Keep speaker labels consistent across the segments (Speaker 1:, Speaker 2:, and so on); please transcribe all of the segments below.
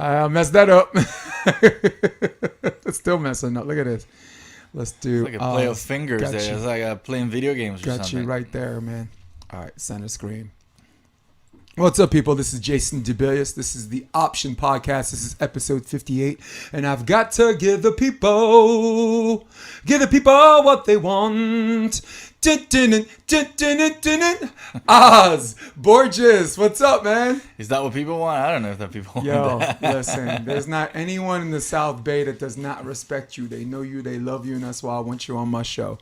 Speaker 1: I messed that up. It's still messing up. Look at this. Let's do.
Speaker 2: It's like a play of fingers there. It's like playing video games or
Speaker 1: got
Speaker 2: something.
Speaker 1: you right there, man. All right, center screen. What's up, people? This is Jason DeBillius. This is the Option Podcast. This is episode 58. And I've got to give the people what they want. Ozz Borges. What's up, man?
Speaker 2: Is that what people want? I don't know if that people want
Speaker 1: Yo,
Speaker 2: that.
Speaker 1: listen, there's not anyone in the South Bay that does not respect you. They know you, they love you, and that's why I want you on my show.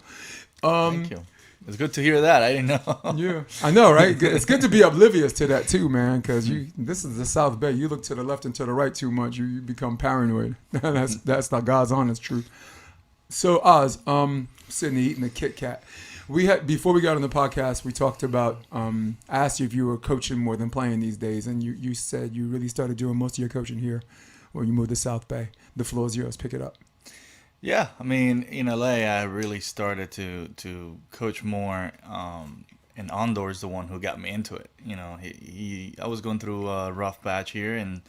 Speaker 2: Thank you. It's good to hear that. I didn't know.
Speaker 1: Yeah, I know, right? It's good to be oblivious to that too, man. Because this is the South Bay. You look to the left and to the right too much, you become paranoid. that's not God's honest truth. So Oz, sitting there eating a Kit Kat. We had before we got on the podcast, we talked about. I asked you if you were coaching more than playing these days, and you said you really started doing most of your coaching here when you moved to South Bay. The floor is yours. Pick it up.
Speaker 2: Yeah, I mean, in LA, I really started to coach more, and Andor's the one who got me into it. You know, I was going through a rough patch here, and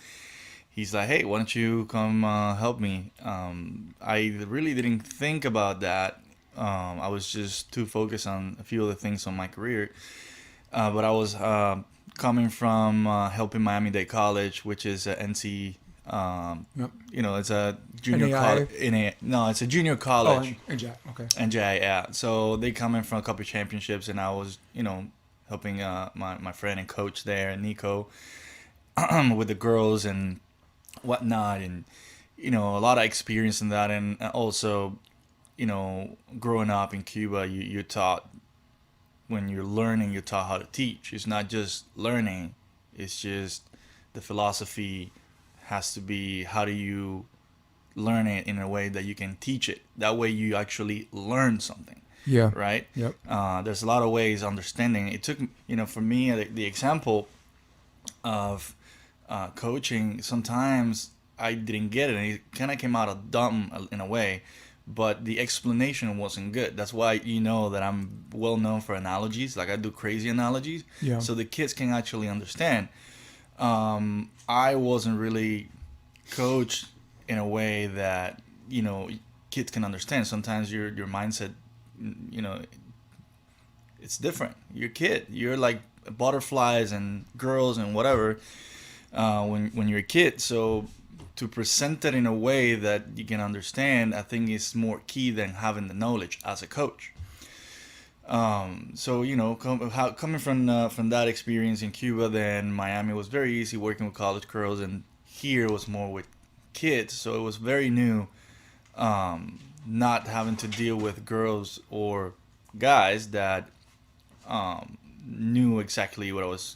Speaker 2: he's like, "Hey, why don't you come help me?" I really didn't think about that. I was just too focused on a few other things on my career, but I was coming from helping Miami-Dade College, which is a NC.
Speaker 1: Yep.
Speaker 2: You know, it's a junior college. It's a junior college.
Speaker 1: Oh, NJ. Okay.
Speaker 2: NJ, yeah. So they come in from a couple of championships, and I was, helping my friend and coach there, Nico, with the girls and whatnot, and a lot of experience in that, and also, growing up in Cuba, you're taught when you're learning, you're taught how to teach. It's not just learning; it's just the philosophy. Has to be how do you learn it in a way that you can teach it. That way you actually learn something.
Speaker 1: Yeah.
Speaker 2: Right?
Speaker 1: Yep.
Speaker 2: There's a lot of ways understanding. It took, for me, the example of coaching, sometimes I didn't get it. And it kind of came out of dumb in a way, but the explanation wasn't good. That's why that I'm well known for analogies. Like I do crazy analogies.
Speaker 1: Yeah.
Speaker 2: So the kids can actually understand. I wasn't really coached in a way that kids can understand. Sometimes your mindset, it's different. You're a kid. You're like butterflies and girls and whatever when you're a kid. So to present it in a way that you can understand, I think is more key than having the knowledge as a coach. Coming from that experience in Cuba, then Miami was very easy working with college girls, and here was more with kids. So it was very new, not having to deal with girls or guys that knew exactly what I was,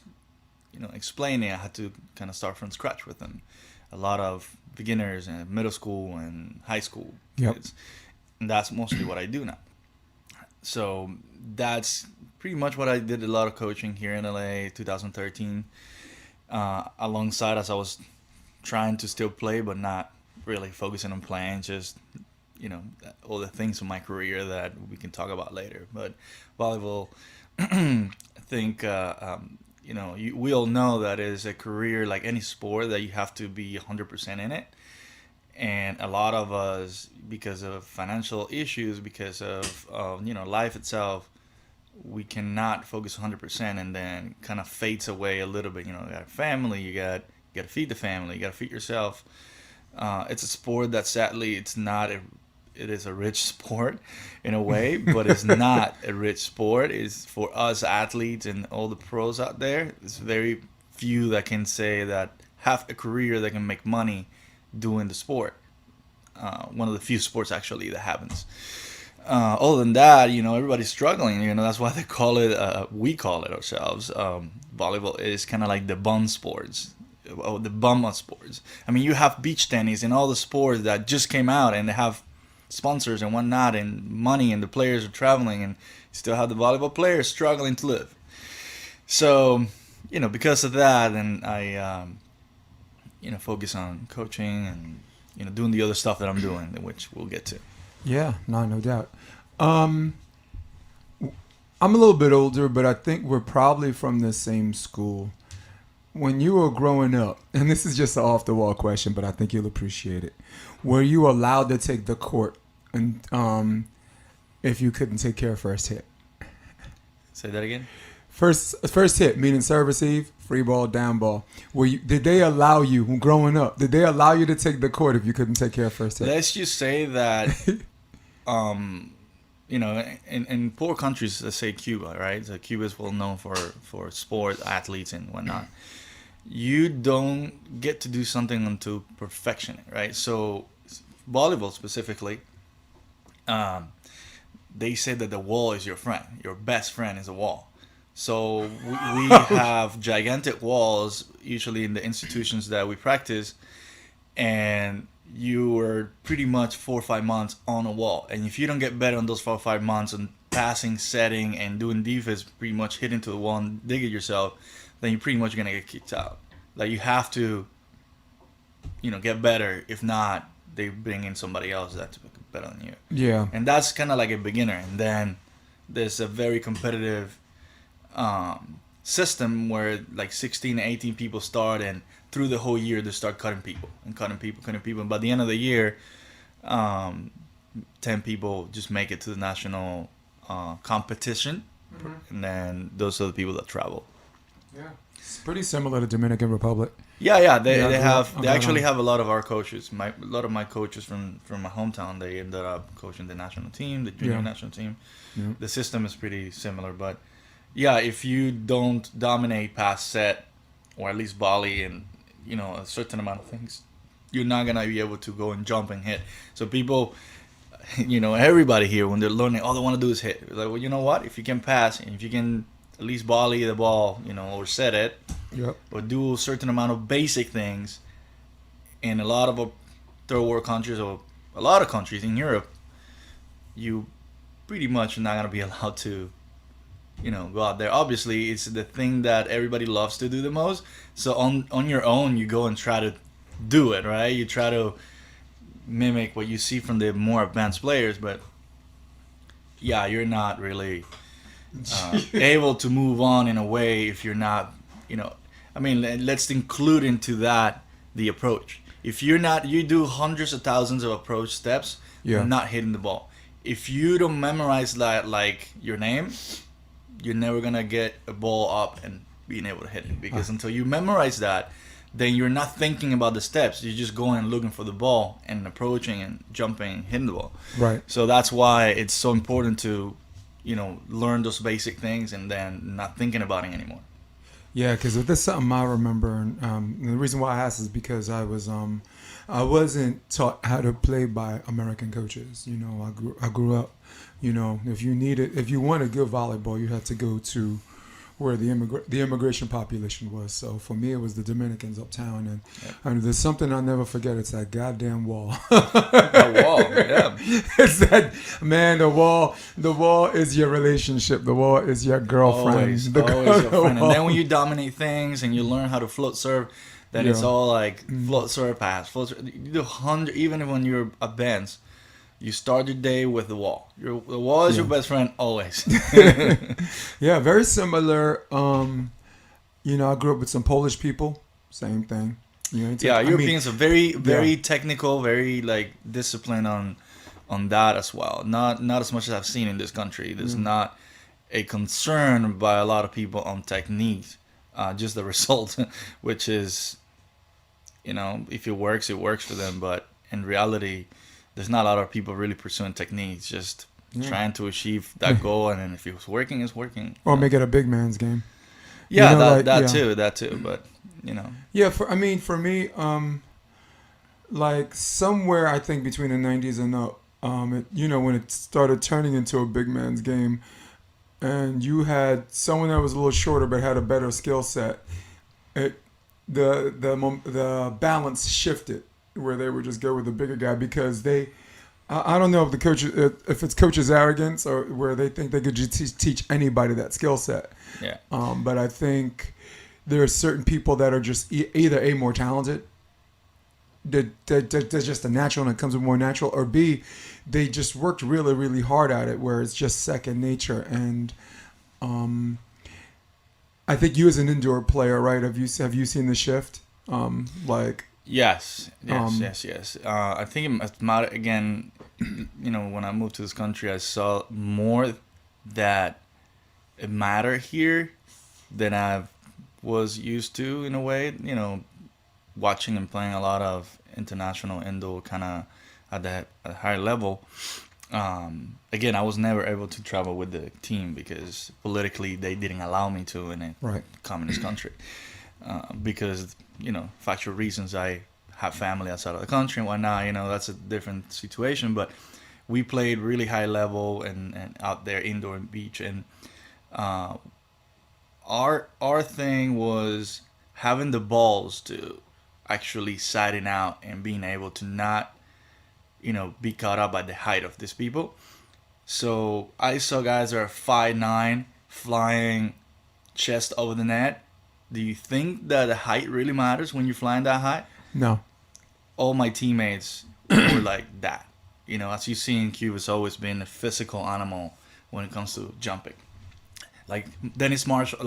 Speaker 2: explaining. I had to kind of start from scratch with them. A lot of beginners and middle school and high school kids, and that's mostly what I do now. So that's pretty much what I did. A lot of coaching here in LA, 2013. Alongside as I was trying to still play, but not really focusing on playing. Just all the things in my career that we can talk about later. But volleyball, I think we all know that it is a career like any sport that you have to be 100% in it. And a lot of us, because of financial issues, because of life itself, we cannot focus 100%, and then kind of fades away a little bit. You got a family, you got to feed the family, you got to feed yourself. It's a sport that sadly it is a rich sport in a way, but it's not a rich sport. It's for us athletes and all the pros out there. It's very few that can say that have a career that can make money doing the sport. One of the few sports actually that happens. Other than that, everybody's struggling. That's why they call it. We call it ourselves. Volleyball is kind of like the bum sports, the bum of sports. I mean, you have beach tennis and all the sports that just came out and they have sponsors and whatnot and money, and the players are traveling, and you still have the volleyball players struggling to live. So, because of that, and I. Focus on coaching and, doing the other stuff that I'm doing, which we'll get to.
Speaker 1: Yeah, no doubt. I'm a little bit older, but I think we're probably from the same school. when you were growing up, and this is just an off the wall question, but I think you'll appreciate it. Were you allowed to take the court, and if you couldn't take care of first hit?
Speaker 2: Say that again.
Speaker 1: First hit, meaning serve, receive, free ball, down ball. Did they allow you, growing up, did they allow you to take the court if you couldn't take care of first hit?
Speaker 2: Let's just say that, in poor countries, let's say Cuba, right? So Cuba is well known for sport, athletes, and whatnot. You don't get to do something until perfection, right? So volleyball specifically, they say that the wall is your friend. Your best friend is a wall. So we have gigantic walls, usually in the institutions that we practice, and you were pretty much 4 or 5 months on a wall. And if you don't get better on those 4 or 5 months on passing, setting, and doing defense, pretty much hitting to the wall and dig it yourself, then you're pretty much going to get kicked out. Like, you have to, get better. If not, they bring in somebody else that's better than you.
Speaker 1: Yeah.
Speaker 2: And that's kind of like a beginner. And then there's a very competitive system where like 16, 18 people start, and through the whole year they start cutting people. And by the end of the year, 10 people just make it to the national competition. Mm-hmm. And then those are the people that travel.
Speaker 1: Yeah, it's pretty similar to Dominican Republic.
Speaker 2: Yeah, they actually have a lot of our coaches. A lot of my coaches from my hometown, they ended up coaching the national team, the junior national team. Yeah. The system is pretty similar, but yeah, if you don't dominate past set, or at least volley, and a certain amount of things, you're not gonna be able to go and jump and hit. So people, everybody here, when they're learning, all they want to do is hit. It's like, well, you know what? If you can pass, and if you can at least volley the ball, or set it, or do a certain amount of basic things, in a lot of third world countries, or a lot of countries in Europe, you pretty much are not gonna be allowed to go out there. Obviously, it's the thing that everybody loves to do the most. So on your own, you go and try to do it, right? You try to mimic what you see from the more advanced players, but yeah, you're not really able to move on in a way if you're not, let's include into that the approach. If you're not, you do hundreds of thousands of approach steps, you're not hitting the ball. If you don't memorize that, like your name, you're never gonna get a ball up and being able to hit it, because until you memorize that, then you're not thinking about the steps. You're just going and looking for the ball and approaching and jumping and hitting the ball. Right. So that's why it's so important to, learn those basic things and then not thinking about it anymore.
Speaker 1: Yeah, because if there's something I remember, and the reason why I asked is because I wasn't taught how to play by American coaches. I grew up. If you wanted good volleyball, you had to go to where the immigration population was. So for me, it was the Dominicans uptown, and there's something I'll never forget. It's that goddamn wall.
Speaker 2: The wall, yeah.
Speaker 1: It's that, man. The wall is your relationship. The wall is your girlfriend.
Speaker 2: Always your friend. And then when you dominate things and you learn how to float serve, then it's all like float serve pass, float serve. You do 100, even when you're advanced. You start your day with the wall. The wall is your best friend always.
Speaker 1: Yeah, very similar. I grew up with some Polish people. Same thing.
Speaker 2: Europeans are very technical, very like disciplined on that as well. Not as much as I've seen in this country. There's not a concern by a lot of people on technique. Just the result, which is, if it works for them. But in reality, there's not a lot of people really pursuing techniques, just trying to achieve that goal, and then if it's working, it's working.
Speaker 1: Or make it a big man's game.
Speaker 2: Yeah, that too. But
Speaker 1: Yeah, for me, like somewhere I think between the 90s and up, when it started turning into a big man's game, and you had someone that was a little shorter but had a better skill set, the balance shifted, where they would just go with the bigger guy because I don't know if the coach, if it's coach's arrogance or where they think they could just teach anybody that skill set.
Speaker 2: Yeah.
Speaker 1: But I think there are certain people that are just either more talented, they're just a natural and it comes with more natural, or B, they just worked really, really hard at it where it's just second nature. And I think you as an indoor player, right? Have you seen the shift?
Speaker 2: Yes. I think it's matter again. When I moved to this country, I saw more that it mattered here than I was used to in a way. Watching and playing a lot of international indoor kind of at a higher level. Again, I was never able to travel with the team because politically they didn't allow me to in a communist country. Because, factual reasons, I have family outside of the country and whatnot. That's a different situation. But we played really high level and out there indoor and beach. And our thing was having the balls to actually siding out and being able to not, be caught up by the height of these people. So I saw guys that are 5'9", flying chest over the net. Do you think that the height really matters when you're flying that high?
Speaker 1: No.
Speaker 2: All my teammates were like that. As you see in Cuba, it's always been a physical animal when it comes to jumping. Like Dennis Marshall,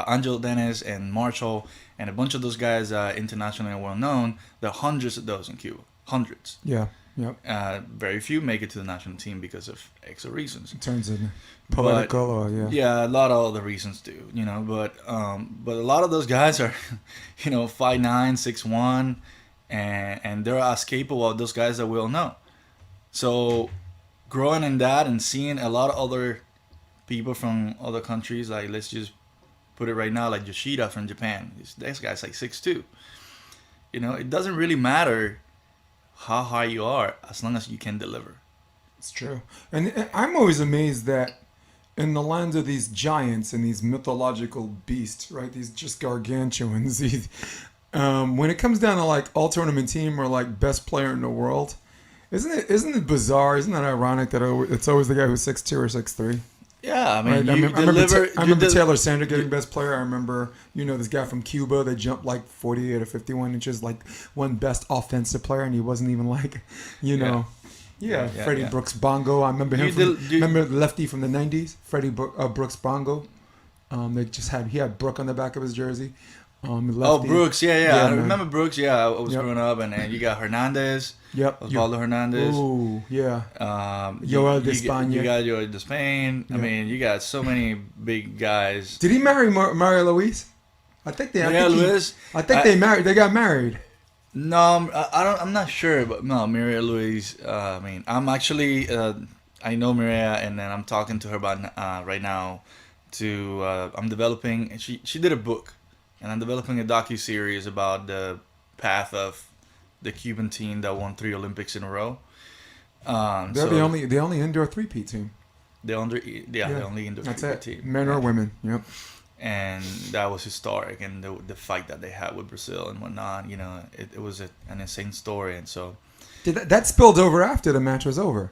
Speaker 2: Angel Dennis and Marshall, and a bunch of those guys internationally well known. There are hundreds of those in Cuba. Hundreds.
Speaker 1: Yeah. Yep.
Speaker 2: Very few make it to the national team because of extra reasons.
Speaker 1: In terms of political
Speaker 2: Yeah, a lot of other reasons do, but a lot of those guys are, 5'9", 6'1", and they're as capable of those guys that we all know. So growing in that and seeing a lot of other people from other countries, like let's just put it right now, like Yoshida from Japan. This guy's like 6'2". It doesn't really matter how high you are as long as you can deliver.
Speaker 1: It's true. And I'm always amazed that in the lands of these giants and these mythological beasts, right? These just gargantuans. When it comes down to like all tournament team or like best player in the world, isn't it bizarre? Isn't that ironic that it's always the guy who's 6'2" or 6'3"?
Speaker 2: Yeah, I mean,
Speaker 1: right? I remember Taylor Sander getting best player. I remember, this guy from Cuba that jumped like 48 or 51 inches, like one best offensive player, and he wasn't even like, Freddie Brooks Bongo. I remember him. Remember the lefty from the 90s, Freddie Brooks Bongo. He had Brooke on the back of his jersey.
Speaker 2: Brooks, I remember Brooks. Yeah, I was growing up, and you got Hernandez.
Speaker 1: Yep.
Speaker 2: Osvaldo Hernandez.
Speaker 1: Ooh, yeah.
Speaker 2: Joel Despain. You got Joel Despain. Yeah. I mean, you got so many big guys.
Speaker 1: Did he marry Maria Louise? I think they. They got married.
Speaker 2: No, I'm not sure, but no, Maria Louise. I'm actually. I know Maria, and then I'm talking to her about right now. I'm developing. She did a book. And I'm developing a docu-series about the path of the Cuban team that won 3 Olympics in a row.
Speaker 1: They're the only indoor three-peat team.
Speaker 2: The only indoor three-peat team.
Speaker 1: Men or women, yep.
Speaker 2: And that was historic. And the fight that they had with Brazil and whatnot, it was an insane story. And so...
Speaker 1: That spilled over after the match was over.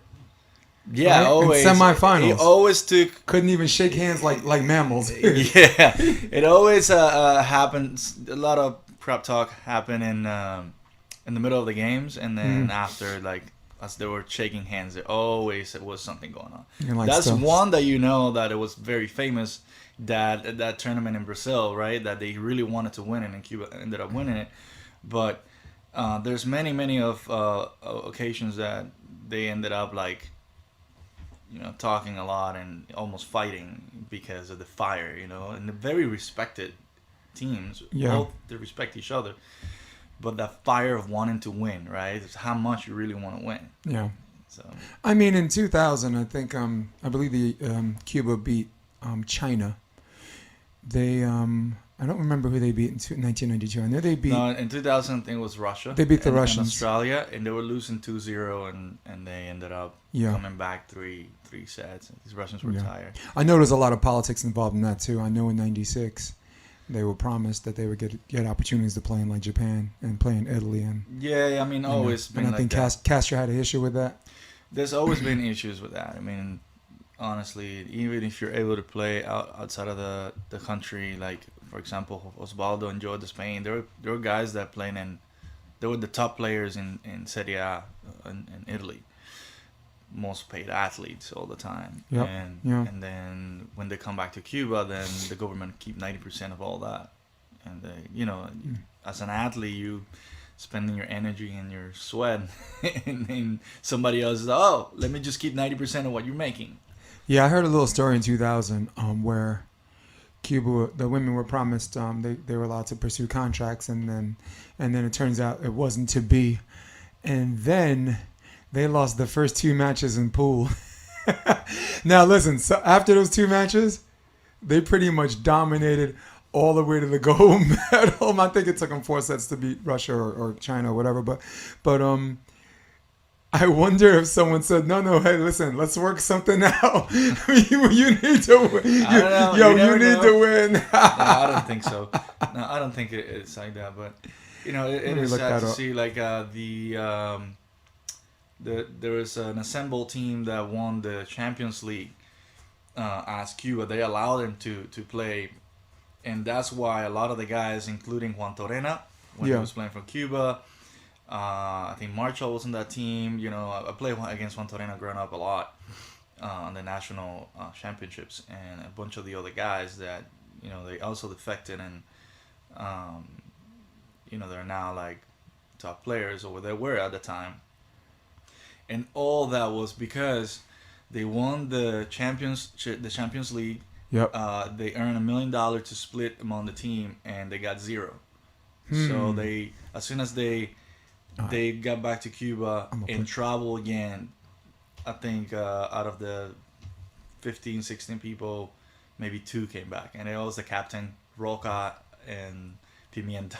Speaker 2: Yeah,
Speaker 1: right?
Speaker 2: Always.
Speaker 1: In semifinals.
Speaker 2: He always
Speaker 1: couldn't even shake hands like mammals.
Speaker 2: Yeah, it always happens. A lot of crap talk happened in the middle of the games, and then after, like as they were shaking hands, there always was something going on. That's one that that it was very famous. That tournament in Brazil, right? That they really wanted to win it, and Cuba ended up winning it. But there's many of occasions that they ended up like. Talking a lot and almost fighting because of the fire, and the very respected teams.
Speaker 1: Yeah.
Speaker 2: Both they respect each other, but that fire of wanting to win, right? It's how much you really want to win.
Speaker 1: Yeah.
Speaker 2: So.
Speaker 1: I mean, in 2000, I think I believe the Cuba beat China. They I don't remember who they beat in 1992. I know they beat...
Speaker 2: No, in 2000, I think it was Russia.
Speaker 1: They beat the Russians.
Speaker 2: And Australia, and they were losing 2-0, and they ended up coming back three sets. These Russians were tired.
Speaker 1: I know there's a lot of politics involved in that, too. I know in 96, they were promised that they would get opportunities to play in, like, Japan and play in Italy. And
Speaker 2: yeah, I mean, always been
Speaker 1: and I think Castro had an issue with that.
Speaker 2: There's always been issues with that. I mean, honestly, even if you're able to play outside of the country, like... For example, Osvaldo and Joel Despain, there were guys that played they were the top players in Serie A in Italy. most paid athletes all the time.
Speaker 1: Yep.
Speaker 2: And then when they come back to Cuba, then the government keep 90% of all that. And as an athlete, you spending your energy and your sweat, and then somebody else is let me just keep 90% of what you're making.
Speaker 1: Yeah, I heard a little story in 2000 where Cuba, the women were promised they were allowed to pursue contracts, and then it turns out it wasn't to be, and then they lost the first 2 matches in pool. Now listen, so after those 2 matches, they pretty much dominated all the way to the gold medal. I think it took them 4 sets to beat Russia or China or whatever. But I wonder if someone said, no, hey, listen, let's work something out. You need to win. You need to win.
Speaker 2: No, I don't think so. No, I don't think it's like that. But it is sad to see there was an assembled team that won the Champions League as Cuba. They allowed them to play, and that's why a lot of the guys, including Juan Torena, when he was playing for Cuba, I think Marshall was on that team. I played against Juan Torena growing up a lot on the national championships, and a bunch of the other guys that they also defected, and they're now like top players, or they were at the time. And all that was because they won the Champions League.
Speaker 1: Yep.
Speaker 2: They earned $1 million to split among the team, and they got 0. So they, as soon as they got back to Cuba and traveled again, I think out of the 15, 16 people, maybe 2 came back, and it was the captain, Roca, and Pimienta,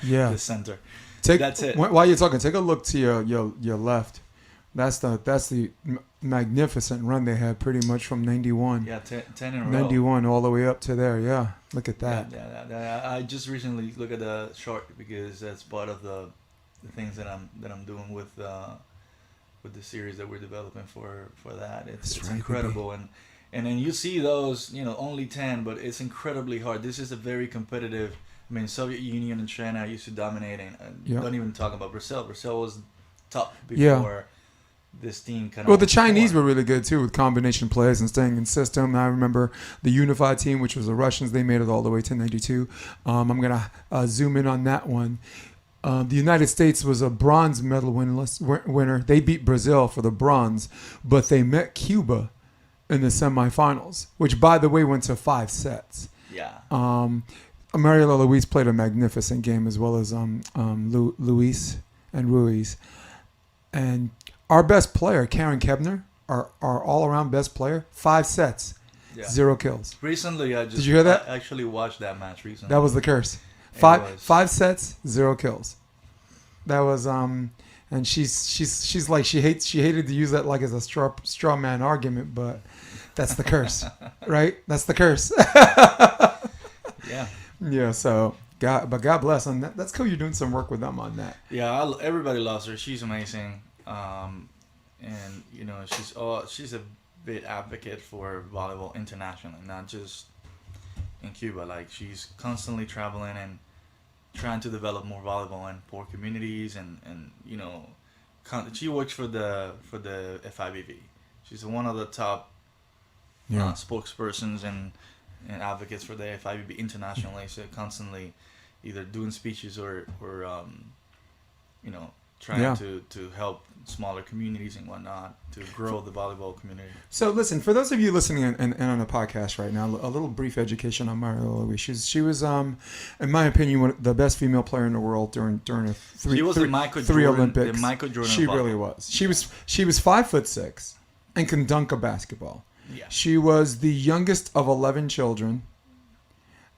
Speaker 2: the center. That's it.
Speaker 1: While you're talking, take a look to your left. That's the magnificent run they had pretty much from 91.
Speaker 2: Yeah, 10 in a row.
Speaker 1: 91 all the way up to there. Yeah, look at that.
Speaker 2: Yeah. I just recently looked at the short because that's part of the things that I'm doing with the series that we're developing for that. It's right, incredible, baby. And then you see those only 10, but it's incredibly hard. This is a very competitive. I mean, Soviet Union and China used to dominate, and don't even talk about Brazil. Brazil was top before. This team kind of.
Speaker 1: Well, the Chinese were really good too with combination plays and staying in system. I remember the unified team, which was the Russians. They made it all the way to 92. I'm gonna zoom in on that one. The United States was a bronze medal winner. They beat Brazil for the bronze, but they met Cuba in the semifinals, which, by the way, went to 5 sets.
Speaker 2: Yeah.
Speaker 1: Mariela Luis played a magnificent game, as well as Luis and Ruiz, and our best player, Karen Kebner, our all-around best player, 5 sets, 0 kills.
Speaker 2: Recently,
Speaker 1: did you hear that?
Speaker 2: I actually watched that match recently.
Speaker 1: That was the curse. 5 sets, 0 kills. That was and she's like she hated to use that like as a straw man argument, but that's the curse, right? That's the curse.
Speaker 2: Yeah.
Speaker 1: Yeah. So God bless. And that's cool. You're doing some work with them on that.
Speaker 2: Yeah. Everybody loves her. She's amazing. And she's a big advocate for volleyball internationally, not just in Cuba. Like, she's constantly traveling and trying to develop more volleyball in poor communities, and she works for the FIVB. She's one of the top spokespersons and advocates for the FIVB internationally. So constantly either doing speeches or trying to help smaller communities and whatnot to grow the volleyball community.
Speaker 1: So listen, for those of you listening and on the podcast right now, a little brief education on Mariela Luis. She was, in my opinion, the best female player in the world during a three Olympics.
Speaker 2: The Michael Jordan.
Speaker 1: She really was. She was 5'6" and can dunk a basketball.
Speaker 2: Yeah.
Speaker 1: She was the youngest of 11 children.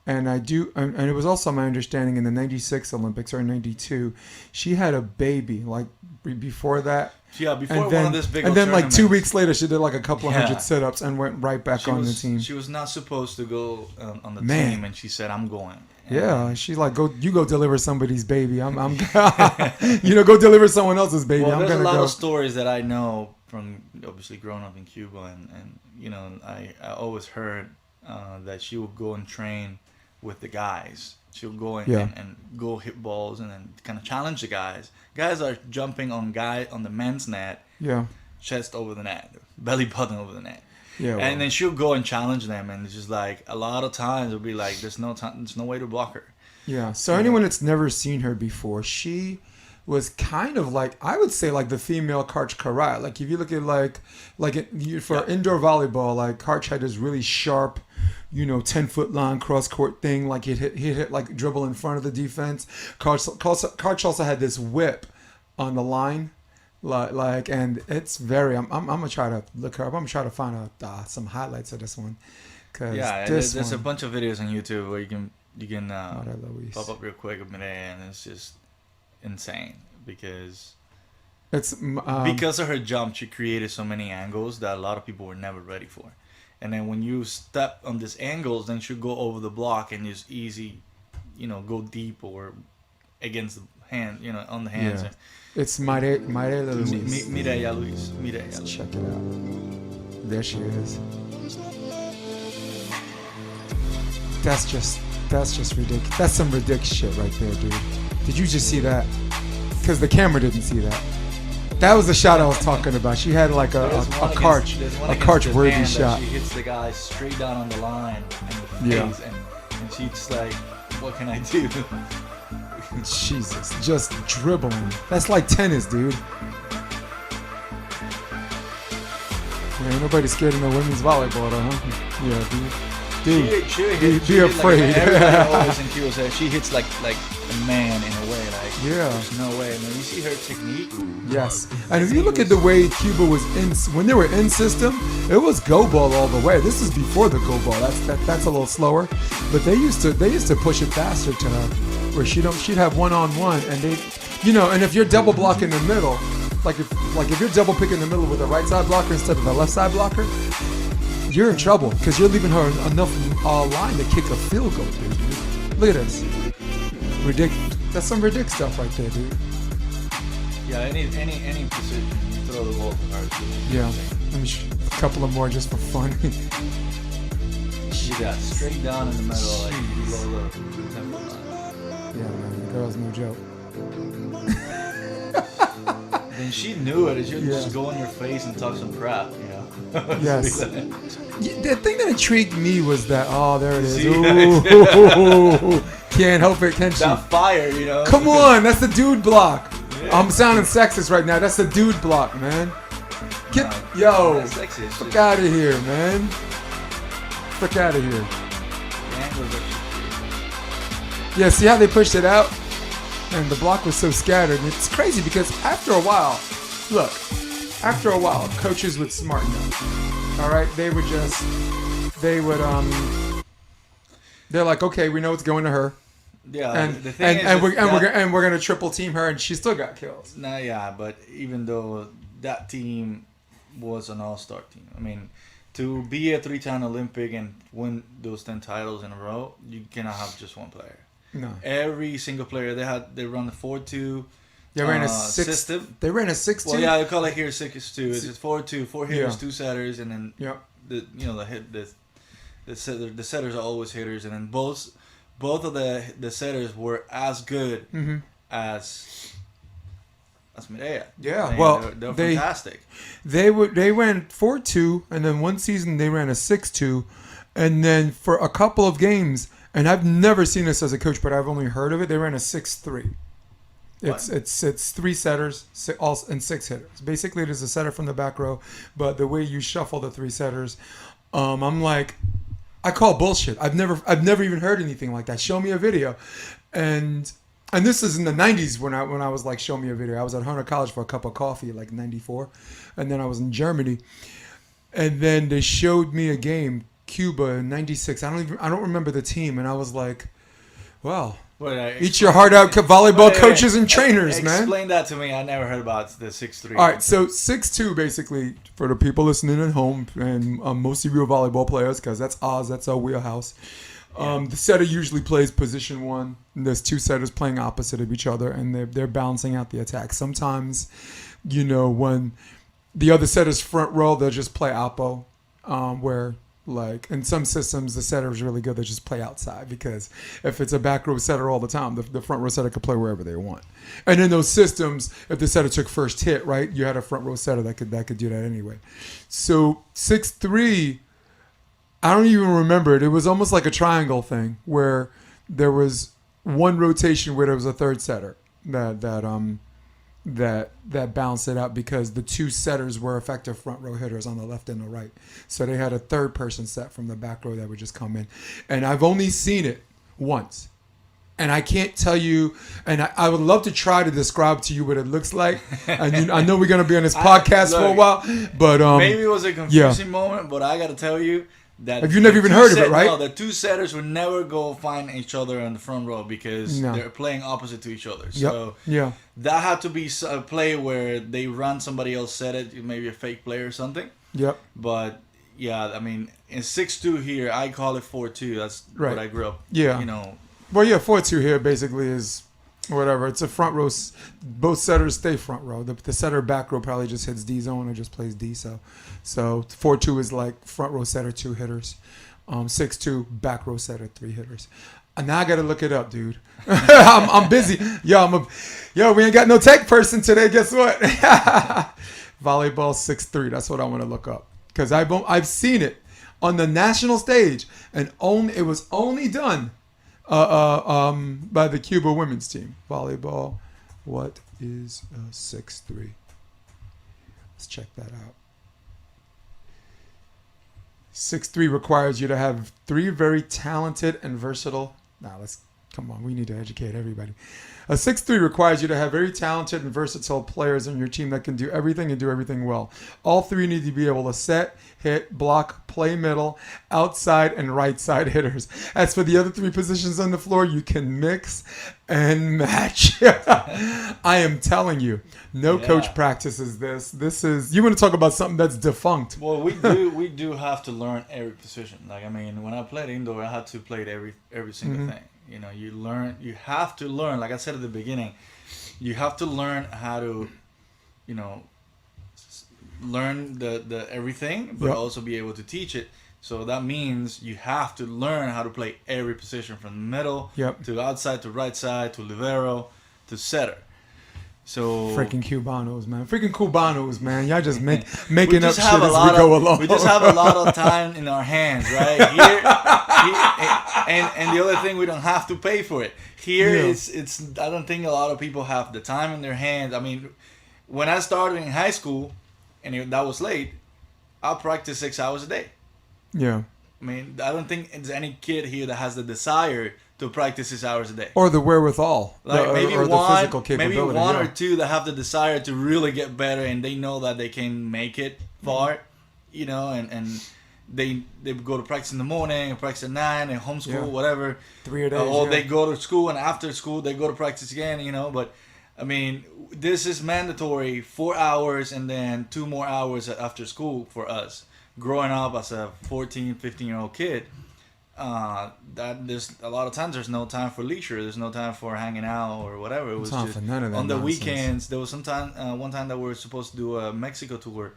Speaker 1: And it was also my understanding in the 96 Olympics or 92, she had a baby like before that.
Speaker 2: Yeah, before one of this big.
Speaker 1: And then like 2 weeks later, she did like a couple hundred sit-ups and went right back on the team.
Speaker 2: She was not supposed to go on the team, and she said, "I'm going."
Speaker 1: And she's like, "Go deliver somebody's baby. I'm go deliver someone else's baby.
Speaker 2: Well,
Speaker 1: I'm
Speaker 2: there's
Speaker 1: gonna
Speaker 2: a lot
Speaker 1: go."
Speaker 2: of stories that I know from obviously growing up in Cuba, and I always heard that she would go and train with the guys. She'll go and go hit balls and then kind of challenge the guys. Guys are jumping on the men's net.
Speaker 1: Yeah.
Speaker 2: chest over the net, belly button over the net.
Speaker 1: Yeah, well.
Speaker 2: And then she'll go and challenge them, and it's just like a lot of times it'll be like there's no way to block her.
Speaker 1: Yeah. So anyone that's never seen her before, she was kind of like, I would say, like the female Karch Karat. Like if you look at for indoor volleyball, like Karch had this really sharp, 10-foot line cross court thing. Like he'd hit like dribble in front of the defense. Karch also had this whip on the line. And it's very. I'm gonna try to look her up. I'm gonna try to find out some highlights of this one.
Speaker 2: There's a bunch of videos on YouTube where you can pop up real quick a minute, and it's just insane because because of her jump, she created so many angles that a lot of people were never ready for. And then when you step on these angles, then she'll go over the block and just easy, go deep or against the hand, on the hands.
Speaker 1: Yeah. It's Mireia Luis.
Speaker 2: Mireia Luis.
Speaker 1: Let's check it out. There she is. That's just ridiculous. That's some ridiculous shit right there, dude. Did you just see that? Because the camera didn't see that. That was the shot I was talking about. She had like a Karch worthy shot.
Speaker 2: She hits the guy straight down on the line and the face, and she's just like, what can I do?
Speaker 1: Jesus, just dribbling. That's like tennis, dude. Ain't nobody scared of no women's volleyball, though, huh? Yeah, dude. Be afraid.
Speaker 2: Everybody always in Cuba says she hits like a man in a way. There's no way. And when you see her technique.
Speaker 1: Yes. And if you look at the way Cuba was when they were in system, it was go ball all the way. This is before the go ball. That's a little slower, but they used to push it faster to her, where she'd have one-on-one, and and if you're double blocking in the middle, like if you're double picking in the middle with a right side blocker instead of a left side blocker, you're in trouble because you're leaving her enough line to kick a field goal, dude. Look at this. Ridiculous. That's some ridiculous stuff right there, dude.
Speaker 2: Yeah, any position, you throw the ball to her.
Speaker 1: Yeah. Let me a couple of more just for fun.
Speaker 2: She got straight down in the middle, like below the temple line.
Speaker 1: Yeah, man, the girl's no joke.
Speaker 2: Then she knew it. She'd just go in your face and talk some crap,
Speaker 1: Yes. The thing that intrigued me was that, there it is. Ooh, can't help it, can she?
Speaker 2: That fire,
Speaker 1: Come on, that's the dude block. Yeah. I'm sounding sexist right now. That's the dude block, man. Fuck out of here, man. Fuck out of here. Yeah, see how they pushed it out? And the block was so scattered. And it's crazy because after a while, coaches would smarten up. All right, they're like, okay, we know it's going to her.
Speaker 2: Yeah,
Speaker 1: and we're gonna triple team her, and she still got kills.
Speaker 2: Nah, yeah, but even though that team was an all-star team, I mean, to be a 3-time Olympic and win those 10 titles in a row, you cannot have just one player.
Speaker 1: No.
Speaker 2: Every single player they run the 4-2.
Speaker 1: They ran a 6 system. They ran a 6-2.
Speaker 2: Well, yeah, they call it here 6-2. It's 4-2, 4 hitters, 2 setters, and then the setters are always hitters, and then both of the setters were as good as Mireia.
Speaker 1: Yeah,
Speaker 2: they're fantastic.
Speaker 1: They ran 4-2, and then one season they ran a 6-2, and then for a couple of games, and I've never seen this as a coach, but I've only heard of it. They ran a 6-3. It's 3 setters and 6 hitters. Basically, there's a setter from the back row, but the way you shuffle the 3 setters, I'm like, I call bullshit. I've never even heard anything like that. Show me a video, and this is in the 90s when I was like, show me a video. I was at Hunter College for a cup of coffee, like 94, and then I was in Germany, and then they showed me a game, Cuba in 96. I don't remember the team, and I was like, wow. Eat your heart out, volleyball coaches and trainers, man.
Speaker 2: Explain that to me. I never heard about the 6-3.
Speaker 1: All right, so 6-2 basically for the people listening at home and mostly real volleyball players because that's Ozz, that's our wheelhouse. The setter usually plays position 1. And there's 2 setters playing opposite of each other, and they're balancing out the attack. Sometimes, when the other setter's front row, they'll just play oppo, where Like in some systems, the setter is really good. They just play outside because if it's a back row setter all the time, the front row setter could play wherever they want. And in those systems, if the setter took first hit, right, you had a front row setter that could do that anyway. So 6-3, I don't even remember it. It was almost like a triangle thing where there was one rotation where there was a third setter that balanced it out because the two setters were effective front row hitters on the left and the right. So they had a third person set from the back row that would just come in. And I've only seen it once. And I can't tell you, and I would love to try to describe to you what it looks like. And I know we're going to be on this podcast for a while, but
Speaker 2: maybe it was a confusing moment, but I got to tell you, that
Speaker 1: have you never even heard of it, right?
Speaker 2: No, the two setters would never go find each other in the front row because they're playing opposite to each other. So that had to be a play where they run somebody else set it, maybe a fake play or something.
Speaker 1: Yep.
Speaker 2: But yeah, I mean, in 6-2 here, I call it 4-2. That's what I grew up.
Speaker 1: Yeah.
Speaker 2: You know.
Speaker 1: Well, 4-2 here basically is whatever. It's a front row. Both setters stay front row. The setter back row probably just hits D zone or just plays D. So 4-2 is like front row setter 2 hitters. 6-2 back row setter 3 hitters. And now I gotta look it up, dude. I'm busy. Yo, we ain't got no tech person today. Guess what? Volleyball 6-3. That's what I want to look up because I've seen it on the national stage and it was only done by the Cuba women's team. Volleyball. What is 6-3? Let's check that out. 6-3 requires you to have 3 very talented and versatile. Come on, we need to educate everybody. A 6-3 requires you to have very talented and versatile players on your team that can do everything and do everything well. All 3 need to be able to set, hit, block, play middle, outside, and right side hitters. As for the other 3 positions on the floor, you can mix and match. I am telling you, no coach practices this. This is, you want to talk about something that's defunct.
Speaker 2: Well, we do have to learn every position. Like, I mean, when I played indoor, I had to play every single thing. You know, you have to learn, like I said at the beginning, you have to learn how to, learn the everything, but also be able to teach it. So that means you have to learn how to play every position from the middle to outside to right side to libero to setter. So
Speaker 1: freaking Cubanos, man. Y'all just making up shit as we go along.
Speaker 2: We just have a lot of time in our hands, right? And the other thing, we don't have to pay for it. Here, it's. I don't think a lot of people have the time in their hands. I mean, when I started in high school, and that was late, I practiced 6 hours a day.
Speaker 1: Yeah.
Speaker 2: I mean, I don't think there's any kid here that has the desire to practice 6 hours a day.
Speaker 1: Or the wherewithal.
Speaker 2: Like
Speaker 1: maybe the physical capability.
Speaker 2: Maybe one or two that have the desire to really get better and they know that they can make it far, and they go to practice in the morning and practice at 9 and homeschool, whatever.
Speaker 1: 3 a day.
Speaker 2: Or they go to school and after school they go to practice again, But, I mean, this is mandatory 4 hours and then 2 more hours after school for us. Growing up as a 14, 15-year-old kid, that there's a lot of times there's no time for leisure. There's no time for hanging out or whatever. It was just
Speaker 1: for none of that
Speaker 2: on the
Speaker 1: nonsense.
Speaker 2: Weekends. There was one time that we were supposed to do a Mexico tour,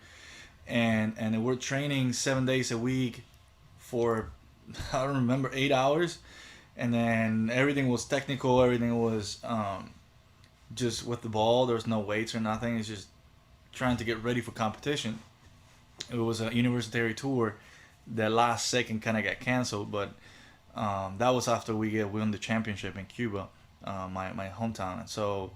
Speaker 2: and we're training 7 days a week for I don't remember 8 hours, and then everything was technical. Everything was just with the ball. There was no weights or nothing. It's just trying to get ready for competition. It was a university tour. The last second kind of got canceled, but that was after we won the championship in Cuba, my hometown. And so,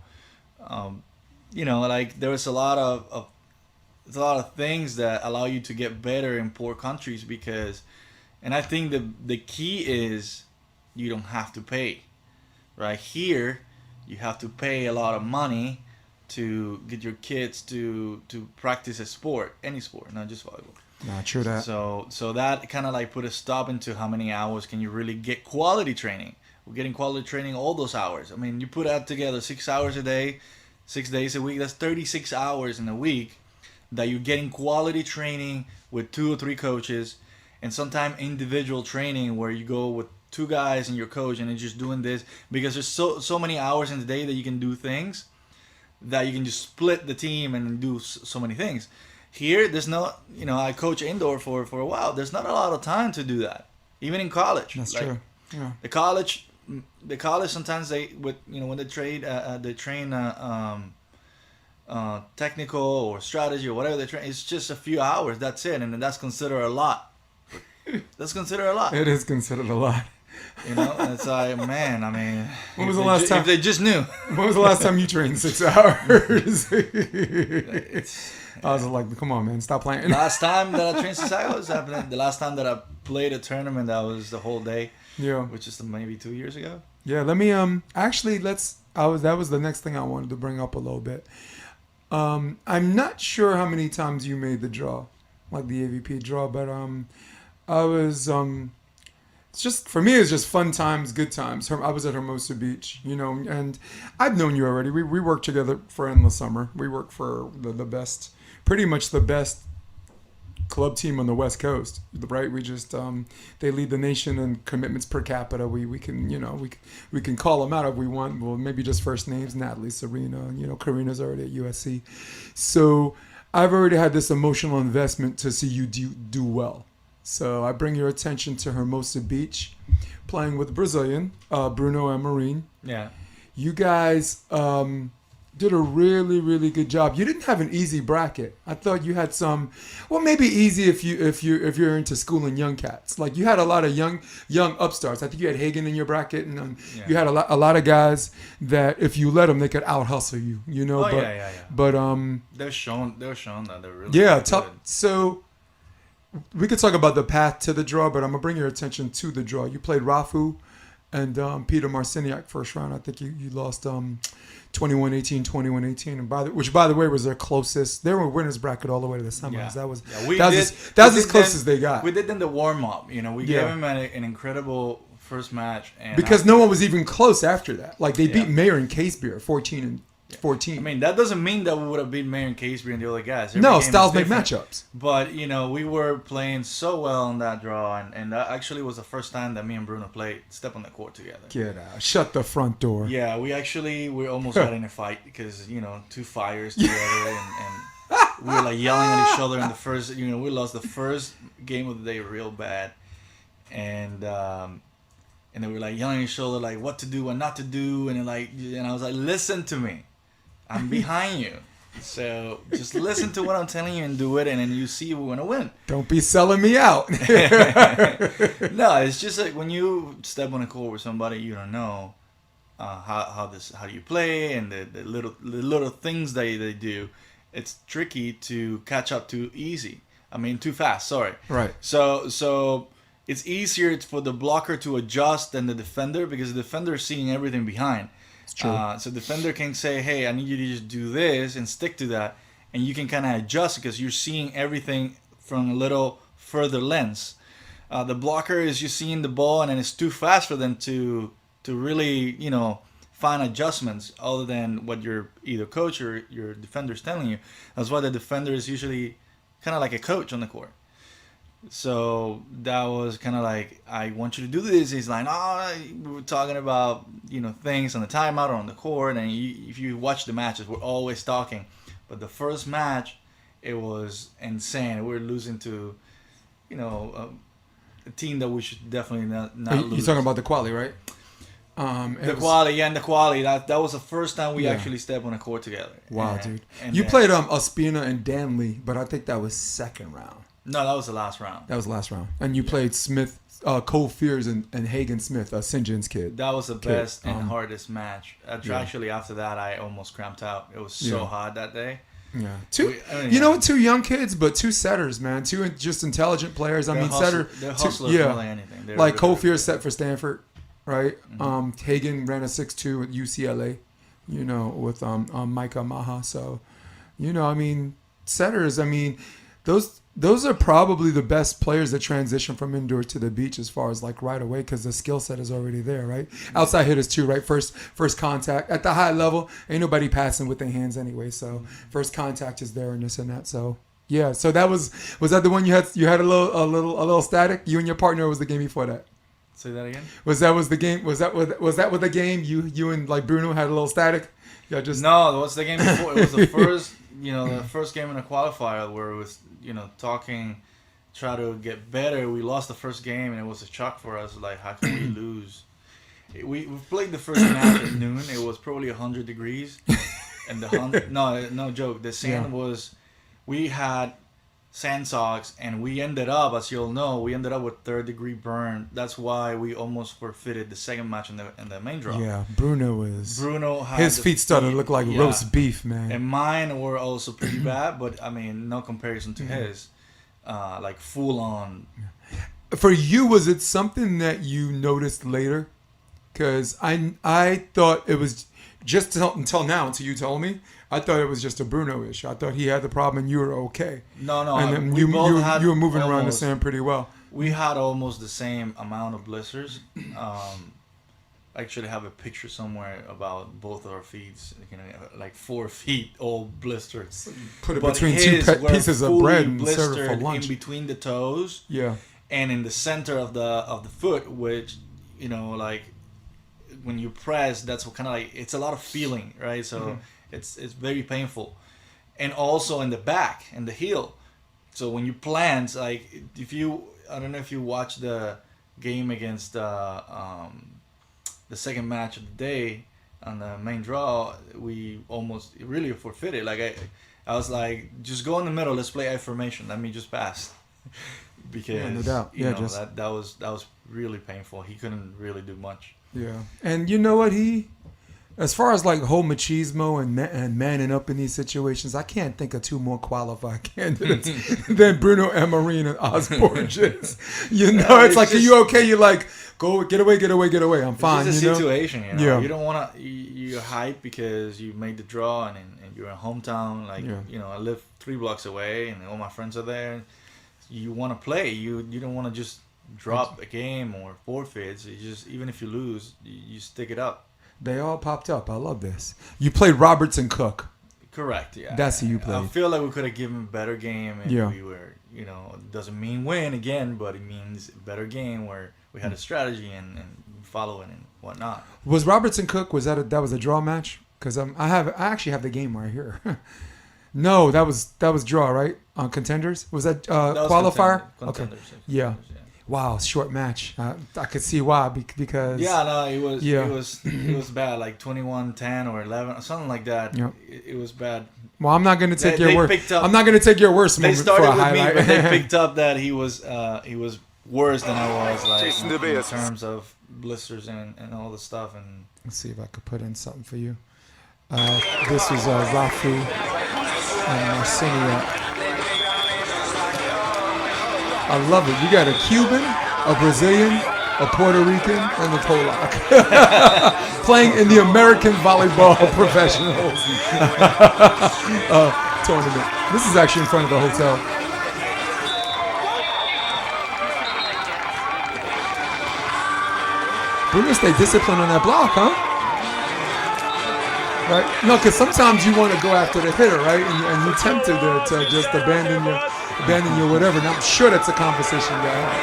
Speaker 2: like there was a lot of things that allow you to get better in poor countries and I think the key is you don't have to pay. Right here, you have to pay a lot of money to get your kids to practice a sport, any sport, not just volleyball.
Speaker 1: Nah, true that.
Speaker 2: So that kind of like put a stop into how many hours can you really get quality training. We're getting quality training all those hours. I mean, you put that together 6 hours a day, 6 days a week. That's 36 hours in a week that you're getting quality training with 2 or 3 coaches, and sometimes individual training where you go with 2 guys and your coach and they're just doing this because there's so many hours in the day that you can do things that you can just split the team and do so many things. Here, there's no, I coach indoor for a while. There's not a lot of time to do that, even in college.
Speaker 1: That's true. Yeah.
Speaker 2: The college sometimes when they train technical or strategy or whatever they train, it's just a few hours. That's it, and that's considered a lot. That's considered a lot.
Speaker 1: It is considered a lot.
Speaker 2: It's like, man, I mean,
Speaker 1: when was the last time?
Speaker 2: If they just knew.
Speaker 1: When was the last time you trained 6 hours? I was like, come on, man, stop playing.
Speaker 2: Last time that I trained 6 hours, the last time that I played a tournament, that was the whole day.
Speaker 1: Yeah.
Speaker 2: Which is maybe 2 years ago.
Speaker 1: Yeah, let me actually that was the next thing I wanted to bring up a little bit. I'm not sure how many times you made the draw, like the AVP draw, but I was it's just, for me, it's just fun times, good times. I was at Hermosa Beach, and I've known you already. We worked together for Endless Summer. We worked for the best, pretty much the best club team on the West Coast, right? We just they lead the nation in commitments per capita. We can we can call them out if we want. Well, maybe just first names: Natalie, Serena. Karina's already at USC, so I've already had this emotional investment to see you do well. So I bring your attention to Hermosa Beach, playing with Brazilian Bruno Amorin.
Speaker 2: Yeah,
Speaker 1: you guys did a really, really good job. You didn't have an easy bracket. I thought you had some, well, maybe easy if you're into schooling young cats. Like, you had a lot of young upstarts. I think you had Hagen in your bracket, and you had a lot of guys that if you let them, they could out hustle you. But
Speaker 2: they're shown that they're really
Speaker 1: tough.
Speaker 2: good.
Speaker 1: So we could talk about the path to the draw, but I'm gonna bring your attention to the draw. You played Rafu and Peter Marciniak first round. I think you lost 21-18, 21-18, and which by the way was their closest. They were winners bracket all the way to the semis.
Speaker 2: Yeah.
Speaker 1: That was
Speaker 2: as
Speaker 1: close as they got.
Speaker 2: We did in the warm up. We gave them an incredible first match, and
Speaker 1: because no one was even close after that. Like, they beat Mayer and Casebeer 14-14.
Speaker 2: I mean, that doesn't mean that we would have beat Mayer and Casebeer and the other guys.
Speaker 1: No, styles make matchups.
Speaker 2: But we were playing so well in that draw, and that actually was the first time that me and Bruno step on the court together.
Speaker 1: Get out! Shut the front door.
Speaker 2: Yeah, we almost got in a fight because two fires together, and we were like yelling at each other in the first. We lost the first game of the day real bad, and then we were like yelling at each other like what to do and not to do, and I was like, listen to me. I'm behind you. So just listen to what I'm telling you and do it, and then you see we're going to win.
Speaker 1: Don't be selling me out.
Speaker 2: No, it's just like when you step on a court with somebody you don't know how do you play, and the little things they do. It's tricky to catch up too fast. Sorry.
Speaker 1: Right.
Speaker 2: So it's easier for the blocker to adjust than the defender, because the defender is seeing everything behind.
Speaker 1: It's true.
Speaker 2: So the defender can say, hey, I need you to just do this and stick to that. And you can kind of adjust because you're seeing everything from a little further lens. The blocker is just seeing the ball, and then it's too fast for them to really, find adjustments other than what your either coach or your defender is telling you. That's why the defender is usually kind of like a coach on the court. So that was kind of like, I want you to do this. He's like, we were talking about, things on the timeout or on the court. And if you watch the matches, we're always talking. But the first match, it was insane. We were losing to, a team that we should definitely not lose.
Speaker 1: You're talking about the quali, right?
Speaker 2: The quality. That was the first time we actually stepped on a court together.
Speaker 1: Wow, dude. You played Ospina and Danley, but I think that was second round.
Speaker 2: No, that was the last round.
Speaker 1: That was the last round. And you played Smith, Cole Fears and Hagen Smith, St. John's kid.
Speaker 2: That was the best and hardest match. Actually, after that, I almost cramped out. It was so hot that day.
Speaker 1: Yeah. Two young kids, but two setters, man. Two just intelligent players.
Speaker 2: They're hustlers more than anything. They're
Speaker 1: like Cole Fears set for Stanford, right? Mm-hmm. Hagen ran a 6.2 at UCLA, with Micah Maha. So, setters, those are probably the best players that transition from indoor to the beach as far as like right away, because the skill set is already there, right? Outside hitters too, right? First contact at the high level, ain't nobody passing with their hands anyway. So first contact is there and this and that. So yeah, so that was that the one you had a little static? You and your partner, or was the game before that?
Speaker 2: Say that again.
Speaker 1: Was that with the game you and like Bruno had a little static? Yeah, just
Speaker 2: no. It was the game before. It was the first the first game in a qualifier where it was, talking, try to get better. We lost the first game and it was a shock for us. Like, how can we lose? We played the first match at noon. It was probably 100 degrees, and no joke. The sand was, we had sand socks, and we ended up, as you'll know, with third-degree burn. That's why we almost forfeited the second match in the main draw.
Speaker 1: Yeah, Bruno had his feet started to look like roast beef, man.
Speaker 2: And mine were also pretty bad, but I mean, no comparison to his. Like full on.
Speaker 1: For you, was it something that you noticed later? Because I thought it was just until now, until you told me. I thought it was just a Bruno issue. I thought he had the problem and you were okay.
Speaker 2: No.
Speaker 1: And then you were moving around the sand pretty well.
Speaker 2: We had almost the same amount of blisters. I actually have a picture somewhere about both of our feet. Like 4 feet all blistered.
Speaker 1: Put it between two pieces of bread and serve it for lunch.
Speaker 2: In between the toes.
Speaker 1: Yeah.
Speaker 2: And in the center of the foot, which, like when you press, that's what kind of like, it's a lot of feeling, right? So it's very painful. And also in the back and the heel. So when you plant, like I don't know if you watch the game against the second match of the day on the main draw, we almost really forfeited. Like I was like, just go in the middle, let's play affirmation. Let me just pass. Because
Speaker 1: no doubt.
Speaker 2: that was really painful. He couldn't really do much.
Speaker 1: Yeah. And you know what, as far as like whole machismo and manning up in these situations, I can't think of 2 more qualified candidates than Bruno Amorin and Ozz Borges. It's like, are you okay? You're like, go, get away. I'm fine.
Speaker 2: It's a situation, Yeah. You don't want to, you're hyped because you made the draw and you're in hometown. Like, I live 3 blocks away and all my friends are there. You want to play. You don't want to just drop a game or forfeits. You just, even if you lose, you stick it up.
Speaker 1: They all popped up. I love this. You played Robertson Cook.
Speaker 2: Correct, yeah.
Speaker 1: That's who you played.
Speaker 2: I feel like we could have given a better game and we were, it doesn't mean win again, but it means a better game where we had a strategy and following and whatnot.
Speaker 1: Was Robertson Cook, that was a draw match? Because I actually have the game right here. No, that was draw, right? On Contenders? Was that qualifier?
Speaker 2: Contenders.
Speaker 1: Okay. Yeah. Wow, short match. I could see why because
Speaker 2: it was bad, like 21-10 or 11 or something like that.
Speaker 1: Yep.
Speaker 2: It was bad.
Speaker 1: Well, I'm not going to take your word. I'm not going to take your worst moment for a highlight.
Speaker 2: They started with me, but they picked up that he was worse than I was, like in terms of blisters and all the stuff. And
Speaker 1: let's see if I could put in something for you. This was Rafu and Marcinia. I love it. You got a Cuban, a Brazilian, a Puerto Rican, and a Polak playing in the American Volleyball Professionals tournament. This is actually in front of the hotel. Bruno stay disciplined on that block, huh? Right? No, because sometimes you want to go after the hitter, right? And you're tempted to just abandon your whatever. And I'm sure that's a conversation you got.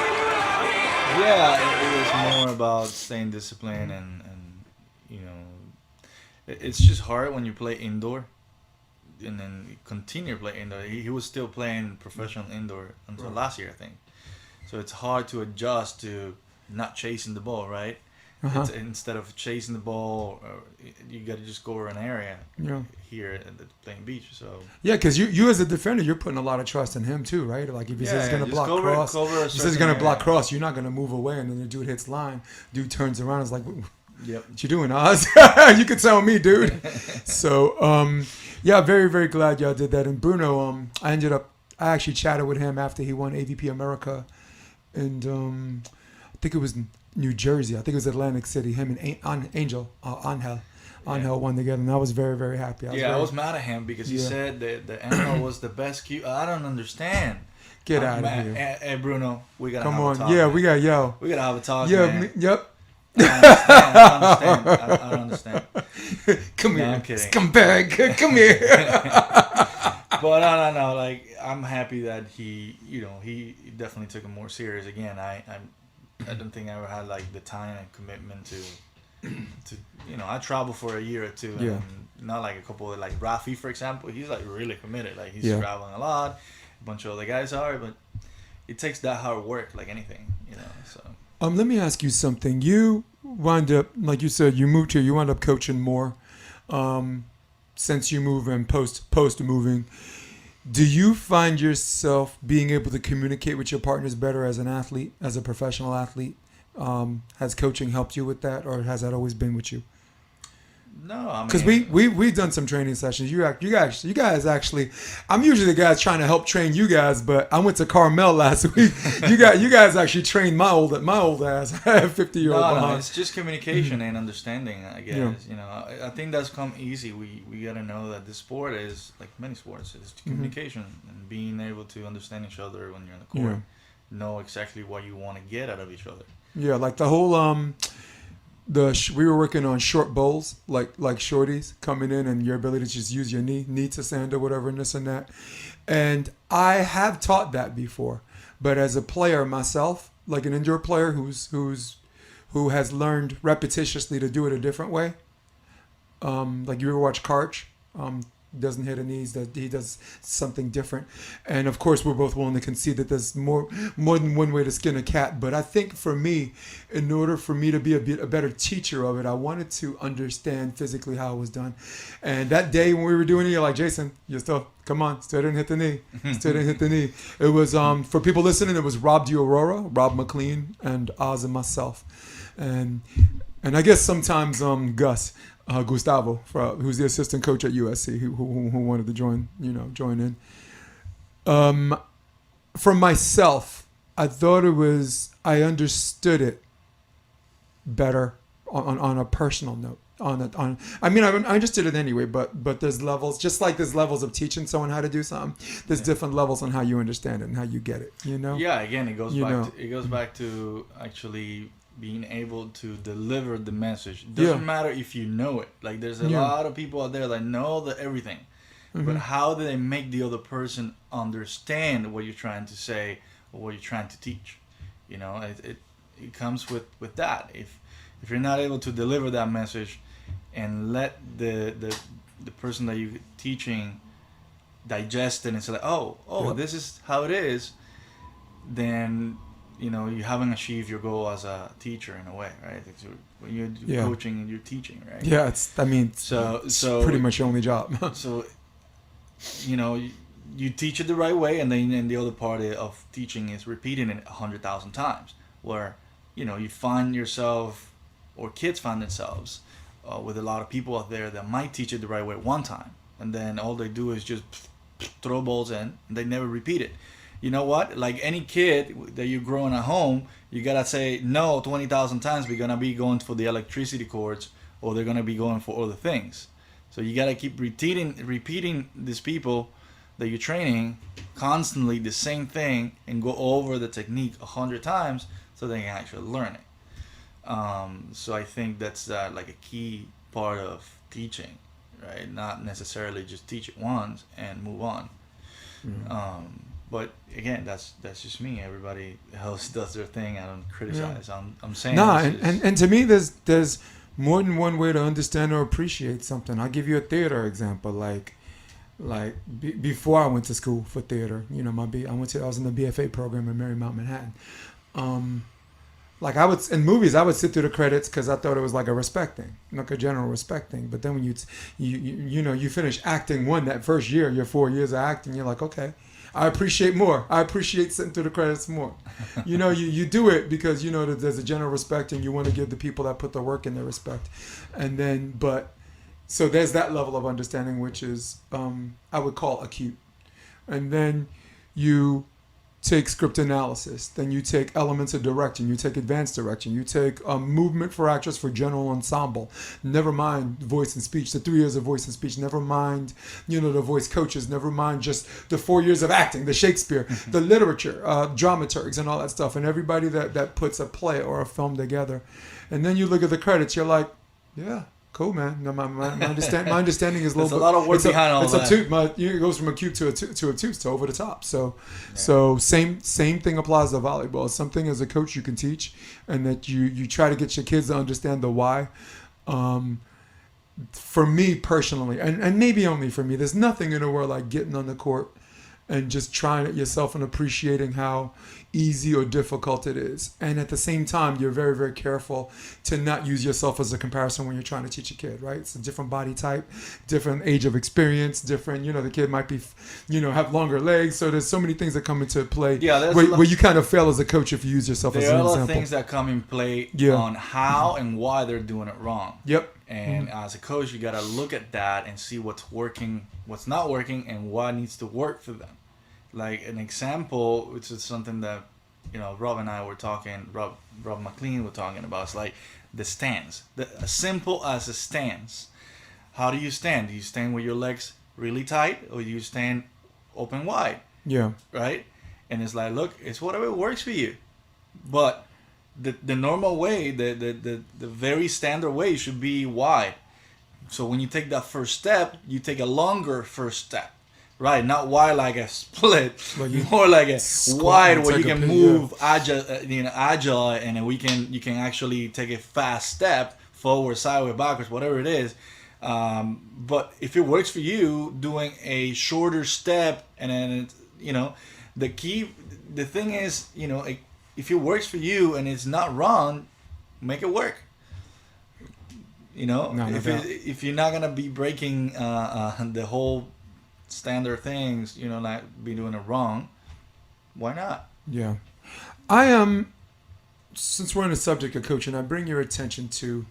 Speaker 2: Yeah, it was more about staying disciplined and it's just hard when you play indoor and then you continue playing indoor. He was still playing professional indoor until last year, I think. So it's hard to adjust to not chasing the ball, right? Instead of chasing the ball, you got to just go over an area here at the playing beach. So
Speaker 1: because you as a defender, you're putting a lot of trust in him too, right? Like if he says he's going to block cross, he says he's going to block cross, you're not going to move away, and then the dude hits line. Dude turns around, and is like, what you doing, Oz? You could tell me, dude. So very, very glad y'all did that. And Bruno, I actually chatted with him after he won AVP America, and I think it was New Jersey. I think it was Atlantic City. Him and Angel won together, and I was very, very happy.
Speaker 2: I was mad at him because he said that the Angel was the best cue. I don't understand.
Speaker 1: Get out of here.
Speaker 2: Hey, Bruno, we gotta
Speaker 1: come
Speaker 2: have
Speaker 1: on.
Speaker 2: a talk.
Speaker 1: Yeah,
Speaker 2: man.
Speaker 1: we
Speaker 2: gotta have a talk. Man.
Speaker 1: Yep.
Speaker 2: I don't understand.
Speaker 1: Come here.
Speaker 2: I'm kidding.
Speaker 1: Scumbag. Come here.
Speaker 2: But no. Like I'm happy that he definitely took it more serious. Again, I don't think I ever had like the time and commitment to I travel for a year or two.
Speaker 1: Yeah.
Speaker 2: And not like a couple of, like Rafi, for example. He's like really committed. Like he's
Speaker 1: Yeah.
Speaker 2: traveling a lot. A bunch of other guys are, but it takes that hard work, like anything, So.
Speaker 1: Let me ask you something. You wind up, like you said, you moved here. You wound up coaching more since you moved and post moving. Do you find yourself being able to communicate with your partners better as an athlete, as a professional athlete? Has coaching helped you with that, or has that always been with you?
Speaker 2: No, I mean,
Speaker 1: because we've done some training sessions. You guys actually. I'm usually the guys trying to help train you guys, but I went to Carmel last week. you guys actually trained my old ass. I have 50-year-old behind.
Speaker 2: No, it's just communication and understanding. I guess I think that's come easy. We gotta know that this sport is like many sports. It's communication and being able to understand each other when you're in the court. Know exactly what you want to get out of each other. Yeah,
Speaker 1: like the whole we were working on short bowls, like shorties coming in, and your ability to just use your knee to sand or whatever, and this and that. And I have taught that before, but as a player myself, like an indoor player who has learned repetitiously to do it a different way. Like you ever watch Karch? Doesn't hit a knees, that he does something different. And of course we're both willing to concede that there's more than one way to skin a cat. But I think for me, in order for me to be a better teacher of it, I wanted to understand physically how it was done. And that day when we were doing it, you're like, Jason, you still didn't hit the knee. Still didn't hit the knee. It was for people listening, it was Rob DiAurora, Rob McLean, and Ozz and myself. And I guess sometimes Gus Gustavo, who's the assistant coach at USC, who wanted to join in. For myself, I thought I understood it better on a personal note. I understood it anyway, but there's levels, just like there's levels of teaching someone how to do something. There's different levels on how you understand it and how you get it.
Speaker 2: Yeah, again, it goes back to actually being able to deliver the message. Doesn't matter if you know it. Like there's a lot of people out there that know everything, but how do they make the other person understand what you're trying to say or what you're trying to teach? It comes with that. If you're not able to deliver that message and let the person that you're teaching digest it and say, this is how it is, then you haven't achieved your goal as a teacher in a way, right? When you're coaching and you're teaching, right?
Speaker 1: Yeah, it's pretty much your only job.
Speaker 2: So, you teach it the right way, and then the other part of teaching is repeating it 100,000 times, where you find yourself, or kids find themselves with a lot of people out there that might teach it the right way one time, and then all they do is just throw balls in, and they never repeat it. You know what? Like any kid that you're growing at home, you gotta say no 20,000 times. We're gonna be going for the electricity cords, or they're gonna be going for other things. So you gotta keep repeating these people that you're training constantly the same thing, and go over the technique 100 times so they can actually learn it. So I think that's like a key part of teaching, right? Not necessarily just teach it once and move on. But again, that's just me. Everybody else does their thing. I don't criticize. I'm saying
Speaker 1: and to me, there's more than one way to understand or appreciate something. I'll give you a theater example. Like before I went to school for theater, I was in the BFA program in Marymount, Manhattan. Like in movies, I would sit through the credits because I thought it was like a respect thing, like a general respect thing. But then when you finish acting that first year, your 4 years of acting, you're like, okay, I appreciate more. I appreciate sitting through the credits more. You do it because that there's a general respect, and you want to give the people that put the work in their respect. And then, so there's that level of understanding, which is I would call acute. And then you take script analysis, then you take elements of direction, you take advanced direction, you take movement for actors for general ensemble, never mind voice and speech, the 3 years of voice and speech, never mind the voice coaches, never mind just the 4 years of acting, the Shakespeare, the literature, dramaturgs and all that stuff, and everybody that puts a play or a film together. And then you look at the credits, you're like, yeah, Cool, man. No, my understanding is a
Speaker 2: There's
Speaker 1: little.
Speaker 2: a lot of work behind all that.
Speaker 1: It goes from a cube to obtuse to over the top. So same thing applies to volleyball. It's something as a coach you can teach, and that you try to get your kids to understand the why. For me personally, and maybe only for me, there's nothing in the world like getting on the court and just trying it yourself and appreciating how easy or difficult it is. And at the same time, you're very, very careful to not use yourself as a comparison when you're trying to teach a kid, right? It's a different body type, different age of experience, different, the kid might be, have longer legs. So there's so many things that come into play where you kind of fail as a coach if you use yourself as an example.
Speaker 2: There are a lot of things that come in play on how and why they're doing it wrong.
Speaker 1: Yep.
Speaker 2: And as a coach, you got to look at that and see what's working, what's not working, and what needs to work for them. Like an example, which is something that, Rob and I were talking, Rob McLean were talking about, it's like the stance. As simple as a stance. How do you stand? Do you stand with your legs really tight, or do you stand open wide?
Speaker 1: Yeah.
Speaker 2: Right? And it's like, look, it's whatever works for you. But the normal way, the very standard way should be wide. So when you take that first step, you take a longer first step. Right, not wide like a split, more like a wide where you can move agile, and then you can actually take a fast step forward, sideways, backwards, whatever it is. But if it works for you, doing a shorter step, and then the thing is, if it works for you and it's not wrong, make it work. If you're not gonna be breaking the whole standard things, like be doing it wrong, why not?
Speaker 1: Yeah. I am, since we're on the subject of coaching, I bring your attention to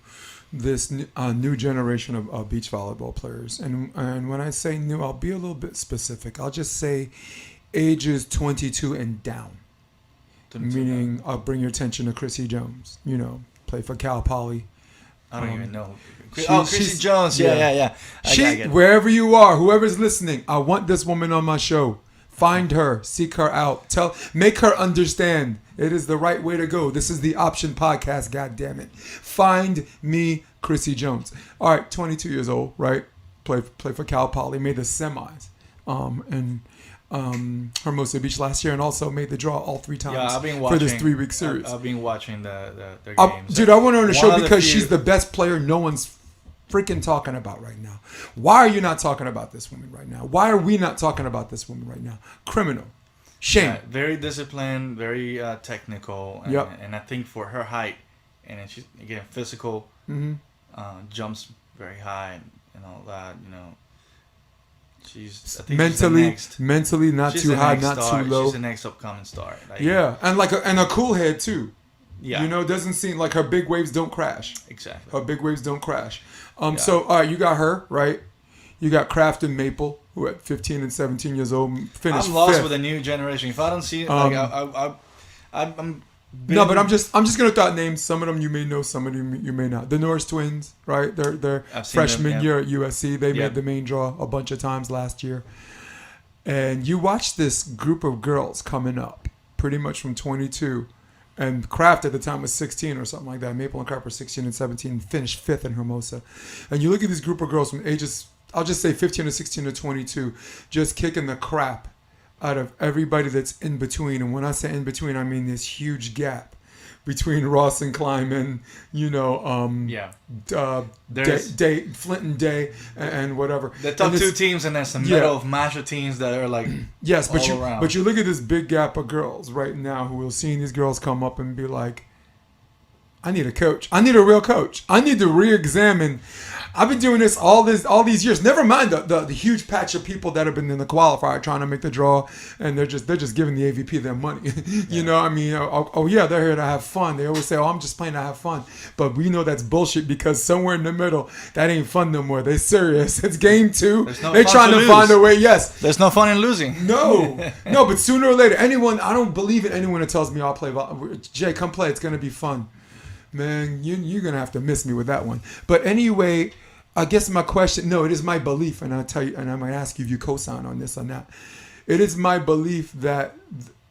Speaker 1: this new generation of beach volleyball players. And when I say new, I'll be a little bit specific. I'll just say ages 22 and down. Meaning, I'll bring your attention to Chrissy Jones. Play for Cal Poly.
Speaker 2: I don't even know. Quincy Jones. Yeah.
Speaker 1: Wherever you are, whoever's listening, I want this woman on my show. Find her, seek her out, make her understand it is the right way to go. This is the Option Podcast. God damn it! Find me, Chrissy Jones. All right, 22 years old, right? Play for Cal Poly, made the semis, and Hermosa Beach last year, and also made the draw all 3 times for this 3-week series.
Speaker 2: I've been watching their games.
Speaker 1: Dude, I want her on the show because she's the best player no one's freaking talking about right now. Why are you not talking about this woman right now? Why are we not talking about this woman right now? Criminal. Shame.
Speaker 2: Yeah, very disciplined, very technical, and I think for her height, and then she's, again, physical, jumps very high and all that, She's
Speaker 1: mentally not too high, not too low.
Speaker 2: She's the next upcoming star.
Speaker 1: And a cool head too.
Speaker 2: Yeah.
Speaker 1: Doesn't seem like her big waves don't crash.
Speaker 2: Exactly.
Speaker 1: Her big waves don't crash. So all right, you got her right. You got Kraft and Maple, who at 15 and 17 years old finished.
Speaker 2: I'm lost
Speaker 1: 5th.
Speaker 2: with a new generation. If I don't see it, I'm.
Speaker 1: No, but I'm just gonna throw out names. Some of them you may know, some of them you may not. The Norris twins, right? They're freshman year at USC. They made the main draw a bunch of times last year. And you watch this group of girls coming up, pretty much from 22, and Kraft at the time was 16 or something like that. Maple and Kraft were 16 and 17, finished 5th in Hermosa. And you look at this group of girls from ages, I'll just say 15 to 16 to 22, just kicking the crap out of everybody that's in between. And when I say in between, I mean this huge gap between Ross and Kleiman, Flint and Day, and whatever.
Speaker 2: The top 2 teams, and there's some middle of masher teams that are like around.
Speaker 1: But you look at this big gap of girls right now who will see these girls come up and be like, I need a coach. I need a real coach. I need to re-examine. I've been doing this all these years. Never mind the huge patch of people that have been in the qualifier trying to make the draw, and they're just giving the AVP their money. They're here to have fun. They always say, I'm just playing to have fun. But we know that's bullshit because somewhere in the middle, that ain't fun no more. They're serious. It's game 2. They're trying to find a way. Yes.
Speaker 2: There's no fun in losing.
Speaker 1: No, but sooner or later, I don't believe in anyone that tells me I'll play. Jay, come play. It's going to be fun. Man, you're going to have to miss me with that one. But anyway, I guess my question, it is my belief, and I'll tell you, and I might ask you if you co-sign on this or not. It is my belief that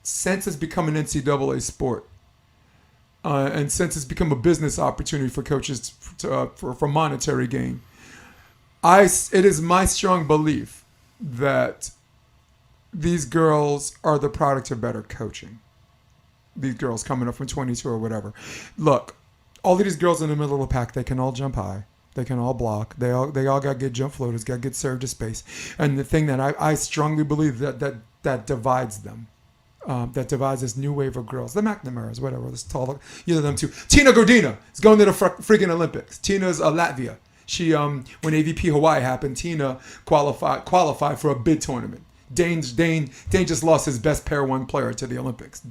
Speaker 1: since it's become an NCAA sport, And since it's become a business opportunity for coaches for monetary gain, it is my strong belief that these girls are the product of better coaching. These girls coming up from 22 or whatever. Look, all of these girls in the middle of the pack, they can all jump high. They can all block. They all got good jump floaters, got good serve to space. And the thing that I strongly believe that divides them, that divides this new wave of girls, the McNamara's, whatever, this tall, either them two. Tina Gordina is going to the freaking Olympics. Tina's Latvia. She when AVP Hawaii happened, Tina qualified for a bid tournament. Dane just lost his best pair one player to the Olympics.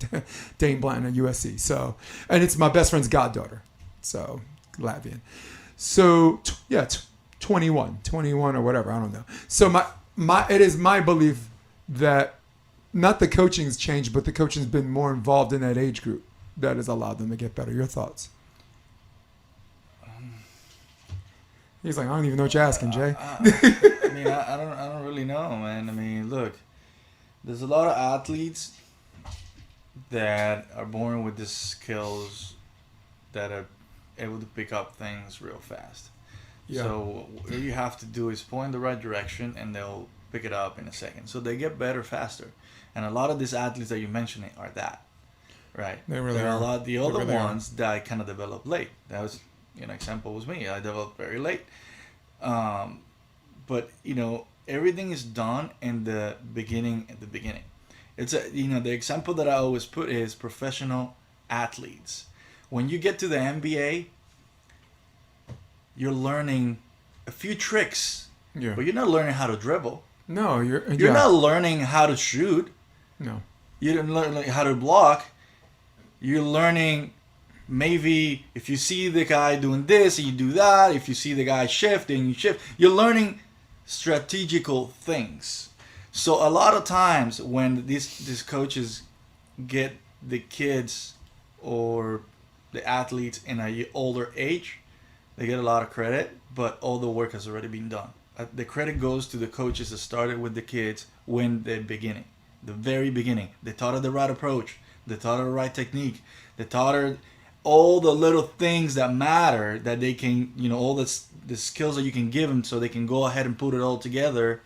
Speaker 1: Dane Blanton at USC. So, and it's my best friend's goddaughter. So, Latvian. So, 21 or whatever, I don't know. So it is my belief that not the coaching's changed, but the coaching's been more involved in that age group that has allowed them to get better. Your thoughts? He's like, I don't even know what you're asking, Jay.
Speaker 2: I mean, I don't really know, man. I mean, look, there's a lot of athletes that are born with the skills that are able to pick up things real fast. Yeah. So what you have to do is point in the right direction, and they'll pick it up in a second. So they get better faster. And a lot of these athletes that you're mentioning are that, right? They really are. A lot of the other ones that kind of develop late. That was, example was me. I developed very late. But, everything is done in the beginning. It's the example that I always put is professional athletes. When you get to the NBA, you're learning a few tricks, but you're not learning how to dribble.
Speaker 1: No, you're
Speaker 2: not learning how to shoot.
Speaker 1: No,
Speaker 2: you didn't learn how to block. You're learning maybe if you see the guy doing this and you do that. If you see the guy shift and you shift, you're learning strategical things. So a lot of times when these coaches get the kids or the athletes in a older age, they get a lot of credit, but all the work has already been done. The credit goes to the coaches that started with the kids when the very beginning. They taught her the right approach. They taught her the right technique. They taught her all the little things that matter, that they can, all the skills that you can give them so they can go ahead and put it all together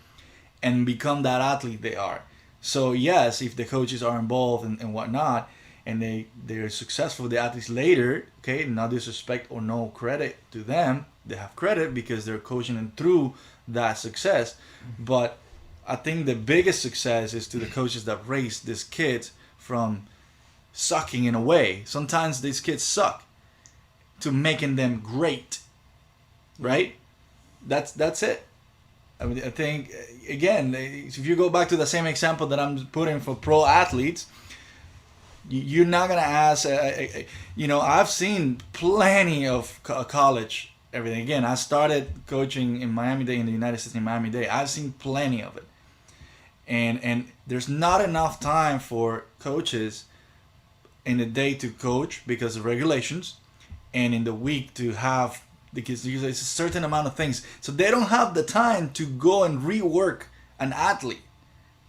Speaker 2: and become that athlete they are. So yes, if the coaches are involved and whatnot, and they're successful, the athletes later, okay, no disrespect or no credit to them, they have credit because they're coaching them through that success. But I think the biggest success is to the coaches that raise these kids from sucking in a way. Sometimes these kids suck to making them great, right? That's it. I mean, I think, again, if you go back to the same example that I'm putting for pro athletes, you're not going to ask, I've seen plenty of college, everything. Again, I started coaching in Miami-Dade, in the United States, in Miami-Dade. I've seen plenty of it. And there's not enough time for coaches in the day to coach because of regulations, and in the week to have, because it's a certain amount of things. So they don't have the time to go and rework an athlete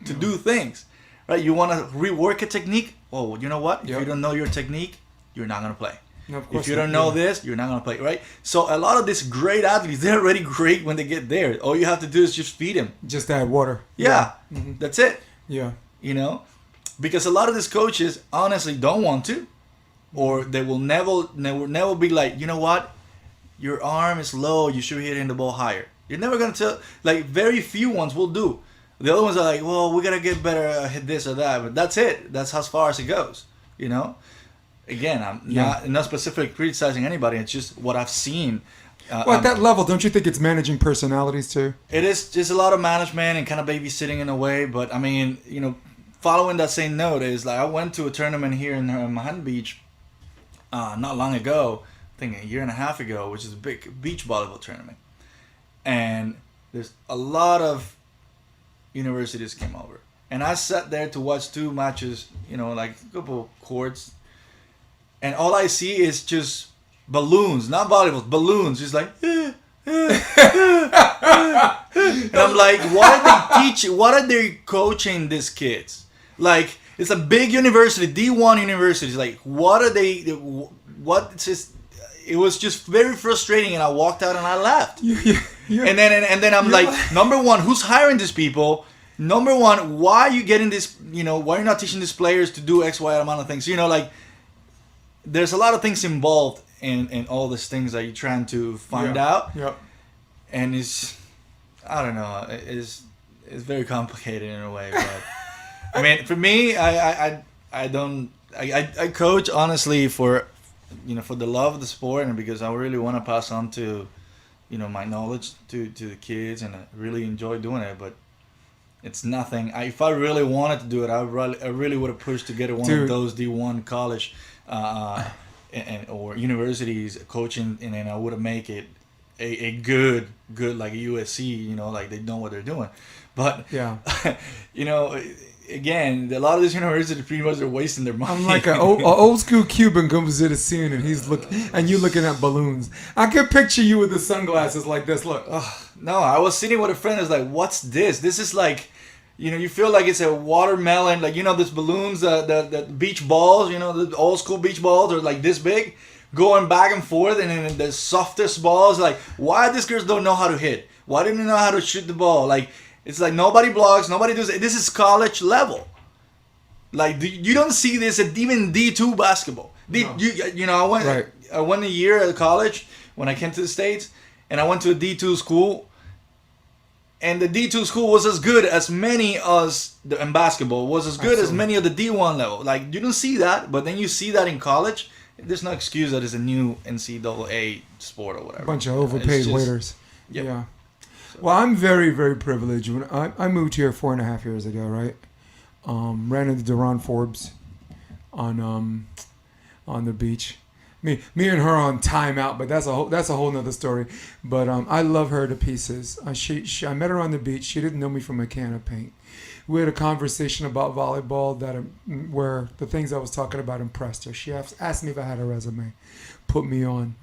Speaker 2: to do things. Right? You want to rework a technique? Oh, you know what? If you don't know your technique, you're not going to play. No, of course if you don't know this, you're not going to play, right? So a lot of these great athletes, they're already great when they get there. All you have to do is just feed them.
Speaker 1: Just add water.
Speaker 2: Yeah. Mm-hmm. That's it.
Speaker 1: Yeah.
Speaker 2: Because a lot of these coaches honestly don't want to, or they will never be like, you know what? Your arm is low. You should be hitting the ball higher. You're never going to tell, like very few ones will do. The other ones are like, well, we got to get better, hit this or that. But that's it. That's as far as it goes, Again, I'm not specifically criticizing anybody. It's just what I've seen.
Speaker 1: Well, at that level, don't you think it's managing personalities too?
Speaker 2: It is just a lot of management and kind of babysitting in a way. But, I mean, following that same note is like I went to a tournament here in Manhattan Beach not long ago, I think a year and a half ago, which is a big beach volleyball tournament. And there's a lot of universities came over. And I sat there to watch two matches, like a couple courts. And all I see is just balloons, not volleyballs, balloons. Just like, and I'm like, what are they teaching? What are they coaching these kids? Like, It's a big university, D1 universities. Like, what are they? What? It's just. It was just very frustrating, and I walked out and I left. And then I'm like, number one, who's hiring these people? Number one, why are you getting this? Why are you not teaching these players to do X, Y amount of things? Like, there's a lot of things involved in all these things that you're trying to find out.
Speaker 1: Yeah.
Speaker 2: And it's, I don't know, it's very complicated in a way. But I mean, for me, I coach honestly for the love of the sport and because I really want to pass on to, my knowledge to the kids, and I really enjoy doing it. But it's nothing. If I really wanted to do it, I really would have pushed to get one of those D1 college or universities coaching, and then I would have make it a good like a USC, like they know what they're doing. But again, a lot of these universities pretty much are wasting their money.
Speaker 1: I'm like an old school Cuban comes to the scene and you're looking at balloons. I could picture you with the sunglasses like this. Look.
Speaker 2: No, I was sitting with a friend. I was like, "What's this? This is like." You feel like it's a watermelon, like, these balloons, the beach balls, the old school beach balls are like this big, going back and forth, and then the softest balls, like, why these girls don't know how to hit? Why don't they know how to shoot the ball? Like, it's like nobody blocks, nobody does it. This is college level. Like, you don't see this at even D2 basketball. I went a year at college when I came to the States, and I went to a D2 school. And the D2 school was as good as many in basketball, was as good as many of the D1 level. Like, you don't see that, but then you see that in college. There's no excuse that it's a new NCAA sport or whatever.
Speaker 1: A bunch of overpaid waiters. Yep. Yeah. Well, I'm very, very privileged. When I moved here 4.5 years ago, right? Ran into Deron Forbes on the beach. Me and her on timeout, but that's a whole nother story. But I love her to pieces. I met her on the beach. She didn't know me from a can of paint. We had a conversation about volleyball where the things I was talking about impressed her. She asked me if I had a resume, put me on,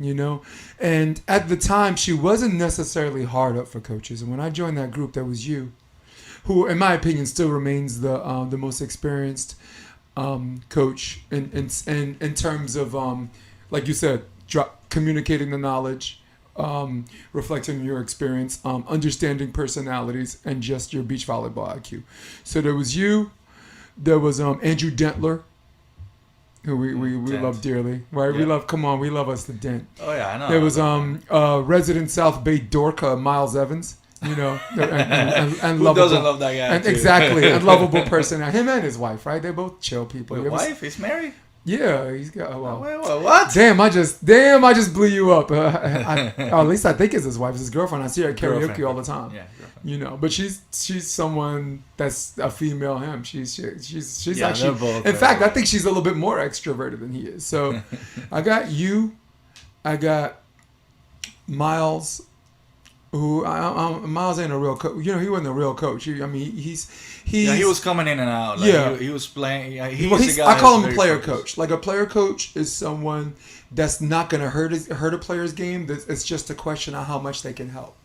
Speaker 1: And at the time, she wasn't necessarily hard up for coaches. And when I joined that group, that was you, who, in my opinion, still remains the most experienced coach in terms of. Like you said, communicating the knowledge, reflecting your experience, understanding personalities, and just your beach volleyball IQ. So there was you, there was Andrew Dentler, who we love dearly, right? Yeah. We love us to Dent.
Speaker 2: Oh yeah, I know.
Speaker 1: There was resident South Bay dork, Miles Evans. And
Speaker 2: who
Speaker 1: lovable,
Speaker 2: doesn't love that guy?
Speaker 1: Exactly, and lovable person. Him and his wife, right? They're both chill people.
Speaker 2: Your wife? He's married?
Speaker 1: Yeah, he's got.
Speaker 2: What?
Speaker 1: Damn, I just blew you up. At least I think it's his wife. It's his girlfriend. I see her at karaoke all the time. Yeah, girlfriend. But she's someone that's a female him. She's actually. In fact, I think she's a little bit more extroverted than he is. So, I got you. I got Miles. Who Miles ain't a real coach. He wasn't a real coach. He
Speaker 2: was coming in and out. Like, he was playing.
Speaker 1: I call him a player coach. Like, a player coach is someone that's not going to hurt a player's game. It's just a question of how much they can help.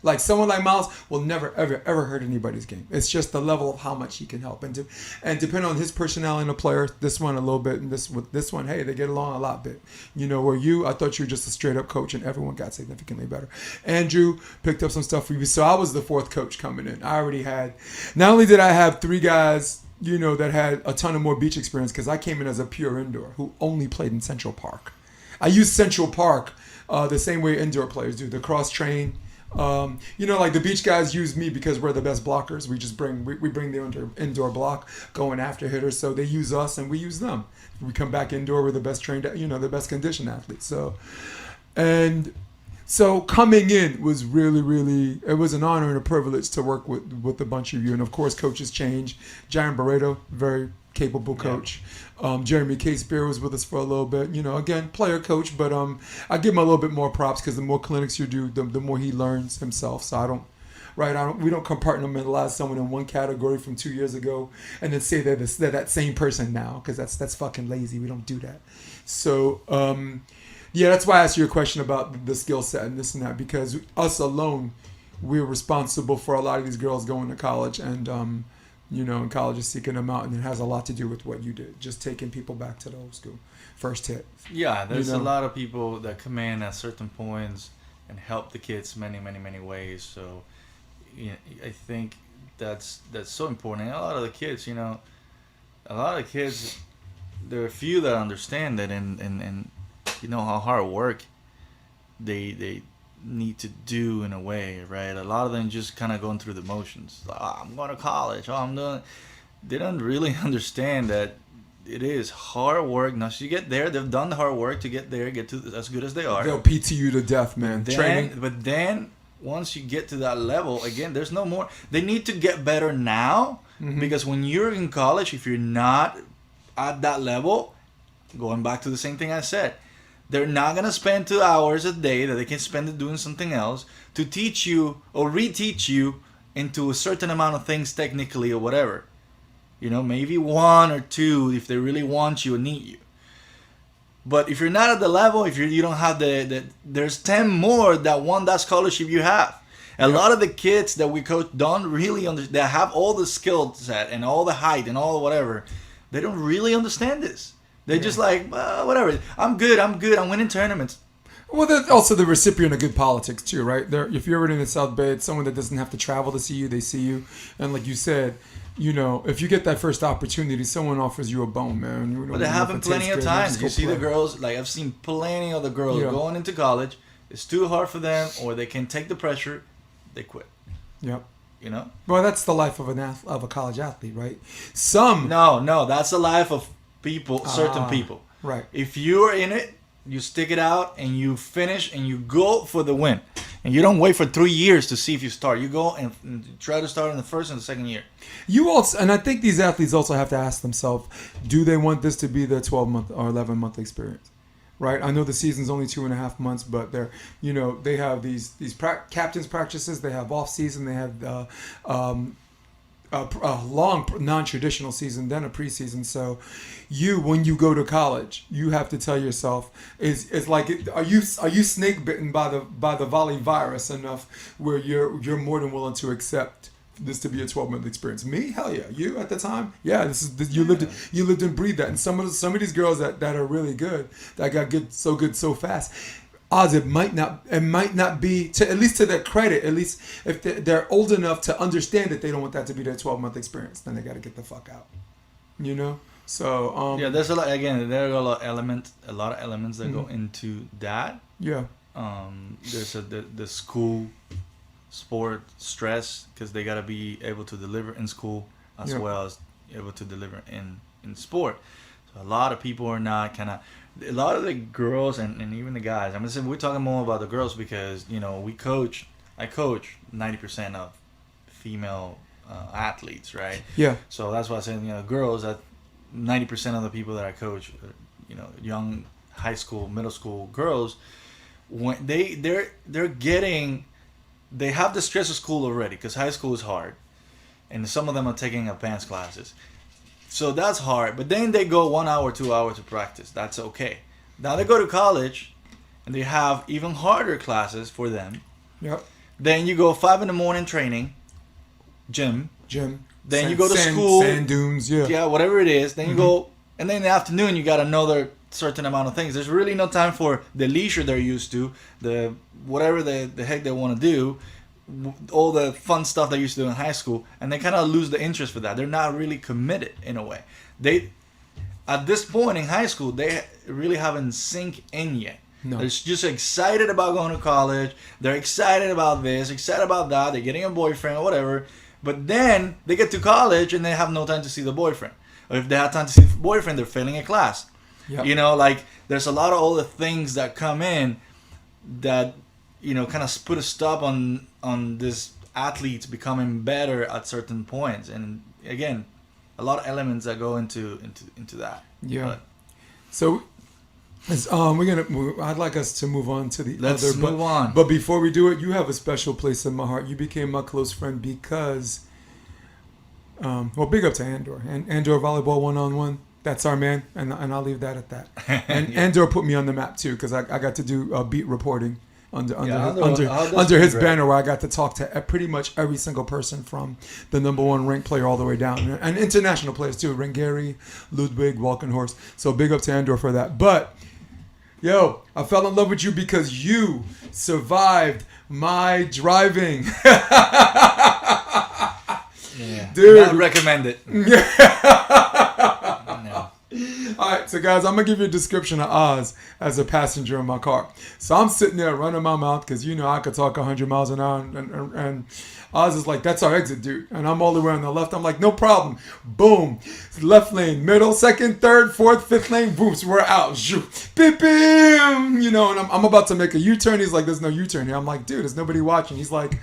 Speaker 1: Like, someone like Miles will never, ever hurt anybody's game. It's just the level of how much he can help. And depending on his personality and the player, this one a little bit, and this one, hey, they get along a lot bit. Where I thought you were just a straight up coach, and everyone got significantly better. Andrew picked up some stuff for you. So I was the fourth coach coming in. I already had, not only did I have 3 guys, that had a ton of more beach experience, because I came in as a pure indoor who only played in Central Park. I used Central Park the same way indoor players do, the cross train. Like the beach guys use me because we're the best blockers. We just bring the indoor block going after hitters. So they use us and we use them. We come back indoor, we're the best trained, the best conditioned athletes. So coming in was really, really, it was an honor and a privilege to work with a bunch of you. And of course, coaches change. Jaron Barreto, very capable coach. Jeremy K-Spear was with us for a little bit. Again, player coach, but I give him a little bit more props because the more clinics you do, the more he learns himself. So we don't compartmentalize someone in one category from 2 years ago and then say they're that same person now, because that's fucking lazy. We don't do that. So that's why I asked you a question about the skill set and this and that, because us alone, we're responsible for a lot of these girls going to college and you know, and college is seeking them out, and it has a lot to do with what you did, just taking people back to the old school, first hit.
Speaker 2: Yeah, there's
Speaker 1: You know?
Speaker 2: a lot of people that come in at certain points and help the kids many ways. So, you know, I think that's so important. And a lot of the kids, you know, there are a few that understand that, and you know how hard work they need to do in a way, right? A lot of them just kind of going through the motions. Like, oh, I'm going to college. Oh, I'm doing. They don't really understand that it is hard work. Now, so you get there, they've done the hard work to get there, get to as good as they are.
Speaker 1: They'll PT you to death, man. Training.
Speaker 2: But then once you get to that level, again, there's no more. They need to get better now, because when you're in college, if you're not at that level, going back to the same thing I said, they're not going to spend 2 hours a day that they can spend it doing something else to teach you or reteach you into a certain amount of things technically or whatever. You know, maybe 1 or 2 if they really want you and need you. But if you're not at the level, if you don't have there's 10 more that want that scholarship you have. A lot of the kids that we coach don't really understand. They have all the skill set and all the height and all whatever. They don't really understand this. They're just like, whatever. I'm good. I'm winning tournaments.
Speaker 1: Well, they're also the recipient of good politics too, right? If you're already in the South Bay, it's someone that doesn't have to travel to see you. They see you, and like you said, you know, if you get that first opportunity, someone offers you a bone, man. You know,
Speaker 2: but it happened plenty of times. You see
Speaker 1: play.
Speaker 2: the girls, like I've seen plenty of the girls going into college. It's too hard for them, or they can take the pressure. They quit.
Speaker 1: Yep.
Speaker 2: You know.
Speaker 1: Well, that's the life of a college athlete, right? Some.
Speaker 2: No, that's the life of people, certain people.
Speaker 1: Right.
Speaker 2: If you're in it, you stick it out and you finish and you go for the win. And you don't wait for 3 years to see if you start. You go and try to start in the first and the second year.
Speaker 1: You also, and I think these athletes also have to ask themselves, do they want this to be their 12-month or 11-month experience? Right? I know the season's only 2.5 months, but they're, you know, they have these captains practices, they have off season, they have a long non-traditional season, then a preseason. So when you go to college, you have to tell yourself, it's like, are you snake bitten by the volley virus enough where you're more than willing to accept this to be a 12-month experience? Me? Hell yeah. You at the time? Yeah, you lived and breathed that. And some of these girls that are really good, that got good so fast, Ozz, it might not be, to at least to their credit, at least if they're old enough to understand that they don't want that to be their 12-month experience, then they got to get the fuck out. You know? So
Speaker 2: yeah, there's a lot. Again, there are a lot of elements that go into that.
Speaker 1: Yeah.
Speaker 2: There's the school sport stress, because they got to be able to deliver in school as well as able to deliver in sport. So a lot of people are not a lot of the girls and even the guys. I'm gonna say we're talking more about the girls because, you know, I coach 90% of female athletes, right?
Speaker 1: Yeah.
Speaker 2: So that's why I said, you know, girls, that 90% of the people that I coach, you know, young high school, middle school girls, when they have the stress of school already, because high school is hard, and some of them are taking advanced classes. So that's hard. But then they go 1 hour, 2 hours to practice. That's okay. Now they go to college, and they have even harder classes for them.
Speaker 1: Yep.
Speaker 2: Then you go 5 a.m. training, gym. Then you go to school.
Speaker 1: Sand dunes, yeah.
Speaker 2: Yeah, whatever it is. Then you go, and then in the afternoon you got another certain amount of things. There's really no time for the leisure they're used to, the whatever the heck they want to do, all the fun stuff they used to do in high school, and they kind of lose the interest for that. They're not really committed in a way. They, at this point in high school, they really haven't sink in yet. No. They're just excited about going to college. They're excited about this, excited about that. They're getting a boyfriend or whatever. But then they get to college and they have no time to see the boyfriend. Or if they have time to see the boyfriend, they're failing a class. Yep. You know, like there's a lot of other things that come in that, you know, kind of put a stop on this athletes becoming better at certain points. And again, a lot of elements that go into that.
Speaker 1: Yeah.
Speaker 2: But,
Speaker 1: so I'd like us to move on to the
Speaker 2: let's
Speaker 1: other.
Speaker 2: Move on.
Speaker 1: But before we do it, you have a special place in my heart. You became my close friend because, big up to Andor. And Andor Volleyball 1-on-1. That's our man, and I'll leave that at that. And Andor put me on the map too, because I got to do beat reporting under his banner, where I got to talk to pretty much every single person from the #1 ranked player all the way down, and international players too, Rengeri, Ludwig, Walkenhorst. So big up to Andor for that. But yo, I fell in love with you because you survived my driving.
Speaker 2: Yeah,
Speaker 1: dude,
Speaker 2: not recommend it. No.
Speaker 1: All right, so guys, I'm gonna give you a description of Ozz as a passenger in my car. So I'm sitting there running my mouth because I could talk 100 miles an hour, and Ozz is like, "That's our exit, dude." And I'm all the way on the left. I'm like, "No problem." Boom, left lane, middle, second, third, fourth, fifth lane. Boom, so we're out. Beep, beep. And I'm about to make a U-turn. He's like, "There's no U-turn here." I'm like, "Dude, there's nobody watching." He's like,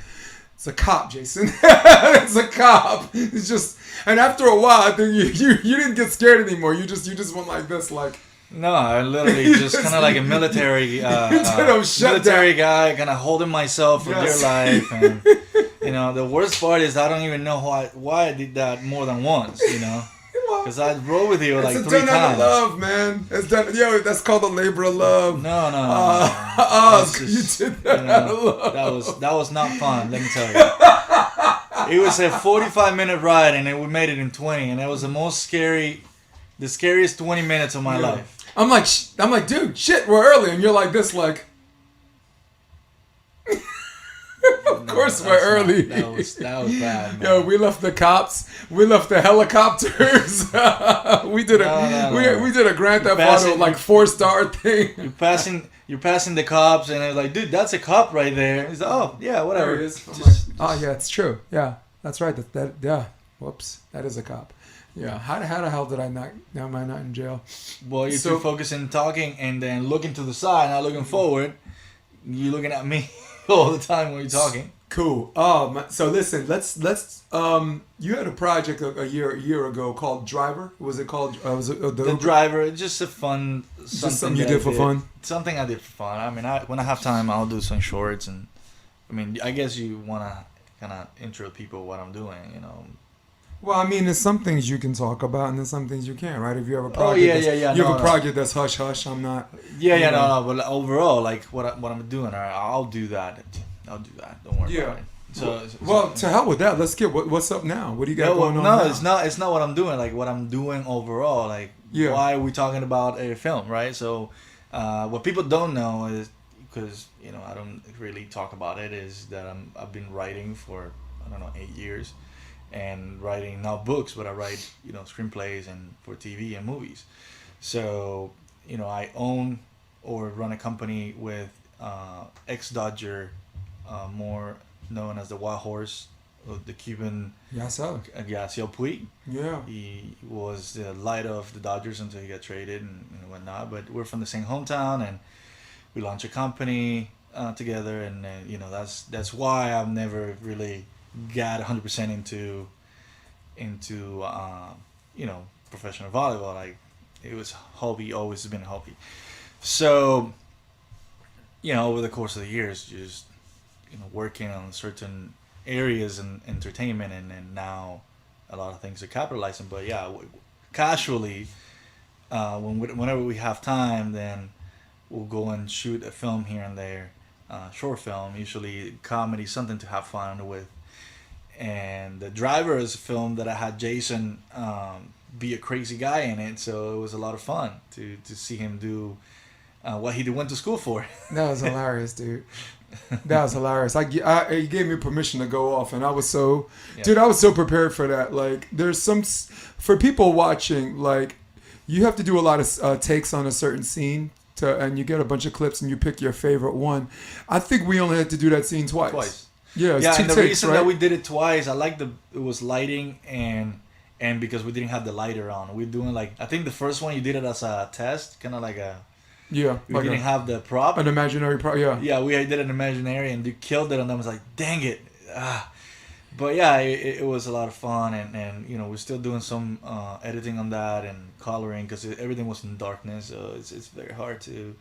Speaker 1: "It's a cop, Jason." It's a cop. It's just, and after a while, I think you didn't get scared anymore. You just went like this, like.
Speaker 2: No, I literally just kind of like a military guy, kind of holding myself for dear life. And the worst part is I don't even know why I did that more than once. Because I rode with you like 3 times. It's done out of love, man. It's done.
Speaker 1: That's called a labor of love.
Speaker 2: No.
Speaker 1: You did that out of love.
Speaker 2: That was not fun. Let me tell you. It was a 45-minute ride, and we made it in 20, and it was the scariest 20 minutes of my life.
Speaker 1: I'm like, dude, shit, we're early, and you're like this, like. Of course we're early.
Speaker 2: That was bad, man.
Speaker 1: Yo, we left the cops. We left the helicopters. We did a Grand Theft Auto like 4-star thing.
Speaker 2: You're passing the cops, and I was like, dude, that's a cop right there. He's like, oh yeah, whatever.
Speaker 1: There it is. Yeah, it's true. Yeah, that's right. Yeah. Whoops, that is a cop. Yeah. How the hell did I not? Now am I not in jail?
Speaker 2: Well, you're too focused in talking and then looking to the side, not looking forward. You're looking at me all the time when you're talking.
Speaker 1: Cool. So listen, let's you had a project a year ago called Driver. Was it called?
Speaker 2: The Driver? It's just a fun.
Speaker 1: Something you did for fun.
Speaker 2: Something I did for fun. I mean, when I have time, I'll do some shorts, and I mean, I guess you wanna kind of intro people what I'm doing,
Speaker 1: Well, I mean, there's some things you can talk about, and there's some things you can't, right? If you have a project, project that's hush hush. I'm not.
Speaker 2: No. But overall, like what I'm doing, I'll do that. Don't worry about it. So
Speaker 1: to hell with that. Let's get what's up now. What do you got going on?
Speaker 2: No,
Speaker 1: now?
Speaker 2: It's not what I'm doing. Like what I'm doing overall. Like why are we talking about a film, right? So what people don't know is because I don't really talk about it is that I've been writing for 8 years. And writing not books, but I write screenplays and for TV and movies. So I own or run a company with ex-Dodger, more known as the Wild Horse, the Cuban. Yasiel Puig. Yeah. He was the light of the Dodgers until he got traded and whatnot. But we're from the same hometown, and we launched a company together, and that's why I've never really got 100% into professional volleyball. Like it was hobby, always been a hobby. So over the course of the years, just working on certain areas in entertainment, and now a lot of things are capitalizing. But casually, whenever we have time, then we'll go and shoot a film here and there, short film, usually comedy, something to have fun with. And The Driver is a film that I had Jason be a crazy guy in it, so it was a lot of fun to see him do what he went to school for.
Speaker 1: That was hilarious, dude. That was hilarious. He gave me permission to go off, and I was so, dude, I was so prepared for that. Like, there's for people watching, like, you have to do a lot of takes on a certain scene. And you get a bunch of clips, and you pick your favorite one. I think we only had to do that scene twice. Yeah,
Speaker 2: and the reason that we did it twice, it was lighting and because we didn't have the lighter on. We're doing I think the first one you did it as a test, kind of like a we didn't have the prop,
Speaker 1: an imaginary prop. Yeah,
Speaker 2: we did an imaginary, and you killed it, and I was like, dang it. But it was a lot of fun, and we're still doing some editing on that and coloring because everything was in darkness, so it's very hard to.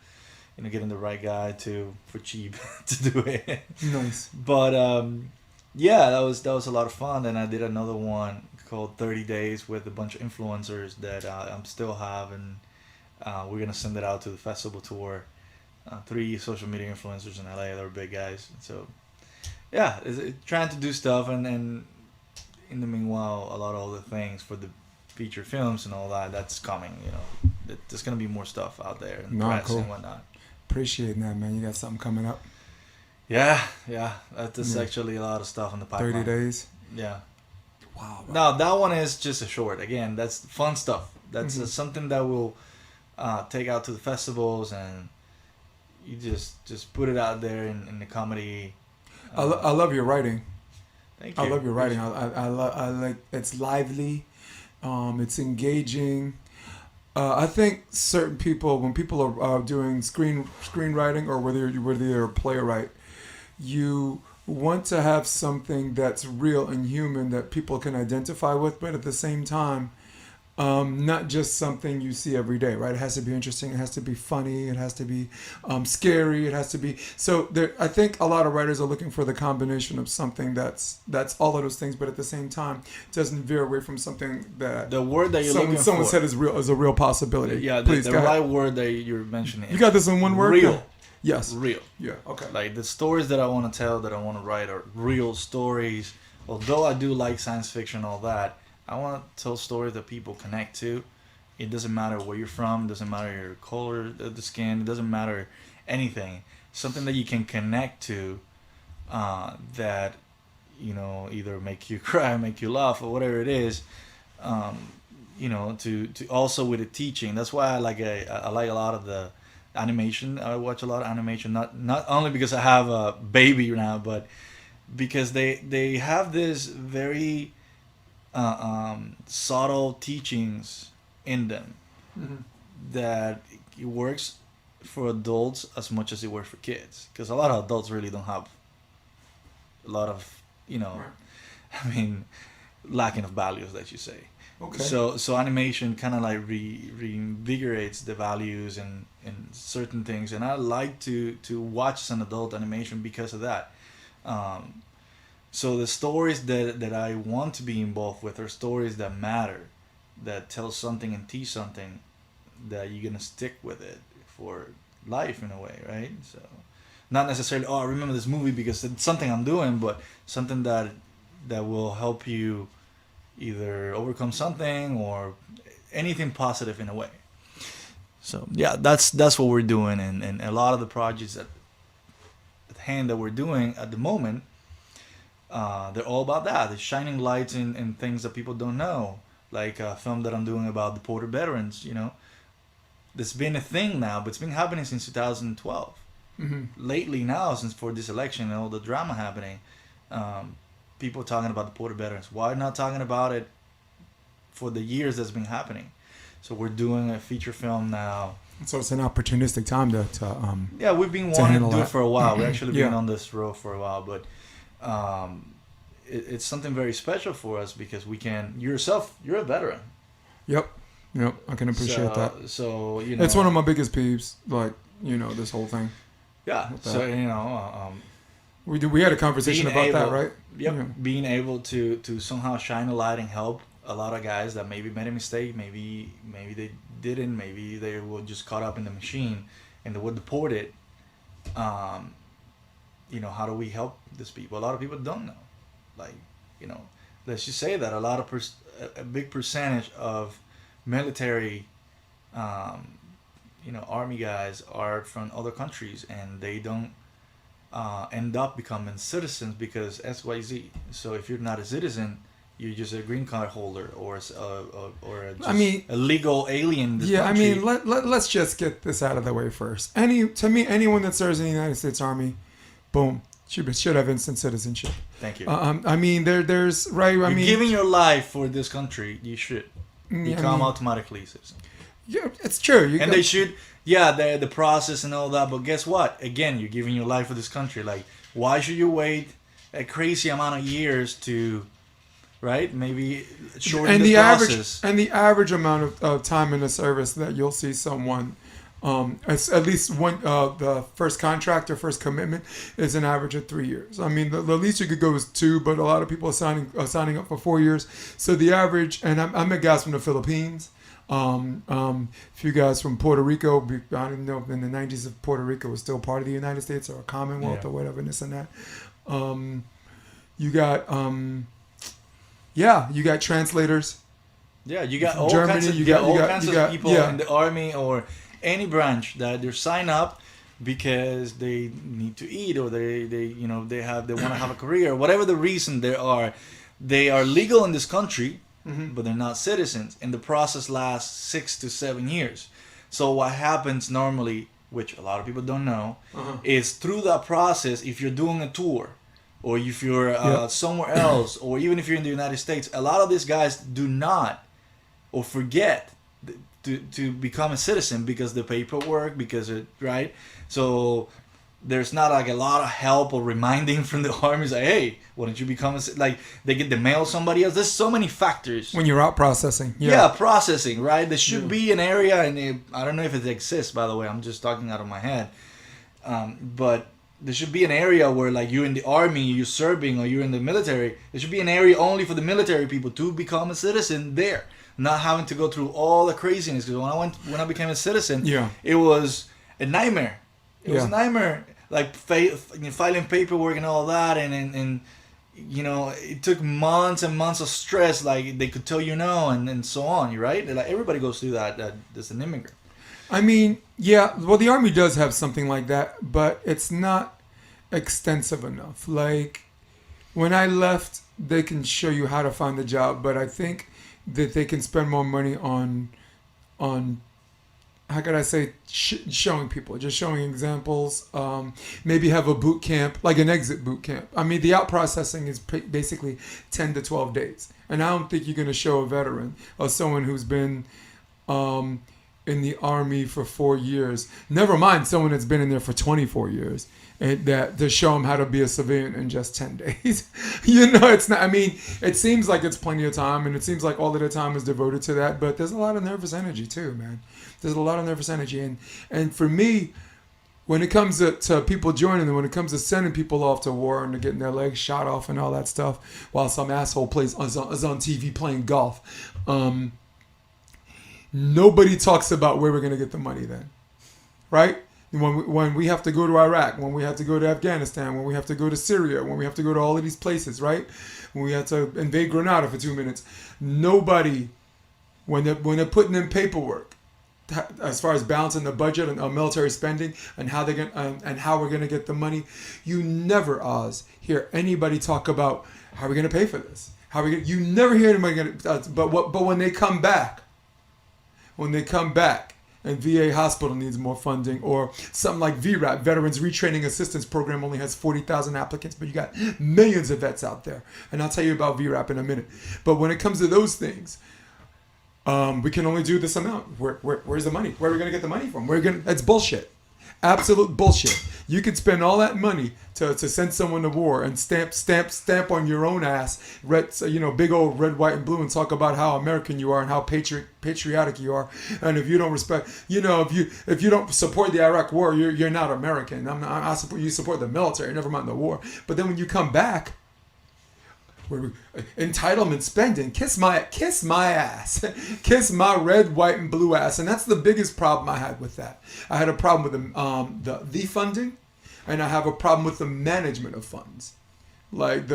Speaker 2: Getting the right guy for cheap to do it. Nice. But that was a lot of fun. And I did another one called 30 Days with a bunch of influencers that I still have, and we're gonna send it out to the festival tour 3 social media influencers in LA. They're big guys. So yeah, trying to do stuff, and then in the meanwhile, a lot of other things for the feature films and all that. That's coming. There's gonna be more stuff out there and press and whatnot.
Speaker 1: Appreciating that, man. You got something coming up?
Speaker 2: Yeah. There's actually a lot of stuff in the pipeline.
Speaker 1: 30 days.
Speaker 2: Yeah.
Speaker 1: Wow.
Speaker 2: No, that one is just a short. Again, that's fun stuff. That's something that we'll take out to the festivals, and you just put it out there in the comedy.
Speaker 1: I love your writing.
Speaker 2: Thank you.
Speaker 1: I love your writing. I like it's lively, it's engaging. I think certain people, when people are doing screenwriting, or whether you're a playwright, you want to have something that's real and human that people can identify with, but at the same time, not just something you see every day, right? It has to be interesting. It has to be funny. It has to be scary. It has to be. So I think a lot of writers are looking for the combination of something that's all of those things, but at the same time doesn't veer away from something that
Speaker 2: the word that you're looking for.
Speaker 1: Someone said is a real possibility.
Speaker 2: Yeah,
Speaker 1: please,
Speaker 2: the right word that you're mentioning.
Speaker 1: You got this in one word?
Speaker 2: Real.
Speaker 1: Yeah. Yes.
Speaker 2: Real.
Speaker 1: Yeah. Okay.
Speaker 2: Like the stories that I want to tell, that I want to write, are real stories. Although I do like science fiction and all that, I want to tell stories that people connect to. It doesn't matter where you're from. It doesn't matter your color of the skin. It doesn't matter anything. Something that you can connect to, that either make you cry, make you laugh, or whatever it is. To also with the teaching. That's why I like a lot of the animation. I watch a lot of animation, not only because I have a baby now, but because they have this very subtle teachings in them that it works for adults as much as it works for kids, because a lot of adults really don't have a lot of lacking of values, that you say.
Speaker 1: Okay.
Speaker 2: So animation kind of like reinvigorates the values and certain things, and I like to watch an adult animation because of that. So the stories that I want to be involved with are stories that matter, that tell something and teach something, that you're gonna stick with it for life in a way, right? So not necessarily, I remember this movie because it's something I'm doing, but something that will help you either overcome something or anything positive in a way. So yeah, that's what we're doing, and a lot of the projects at hand that we're doing at the moment, they're all about that. It's shining lights in things that people don't know, like a film that I'm doing about the Porter veterans. That's been a thing now, but it's been happening since 2012. Lately now, since for this election and all the drama happening, people talking about the Porter veterans. Why not talking about it for the years that's been happening? So we're doing a feature film now.
Speaker 1: So it's an opportunistic time to
Speaker 2: yeah, we've been wanting to do it for a while. We've actually been
Speaker 1: Yeah.
Speaker 2: on this road for a while, but it's something very special for us because we can. You're a veteran.
Speaker 1: Yep. I can appreciate that.
Speaker 2: So
Speaker 1: it's one of my biggest peeves. Like this whole thing.
Speaker 2: Yeah. So
Speaker 1: we had a conversation about that, right?
Speaker 2: Yep.
Speaker 1: Yeah.
Speaker 2: Being able to somehow shine a light and help a lot of guys that maybe made a mistake, maybe they didn't, maybe they were just caught up in the machine and they were deported. How do we help these people? A lot of people don't know. Like, let's just say that a big percentage of military, army guys are from other countries, and they don't end up becoming citizens because XYZ. So if you're not a citizen, you're just a green card holder or a legal alien in this country.
Speaker 1: Let's just get this out of the way first. Anyone that serves in the United States Army, boom, should have instant citizenship.
Speaker 2: Thank you.
Speaker 1: There's right.
Speaker 2: You're giving your life for this country. You should become automatically a citizen.
Speaker 1: Yeah, it's true.
Speaker 2: They should. Yeah, the process and all that. But guess what? Again, you're giving your life for this country. Like, why should you wait a crazy amount of years to, right? Maybe shorten the process.
Speaker 1: The average amount of time in the service that you'll see someone, at least one, the first contract or first commitment is an average of 3 years. I mean, the least you could go is 2, but a lot of people are signing up for 4 years. So the average, and I'm a guy from the Philippines. If you guys from Puerto Rico, I don't know if in the 90s if Puerto Rico was still part of the United States or a Commonwealth or whatever, and this and that. You got you got translators.
Speaker 2: Yeah, you got all
Speaker 1: Germany,
Speaker 2: kinds of,
Speaker 1: you got
Speaker 2: people in the army or any branch that they're signed up because they need to eat or they want to have a career, whatever the reason they are legal in this country, but they're not citizens, and the process lasts 6 to 7 years. So what happens normally, which a lot of people don't know, is through that process, if you're doing a tour or if you're somewhere else, or even if you're in the United States, a lot of these guys do not or forget to become a citizen because the paperwork, so there's not like a lot of help or reminding from the army, like, hey, why don't you become like they get the mail somebody else. There's so many factors
Speaker 1: when you're out processing.
Speaker 2: Processing, right? There should be an area, and I don't know if it exists, by the way, I'm just talking out of my head, but there should be an area where, like, you're in the army, you're serving, or you're in the military, there should be an area only for the military people to become a citizen there, not having to go through all the craziness. Because when I became a citizen, it was a nightmare. It was a nightmare, like filing paperwork and all that, and it took months and months of stress. Like, they could tell you no, and so on. Right? Like, everybody goes through that as an immigrant.
Speaker 1: I mean, well, the army does have something like that, but it's not extensive enough. Like, when I left, they can show you how to find a job, but I think that they can spend more money on how could I say, showing people, just showing examples. Maybe have a boot camp, like an exit boot camp. I mean, the out processing is basically 10 to 12 days. And I don't think you're going to show a veteran or someone who's been in the army for 4 years, never mind someone that's been in there for 24 years, and that to show them how to be a civilian in just 10 days. It's not, I mean, it seems like it's plenty of time, and it seems like all of the time is devoted to that, but there's a lot of nervous energy too, man. There's a lot of nervous energy. And for me, when it comes to people joining and when it comes to sending people off to war and to getting their legs shot off and all that stuff, while some asshole is on TV playing golf, nobody talks about where we're going to get the money then, right? When we have to go to Iraq, when we have to go to Afghanistan, when we have to go to Syria, when we have to go to all of these places, right? When we have to invade Grenada for 2 minutes, nobody, when they're putting in paperwork, as far as balancing the budget and military spending and how we're gonna get the money, you never, Oz, hear anybody talk about how we're gonna pay for this. You never hear anybody but when they come back, and VA hospital needs more funding, or something like VRAP, Veterans Retraining Assistance Program, only has 40,000 applicants, but you got millions of vets out there. And I'll tell you about VRAP in a minute. But when it comes to those things, we can only do this amount. Where's the money? Where are we going to get the money from? That's bullshit. Absolute bullshit. You could spend all that money to send someone to war and stamp on your own ass, big old red, white, and blue, and talk about how American you are and how patriotic you are. And if you don't respect, if you don't support the Iraq War, you're not American. I support you. Support the military, never mind the war. But then when you come back, entitlement spending, kiss my ass, kiss my red, white, and blue ass. And that's the biggest problem I had with that. I had a problem with the funding, and I have a problem with the management of funds. Like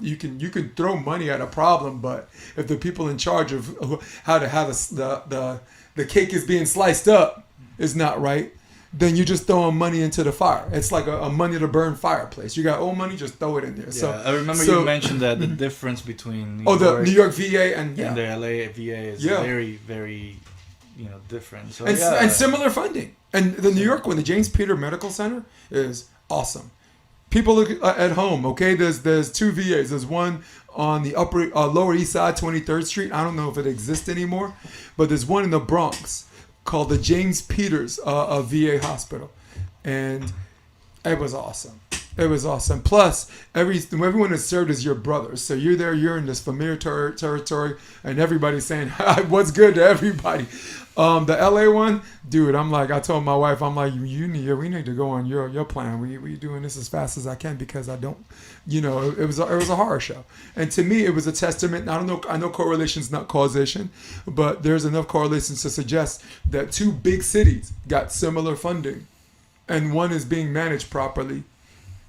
Speaker 1: you can throw money at a problem, but if the people in charge of how the cake is being sliced up is not right, then you just throwing money into the fire. It's like a money to burn fireplace. You got old money, just throw it in there.
Speaker 2: Yeah, I remember you mentioned that the difference between
Speaker 1: the New York VA and
Speaker 2: the LA VA is very, very different. So,
Speaker 1: and similar funding. And the New York one, the James Peter Medical Center, is awesome. People look at home, okay? There's two VAs. There's one on the Lower East Side, 23rd Street. I don't know if it exists anymore, but there's one in the Bronx called the James Peters VA Hospital, and it was awesome. It was awesome. Plus, everyone is served as your brothers. So you're there, you're in this familiar territory, and everybody's saying, what's good to everybody. The LA one, dude, I told my wife, I'm like, we need to go on your plan. We doing this as fast as I can because I don't, it was a horror show. And to me, it was a testament. I don't know, I know correlation's not causation, but there's enough correlations to suggest that two big cities got similar funding, and one is being managed properly.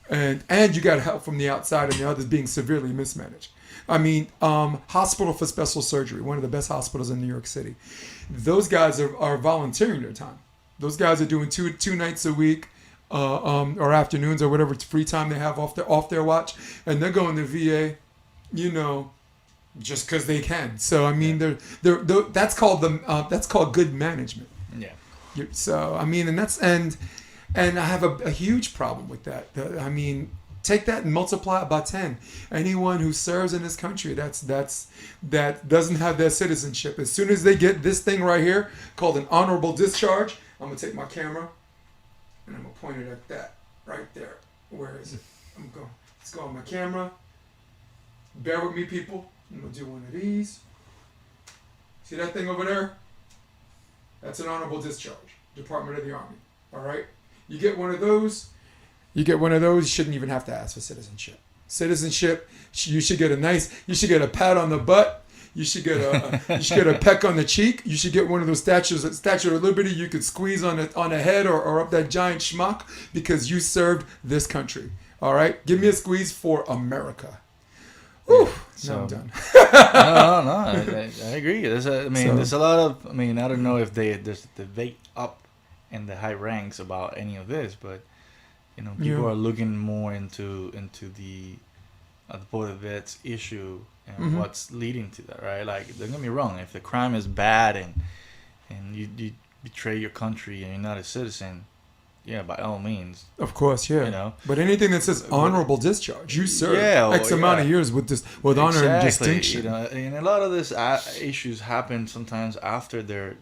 Speaker 1: And you got help from the outside, and the other is being severely mismanaged. I mean, Hospital for Special Surgery, one of the best hospitals in New York City. Those guys are volunteering their time. Those guys are doing two nights a week, or afternoons or whatever free time they have off their watch, and they're going to VA, just because they can. So I mean, they're that's called good management.
Speaker 2: Yeah.
Speaker 1: So I mean, and I have a huge problem with that. I mean, take that and multiply it by 10. Anyone who serves in this country that doesn't have their citizenship, as soon as they get this thing right here called an honorable discharge, I'm gonna take my camera and I'm gonna point it at that right there. Where is it? Let's go on my camera. Bear with me, people. I'm gonna do one of these. See that thing over there? That's an honorable discharge. Department of the Army. All right. You get one of those, you shouldn't even have to ask for citizenship. Citizenship, you should get a pat on the butt, you should get a peck on the cheek, you should get one of those Statue of Liberty you could squeeze on the head or up that giant schmuck because you served this country. All right? Give me a squeeze for America. Whew,
Speaker 2: so,
Speaker 1: now I'm done.
Speaker 2: no, I agree. There's a lot of, I don't know if there's a debate up in the high ranks about any of this, but people are looking more into the border vets issue and what's leading to that, right? Like, don't get me wrong, if the crime is bad and you betray your country and you're not a citizen, yeah, by all means,
Speaker 1: of course, yeah. But anything that says honorable discharge, you serve X amount of years with honor and distinction.
Speaker 2: And a lot of these issues happen sometimes after they're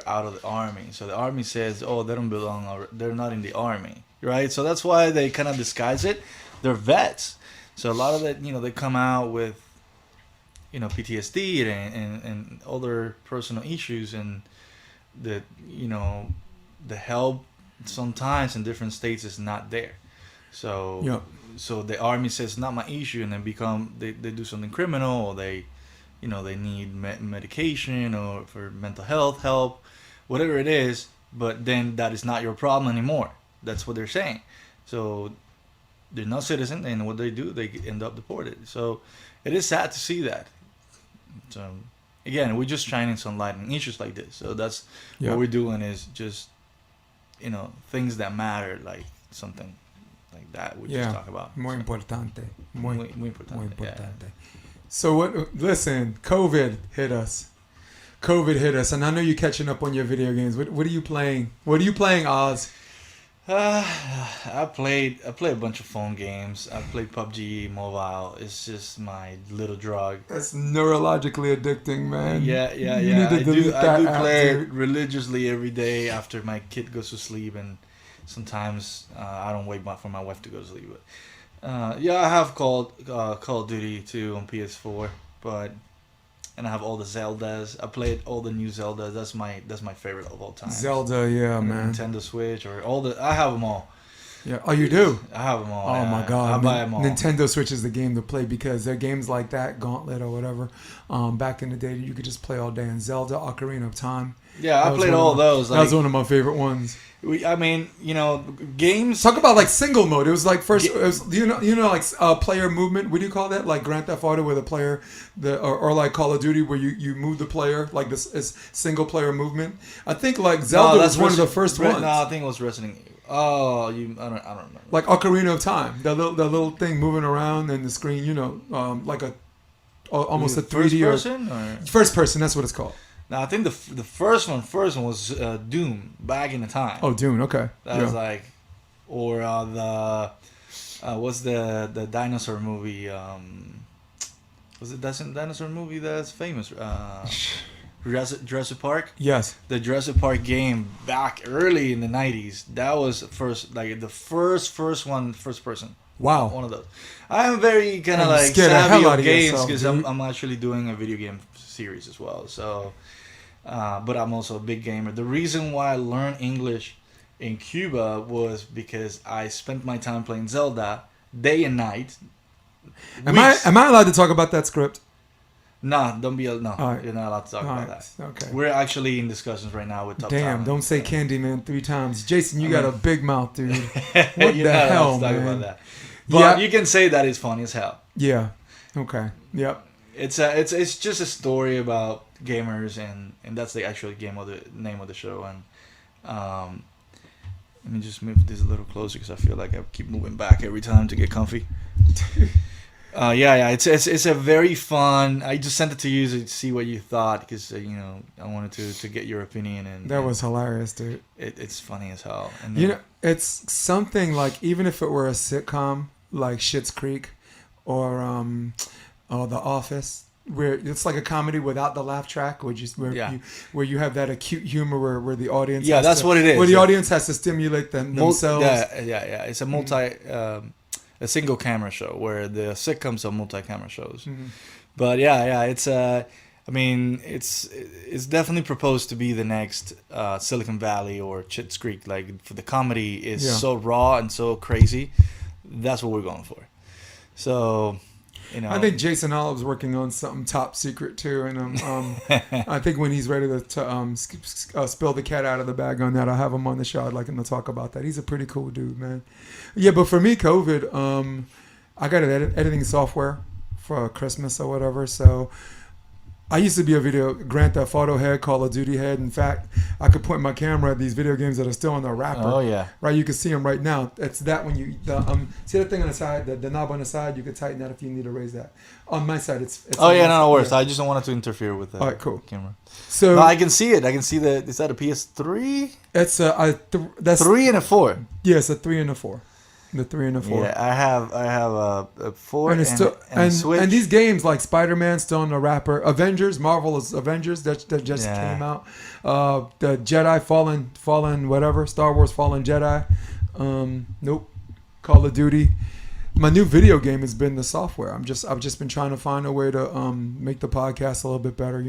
Speaker 2: out of the army. So the army says, oh, they don't belong, or they're not in the army, right? So that's why they kind of disguise it. They're vets. So a lot of it, they come out with, PTSD and other personal issues, and the help sometimes in different states is not there. So so the army says, not my issue, and then they do something criminal, or they need medication or for mental health help, whatever it is, but then that is not your problem anymore. That's what they're saying. So they're not citizen, and what they do, they end up deported. So it is sad to see that. So again, we're just shining some light on issues like this. So that's what we're doing, is just, things that matter, like something like that we just talk about.
Speaker 1: Muy importante. Muy importante.
Speaker 2: Yeah.
Speaker 1: So listen, COVID hit us, and I know you're catching up on your video games. What are you playing? What are you playing, Ozz?
Speaker 2: I play a bunch of phone games. I play PUBG Mobile. It's just my little drug.
Speaker 1: That's neurologically addicting, man.
Speaker 2: Yeah. I do play it religiously every day after my kid goes to sleep, and sometimes I don't wait for my wife to go to sleep. But I have Call of Duty 2 on PS4, and I have all the Zeldas. I played all the new Zeldas. That's my favorite of all time.
Speaker 1: Zelda, man.
Speaker 2: Nintendo Switch, or I have them all.
Speaker 1: Yeah. Oh, you do?
Speaker 2: I have them all.
Speaker 1: Oh my God.
Speaker 2: I buy them all.
Speaker 1: Nintendo Switch is the game to play because they're games like that, Gauntlet or whatever. Back in the day, you could just play all day. And Zelda, Ocarina of Time.
Speaker 2: Yeah, I played all those.
Speaker 1: That was one of my favorite ones.
Speaker 2: Games.
Speaker 1: Talk about like single mode. It was like first. It was, like player movement. What do you call that? Like Grand Theft Auto, where the player, or like Call of Duty, where you move the player, like this is single player movement. I think like Zelda was one of the first ones.
Speaker 2: No, I think it was Resident Evil. Oh, I don't remember.
Speaker 1: Like Ocarina of Time, that little thing moving around in the screen. Like almost a 3D first person. That's what it's called.
Speaker 2: No, I think the first one was Doom, back in the time.
Speaker 1: Oh, Doom, okay.
Speaker 2: That was like, or what's the dinosaur movie? Was it that dinosaur movie that's famous? Jurassic Park.
Speaker 1: Yes.
Speaker 2: The Jurassic Park game back early in the 90s. That was the first one, first person.
Speaker 1: Wow.
Speaker 2: One of those. I am very kind of like
Speaker 1: scared the hell
Speaker 2: savvy
Speaker 1: out
Speaker 2: of
Speaker 1: of
Speaker 2: games
Speaker 1: yourself,
Speaker 2: because
Speaker 1: dude.
Speaker 2: I'm actually doing a video game series as well. So, but I'm also a big gamer. The reason why I learned English in Cuba was because I spent my time playing Zelda day and night.
Speaker 1: Am I allowed to talk about that script?
Speaker 2: Nah, don't be no.
Speaker 1: Right.
Speaker 2: You're not allowed to talk about that.
Speaker 1: Okay.
Speaker 2: We're actually in discussions right now with Top
Speaker 1: Damn!
Speaker 2: Talent.
Speaker 1: Don't say Candyman 3 times, Jason. You got a big mouth, dude. What
Speaker 2: You're
Speaker 1: the
Speaker 2: not
Speaker 1: hell,
Speaker 2: allowed to talk
Speaker 1: man?
Speaker 2: about that. But
Speaker 1: Yeah.
Speaker 2: you can say that it's funny as hell.
Speaker 1: Yeah. Okay. Yep.
Speaker 2: It's just a story about gamers and that's the actual name of the show. And let me just move this a little closer because I feel like I keep moving back every time to get comfy. Yeah, it's a very fun. I just sent it to you to see what you thought because I wanted to get your opinion and
Speaker 1: That was hilarious, dude.
Speaker 2: it's funny as hell. And
Speaker 1: It's something like, even if it were a sitcom like Schitt's Creek or The Office, where it's like a comedy without the laugh track, where you have that acute humor where the audience
Speaker 2: what it is.
Speaker 1: Where the audience has to stimulate themselves.
Speaker 2: Yeah. It's a a single camera show where the sitcoms are multi-camera shows.
Speaker 1: Mm-hmm.
Speaker 2: But it's it's definitely proposed to be the next Silicon Valley or Schitt's Creek. Like, for the comedy is so raw and so crazy. That's what we're going for. So,
Speaker 1: I think Jason Olive's working on something top secret too, and I think when he's ready to spill the cat out of the bag on that, I'll have him on the show. I'd like him to talk about that. He's a pretty cool dude, man. Yeah, but for me, COVID, I got an editing software for Christmas or whatever, so I used to be a Grand Theft Auto head, Call of Duty head. In fact, I could point my camera at these video games that are still on the wrapper.
Speaker 2: Oh yeah,
Speaker 1: right. You can see them right now. It's that when you see that thing on the side, the knob on the side. You can tighten that if you need to raise that. On my side, it's
Speaker 2: no worries. Yeah. I just don't want it to interfere with the
Speaker 1: All right, cool.
Speaker 2: camera.
Speaker 1: So
Speaker 2: no, I can see it. I can see is that a PS3?
Speaker 1: It's that's
Speaker 2: 3 and a 4.
Speaker 1: Yeah, it's a 3 and a 4. The 3 and the 4.
Speaker 2: Yeah, I have a 4
Speaker 1: and it's still
Speaker 2: and Switch.
Speaker 1: And these games like Spider-Man still on the wrapper. Marvel's Avengers that just came out. The Jedi Fallen whatever, Star Wars Fallen Jedi. Nope. Call of Duty. My new video game has been the software. I've just been trying to find a way to make the podcast a little bit better.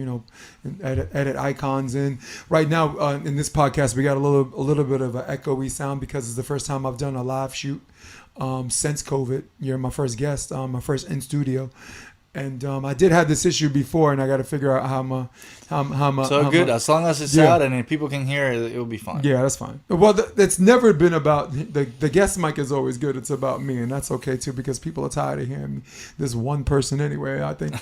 Speaker 1: Edit icons in. Right now in this podcast we got a little bit of an echoey sound because it's the first time I've done a live shoot since COVID. You're my first guest, my first in studio, and I did have this issue before, and I got to figure out how
Speaker 2: as long as it's out and people can hear it, it'll be fine.
Speaker 1: Yeah, that's fine. Well, it's never been about the guest mic is always good. It's about me, and that's okay too because people are tired of hearing this one person anyway. I think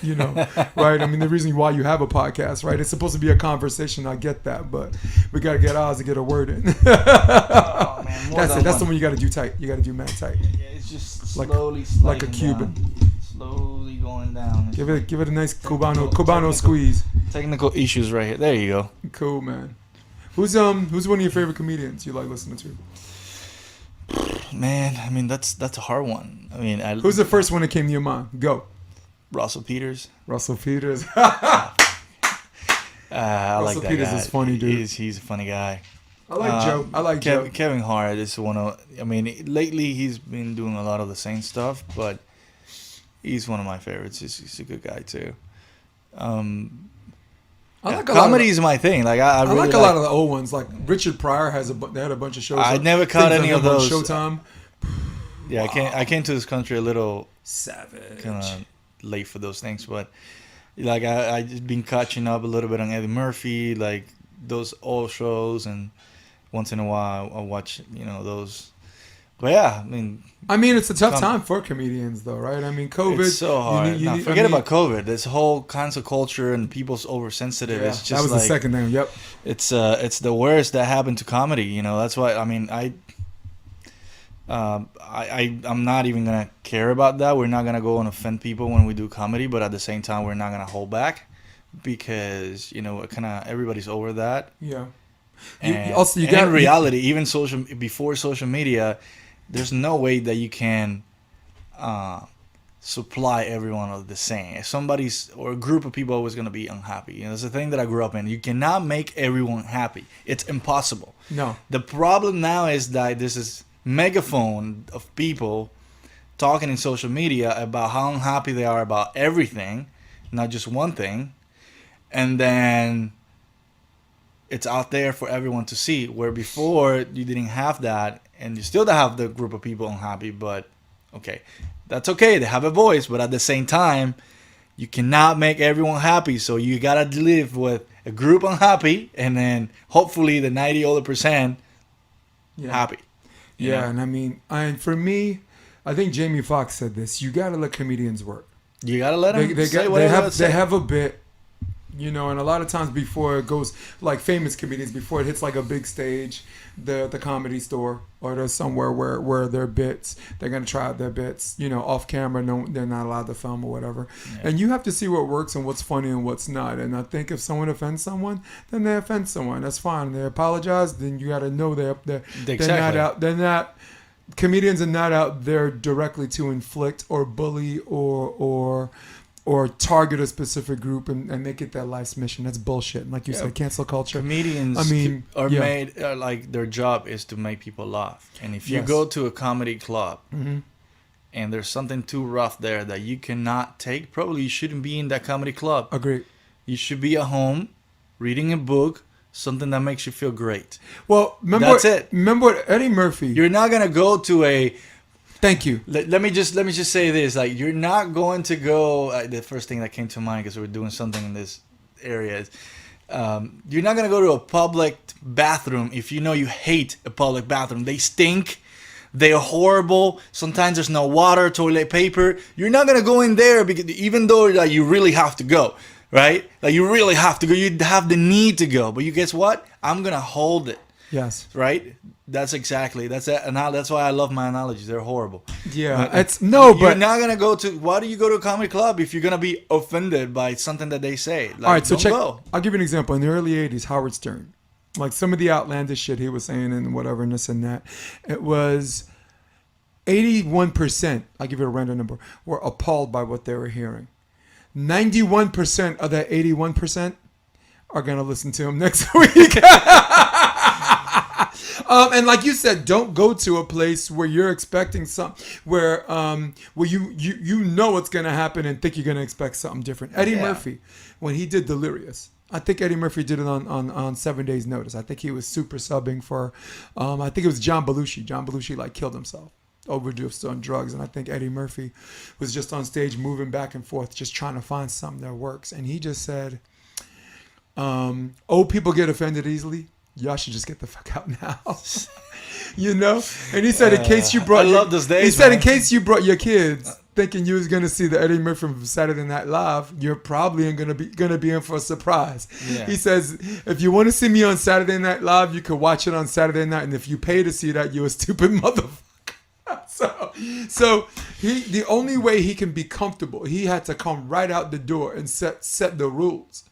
Speaker 1: right. I mean, the reason why you have a podcast, right? It's supposed to be a conversation. I get that, but we got to get Ozz to get a word in.
Speaker 2: Oh man,
Speaker 1: that's the one you got to do tight. You got to do mad tight.
Speaker 2: Yeah, it's just
Speaker 1: slowly like a Cuban.
Speaker 2: Slowly going down.
Speaker 1: Give it a nice Cubano squeeze.
Speaker 2: Technical issues right here. There you go.
Speaker 1: Cool, man. Who's one of your favorite comedians you like listening to?
Speaker 2: Man, I mean that's a hard one. I mean,
Speaker 1: who's the first one that came to your mind? Go.
Speaker 2: Russell Peters.
Speaker 1: Russell Peters.
Speaker 2: I
Speaker 1: Russell
Speaker 2: like that
Speaker 1: Peters
Speaker 2: guy.
Speaker 1: is funny, dude.
Speaker 2: He's a funny guy.
Speaker 1: I like Joe. I like Joe.
Speaker 2: Kevin Hart is one of. I mean, lately he's been doing a lot of the same stuff, but he's one of my favorites. He's a good guy too. Comedy is my thing. Like I really
Speaker 1: like a lot of the old ones. Like Richard Pryor they had a bunch of shows.
Speaker 2: I never caught any of those.
Speaker 1: Showtime.
Speaker 2: Yeah, wow. I came to this country a little
Speaker 1: savage,
Speaker 2: kind of late for those things, but like I just been catching up a little bit on Eddie Murphy, like those old shows, and once in a while I watch those. But yeah, I mean,
Speaker 1: it's a tough time for comedians, though, right? I mean, COVID.
Speaker 2: It's so hard. Forget about COVID. This whole cancel culture and people's oversensitive.
Speaker 1: Yeah,
Speaker 2: it's just
Speaker 1: that was the second thing. Yep.
Speaker 2: It's the worst that happened to comedy. That's why. I mean, I'm not even gonna care about that. We're not gonna go and offend people when we do comedy, but at the same time, we're not gonna hold back because kind of everybody's over that.
Speaker 1: Yeah.
Speaker 2: And in reality, even before social media. There's no way that you can supply everyone of the same. If somebody's or a group of people always going to be unhappy. You know, it's a thing that I grew up in. You cannot make everyone happy. It's impossible.
Speaker 1: No.
Speaker 2: The problem now is that this is megaphone of people talking in social media about how unhappy they are about everything, not just one thing, and then it's out there for everyone to see. Where before you didn't have that, and you still have the group of people unhappy, but okay, that's okay. They have a voice, but at the same time, you cannot make everyone happy. So you gotta live with a group unhappy, and then hopefully the 90 other percent happy.
Speaker 1: Yeah, and I mean, for me, I think Jamie Foxx said this. You gotta let comedians work.
Speaker 2: You gotta let them say whatever
Speaker 1: they have a bit. You know, and a lot of times before it goes, like famous comedians, before it hits like a big stage, the Comedy Store or there's somewhere where their bits, they're going to try out their bits, you know, off camera, no, they're not allowed to film or whatever. Yeah. And you have to see what works and what's funny and what's not. And I think if someone offends someone, then they offend someone. That's fine. They apologize, then you got to know they're not out. They're not, comedians are not out there directly to inflict or bully or target a specific group and make it their life's mission. That's bullshit. And like you said, cancel culture.
Speaker 2: Comedians made like their job is to make people laugh. And if you go to a comedy club and there's something too rough there that you cannot take, probably you shouldn't be in that comedy club.
Speaker 1: Agreed.
Speaker 2: You should be at home reading a book, something that makes you feel great.
Speaker 1: Well, that's it. Remember Eddie Murphy.
Speaker 2: You're not gonna go to a.
Speaker 1: Thank you.
Speaker 2: Let me just say this: like, you're not going to go. The first thing that came to mind because we're doing something in this area is, you're not going to go to a public bathroom if you know you hate a public bathroom. They stink. They're horrible. Sometimes there's no water, toilet paper. You're not going to go in there because even though like you really have to go, right? Like you really have to go. You have the need to go, but you guess what? I'm gonna hold it.
Speaker 1: Yes.
Speaker 2: Right? That's it. And that's why I love my analogies. They're horrible.
Speaker 1: Yeah.
Speaker 2: But you're not going to go to... Why do you go to a comedy club if you're going to be offended by something that they say? Like,
Speaker 1: all right, so check.
Speaker 2: Go.
Speaker 1: I'll give you an example. In the early 80s, Howard Stern. Like some of the outlandish shit he was saying and whatever and this and that. It was 81%, I'll give you a random number, were appalled by what they were hearing. 91% of that 81% are going to listen to him next week. And like you said, don't go to a place where you're expecting where you know what's going to happen and think you're going to expect something different. Eddie Murphy, when he did Delirious, I think Eddie Murphy did it on 7 days notice. I think he was super subbing for, I think it was John Belushi. John Belushi like killed himself, overdosed on drugs. And I think Eddie Murphy was just on stage moving back and forth, just trying to find something that works. And he just said, old people get offended easily. Y'all should just get the fuck out now. You know? And he said, in case you brought...
Speaker 2: I love those days,
Speaker 1: he said,
Speaker 2: man.
Speaker 1: in case you brought your kids thinking you was going to see the Eddie Murphy from Saturday Night Live, you're probably going to be in for a surprise. Yeah. He says, if you want to see me on Saturday Night Live, you can watch it on Saturday night. And if you pay to see that, you're a stupid motherfucker. So the only way he can be comfortable, he had to come right out the door and set the rules.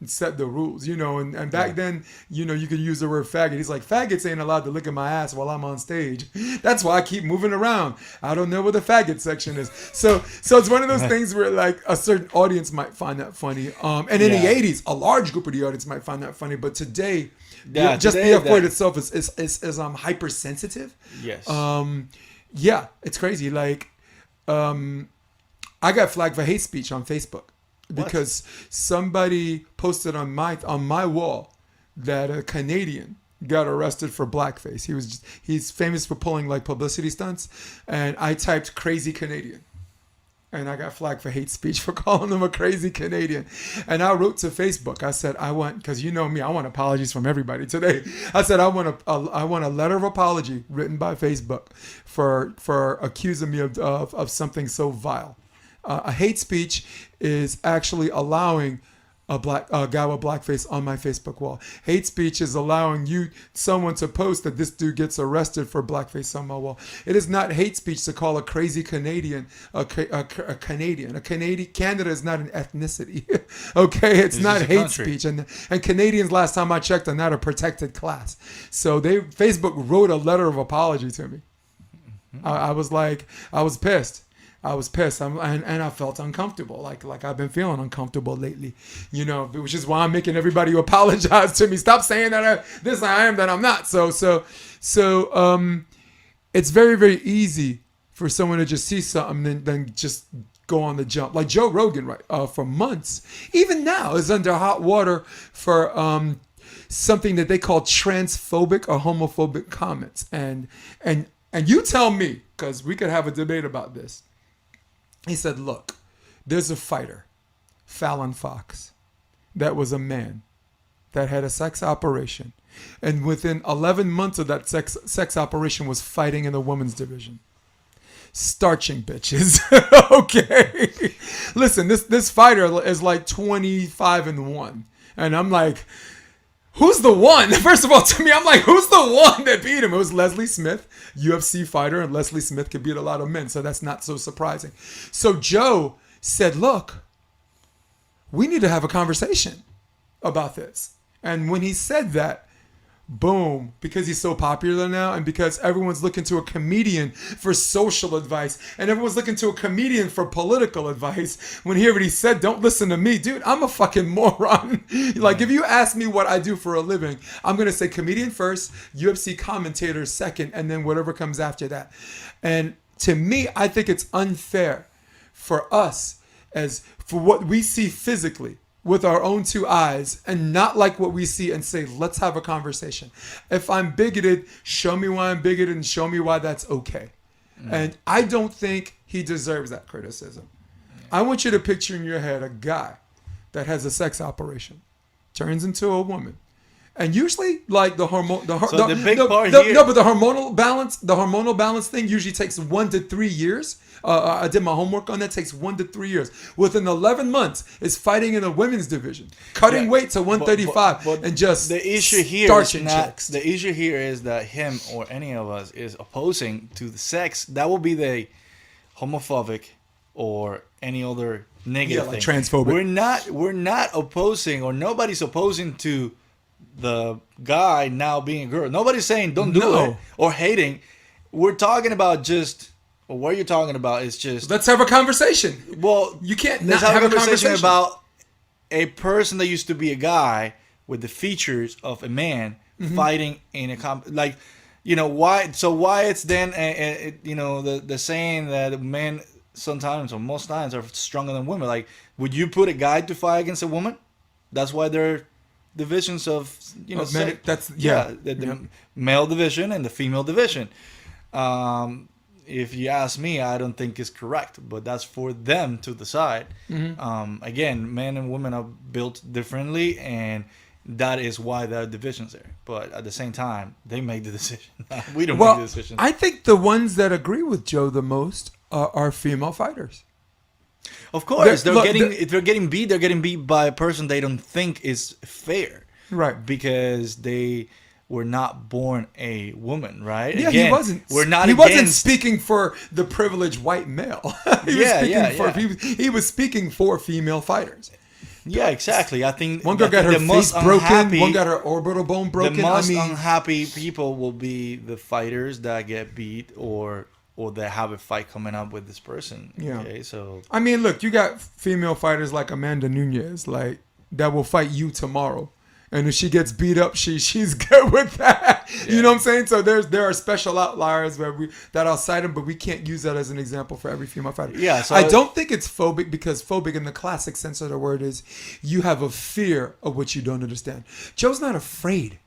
Speaker 1: Set the rules, you know, and back then, you know, you could use the word faggot. He's like, faggots ain't allowed to lick at my ass while I'm on stage. That's why I keep moving around. I don't know where the faggot section is. So it's one of those things where like a certain audience might find that funny. And in the 80s, a large group of the audience might find that funny. But today, just the F word itself is hypersensitive.
Speaker 2: Yes.
Speaker 1: Yeah, it's crazy. Like, I got flagged for hate speech on Facebook. Because somebody posted on my wall that a Canadian got arrested for blackface. He's famous for pulling like publicity stunts, and I typed crazy Canadian, and I got flagged for hate speech for calling him a crazy Canadian. And I wrote to Facebook. I said because you know me, I want apologies from everybody today. I said I want a letter of apology written by Facebook for accusing me of something so vile. A hate speech is actually allowing a guy with blackface on my Facebook wall. Hate speech is allowing someone to post that this dude gets arrested for blackface on my wall. It is not hate speech to call a crazy Canadian a Canadian. Canada is not an ethnicity. Okay, it's not hate speech. And Canadians, last time I checked, are not a protected class. So Facebook wrote a letter of apology to me. I was pissed. I was pissed. And I felt uncomfortable. Like I've been feeling uncomfortable lately, you know, which is why I'm making everybody who apologize to me. Stop saying that I am, that I'm not. So it's very, very easy for someone to just see something and then just go on the jump. Like Joe Rogan, right? For months, even now, is under hot water for something that they call transphobic or homophobic comments. And you tell me, because we could have a debate about this. He said, look, there's a fighter, Fallon Fox, that was a man that had a sex operation. And within 11 months of that sex operation was fighting in the women's division. Starching bitches. Okay. Listen, this fighter is like 25-1. And I'm like, who's the one? First of all, to me, I'm like, who's the one that beat him? It was Leslie Smith, UFC fighter, and Leslie Smith could beat a lot of men, so that's not so surprising. So Joe said, look, we need to have a conversation about this. And when he said that, boom, because he's so popular now and because everyone's looking to a comedian for social advice and everyone's looking to a comedian for political advice, when he heard what he said, don't listen to me. Dude, I'm a fucking moron. Like, if you ask me what I do for a living, I'm going to say comedian first, UFC commentator second, and then whatever comes after that. And to me, I think it's unfair for us as for what we see physically with our own two eyes and not like what we see and say, let's have a conversation. If I'm bigoted, show me why I'm bigoted and show me why that's okay. And I don't think he deserves that criticism. I want you to picture in your head a guy that has a sex operation, turns into a woman. And usually, like the hormonal balance thing usually takes 1 to 3 years. I did my homework on that. Takes 1 to 3 years. Within 11 months, is fighting in the women's division, cutting weight to 135, and just
Speaker 2: the issue here
Speaker 1: starching
Speaker 2: is not,
Speaker 1: chicks.
Speaker 2: the issue here is that him or any of us is opposing to the sex. That will be the homophobic or any other negative
Speaker 1: like
Speaker 2: thing.
Speaker 1: transphobic.
Speaker 2: We're not opposing, or nobody's opposing to the guy now being a girl. Nobody's saying don't do it or hating. We're talking about just, or what you're talking about is just,
Speaker 1: let's have a conversation.
Speaker 2: Well,
Speaker 1: you can't
Speaker 2: let's
Speaker 1: not
Speaker 2: have
Speaker 1: have
Speaker 2: a conversation about a person that used to be a guy with the features of a man fighting in a like, you know, why? So why it's then you know, the saying that men sometimes or most times are stronger than women. Like, would you put a guy to fight against a woman? That's why they're divisions of, you know,
Speaker 1: men, that's
Speaker 2: the male division and the female division. If you ask me, I don't think it's correct, but that's for them to decide. Again, men and women are built differently, and that is why there are divisions there. But at the same time, they make the decision. We don't make the decision.
Speaker 1: I think the ones that agree with Joe the most are female fighters.
Speaker 2: Of course, if they're getting beat, they're getting beat by a person they don't think is fair.
Speaker 1: Right.
Speaker 2: Because they were not born a woman, right?
Speaker 1: Yeah,
Speaker 2: Again,
Speaker 1: he wasn't. He wasn't speaking for the privileged white male. He was speaking for female fighters.
Speaker 2: Yeah, exactly. I think
Speaker 1: one girl got her face broken, one got her orbital bone broken.
Speaker 2: The most unhappy people will be the fighters that get beat or they have a fight coming up with this person.
Speaker 1: Yeah.
Speaker 2: Okay, so
Speaker 1: I mean, look, you got female fighters like Amanda Nunes, like that will fight you tomorrow, and if she gets beat up, she's good with that. Yeah. You know what I'm saying? So there are special outliers that I'll cite them, but we can't use that as an example for every female fighter.
Speaker 2: Yeah. So
Speaker 1: I don't think it's phobic, because phobic in the classic sense of the word is you have a fear of what you don't understand. Joe's not afraid.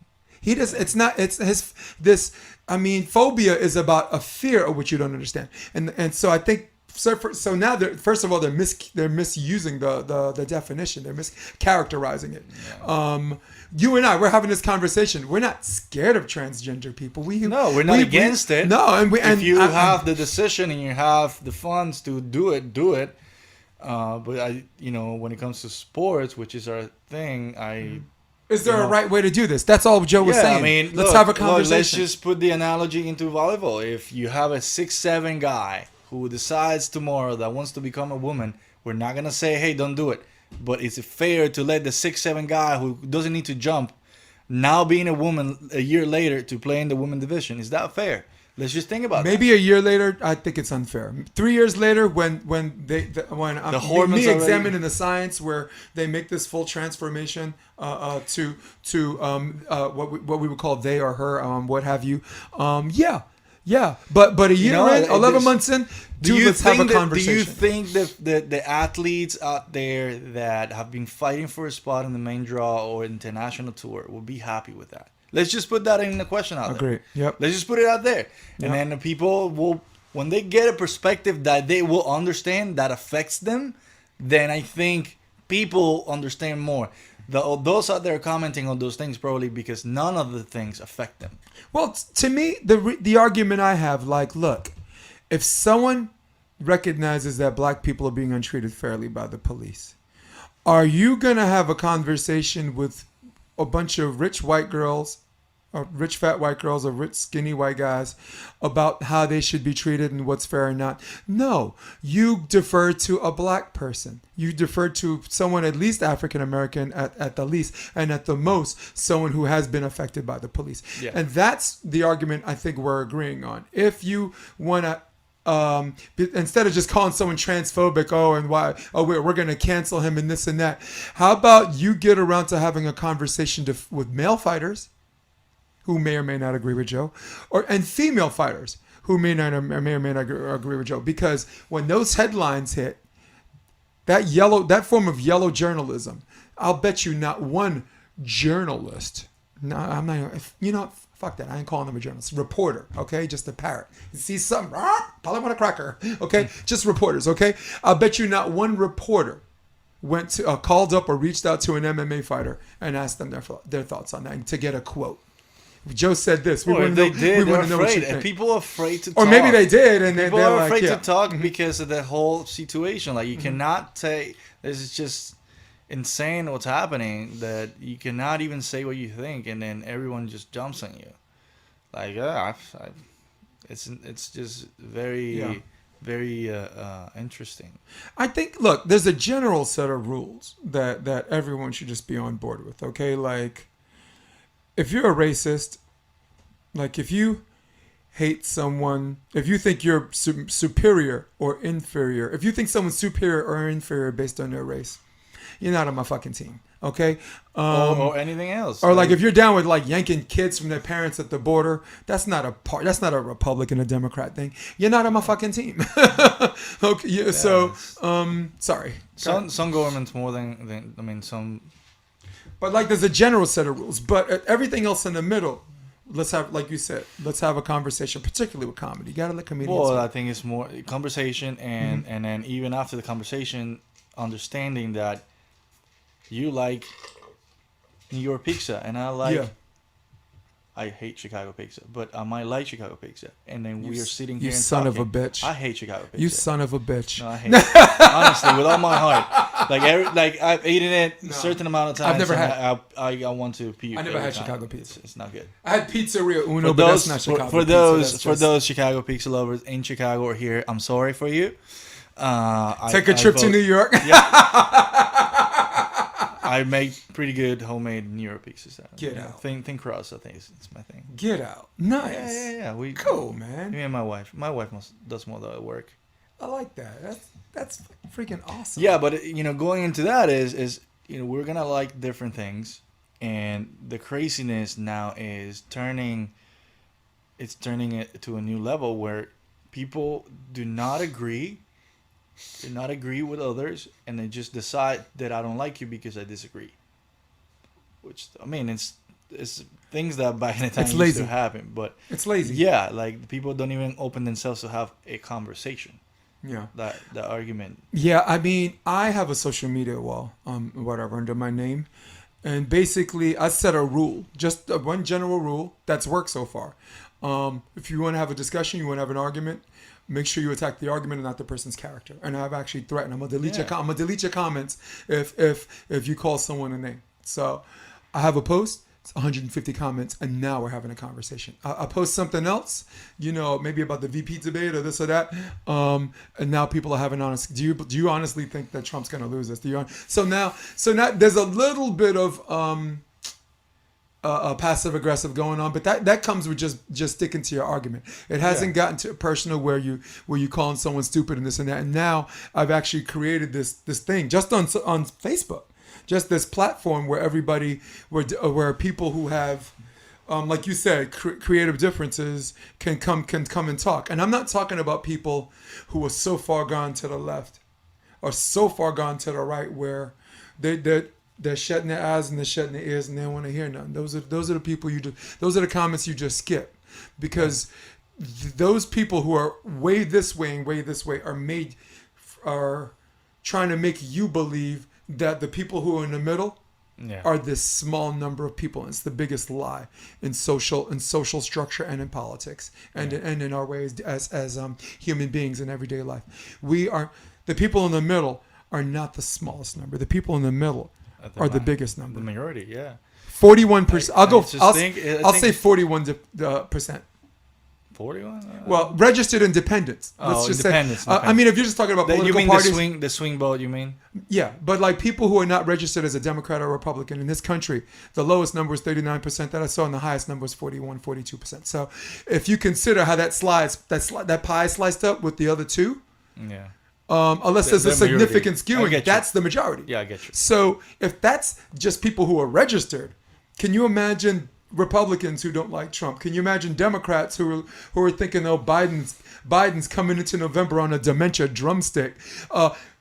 Speaker 1: He does. It's not. It's his. This. I mean, phobia is about a fear of what you don't understand, and so I think. So now, first of all, they're misusing the definition. They're mischaracterizing it. Yeah. You and I, we're having this conversation. We're not scared of transgender people.
Speaker 2: We're not against it.
Speaker 1: No,
Speaker 2: if you have the decision and you have the funds to do it, do it. But when it comes to sports, which is our thing,
Speaker 1: Is there a right way to do this? That's all Joe was saying.
Speaker 2: I mean, let's have a conversation. Let's just put the analogy into volleyball. If you have a 6'7" guy who decides tomorrow that wants to become a woman, we're not going to say, hey, don't do it. But is it fair to let the 6'7" guy who doesn't need to jump, now being a woman a year later, to play in the women division? Is that fair? Let's just think about
Speaker 1: maybe a year later. I think it's unfair. 3 years later, when
Speaker 2: the hormones
Speaker 1: me examining the science where they make this full transformation to what we would call they or her, what have you. Yeah. But a year in, 11 months in, let's have a conversation.
Speaker 2: Do you think that the athletes out there that have been fighting for a spot in the main draw or international tour will be happy with that? Let's just put that in the question out there.
Speaker 1: Agree. Yep.
Speaker 2: Let's just put it out there. Yep. And then the people will, when they get a perspective that they will understand that affects them, then I think people understand more. Those out there commenting on those things probably because none of the things affect them.
Speaker 1: Well, to me, the argument I have, like, look, if someone recognizes that black people are being untreated fairly by the police, are you going to have a conversation with a bunch of rich white girls, or rich fat white girls, or rich skinny white guys about how they should be treated and what's fair and not? No, you defer to a black person. You defer to someone at least African American at the least, and at the most, someone who has been affected by the police. Yeah. And that's the argument I think we're agreeing on. If you want to, instead of just calling someone transphobic, we're going to cancel him and this and that, how about you get around to having a conversation with male fighters who may or may not agree with Joe, and female fighters who may or may not agree with Joe. Because when those headlines hit, that form of yellow journalism, I'll bet you not one journalist, no, I'm not, fuck that, I ain't calling them a journalist, reporter, okay, just a parrot. You see something, call him on a cracker, okay, just reporters, okay. I'll bet you not one reporter went to called up or reached out to an MMA fighter and asked them their thoughts on that to get a quote. Joe said this. We want to know what you think.
Speaker 2: People are afraid to talk.
Speaker 1: Or maybe they did, and
Speaker 2: people are afraid to talk because of the whole situation. Like, you cannot say, this is just insane what's happening, that you cannot even say what you think, and then everyone just jumps on you. Like, it's just very, very interesting.
Speaker 1: I think, look, there's a general set of rules that everyone should just be on board with, okay? Like, if you're a racist, like if you hate someone, if you think you're superior or inferior, if you think someone's superior or inferior based on their race, you're not on my fucking team, okay?
Speaker 2: Or anything else.
Speaker 1: Or like if you're down with like yanking kids from their parents at the border, that's not a Republican or Democrat thing. You're not on my fucking team. Okay, yeah, so sorry.
Speaker 2: Some governments more than some.
Speaker 1: But like, there's a general set of rules. But everything else in the middle, let's have, like you said, let's have a conversation, particularly with comedy. You gotta let comedians.
Speaker 2: Well, I think it's more conversation, and then even after the conversation, understanding that you like New York pizza, and I like. Yeah. I hate Chicago pizza, but I might like Chicago pizza. And then we are sitting here and talking.
Speaker 1: You son of a bitch.
Speaker 2: I hate Chicago pizza.
Speaker 1: You son of a bitch.
Speaker 2: No, I hate it. Honestly, with all my heart. Like I've eaten it a certain amount of times.
Speaker 1: I've never had.
Speaker 2: I want to puke.
Speaker 1: I never had Chicago pizza.
Speaker 2: It's not good.
Speaker 1: I had Pizzeria Uno, but that's not Chicago pizza.
Speaker 2: For those Chicago pizza lovers in Chicago or here, I'm sorry for you.
Speaker 1: Take a trip to New York.
Speaker 2: Yeah. I make pretty good homemade New York pizzas.
Speaker 1: Get out.
Speaker 2: Thin crust, I think it's my thing.
Speaker 1: Get out. Nice.
Speaker 2: Yeah.
Speaker 1: Cool, man.
Speaker 2: Me and my wife. My wife does more of the work.
Speaker 1: I like that. That's freaking awesome.
Speaker 2: Yeah, but going into that is we're gonna like different things, and the craziness now is turning it to a new level where people do not agree with others, and they just decide that I don't like you because I disagree. Which, I mean, it's things that back in the time used to happen, but
Speaker 1: it's lazy.
Speaker 2: Yeah, like people don't even open themselves to have a conversation.
Speaker 1: Yeah,
Speaker 2: the argument.
Speaker 1: Yeah, I mean, I have a social media wall, whatever, under my name, and basically I set a rule, just one general rule that's worked so far. If you want to have a discussion, you want to have an argument, make sure you attack the argument and not the person's character. And I've actually threatened, I'm gonna delete your comments if you call someone a name. So I have a post. It's 150 comments, and now we're having a conversation. I post something else, maybe about the VP debate or this or that, and now people are having honest. Do you honestly think that Trump's going to lose this? So now there's a little bit of passive aggressive going on, but that comes with just sticking to your argument. It hasn't gotten to personal where you calling someone stupid and this and that. And now I've actually created this thing just on Facebook, just this platform where everybody where people who have like you said, creative differences can come and talk. And I'm not talking about people who are so far gone to the left or so far gone to the right where they're shutting their eyes and they're shutting their ears and they don't want to hear nothing. Those are the people those are the comments you just skip, because those people who are way this way and way this way are trying to make you believe that the people who are in the middle are this small number of people. And it's the biggest lie in social structure and in politics and in our ways as human beings in everyday life. The people in the middle are not the smallest number. The people in the middle are the biggest number. The
Speaker 2: majority, yeah.
Speaker 1: 41%. I'll say 41%.
Speaker 2: 41?
Speaker 1: Well, registered independents. Let's just
Speaker 2: independents.
Speaker 1: Say. I mean, if you're just talking about political parties,
Speaker 2: the swing vote, you mean?
Speaker 1: Yeah, but like people who are not registered as a Democrat or Republican in this country, the lowest number is 39% that I saw, and the highest number is 42%. So, if you consider how that pie sliced up with the other two, unless there's a significant skewing, that's the majority.
Speaker 2: Yeah, I get you.
Speaker 1: So, if that's just people who are registered, can you imagine Republicans who don't like Trump? Can you imagine Democrats who are thinking, oh, Biden's coming into November on a dementia drumstick?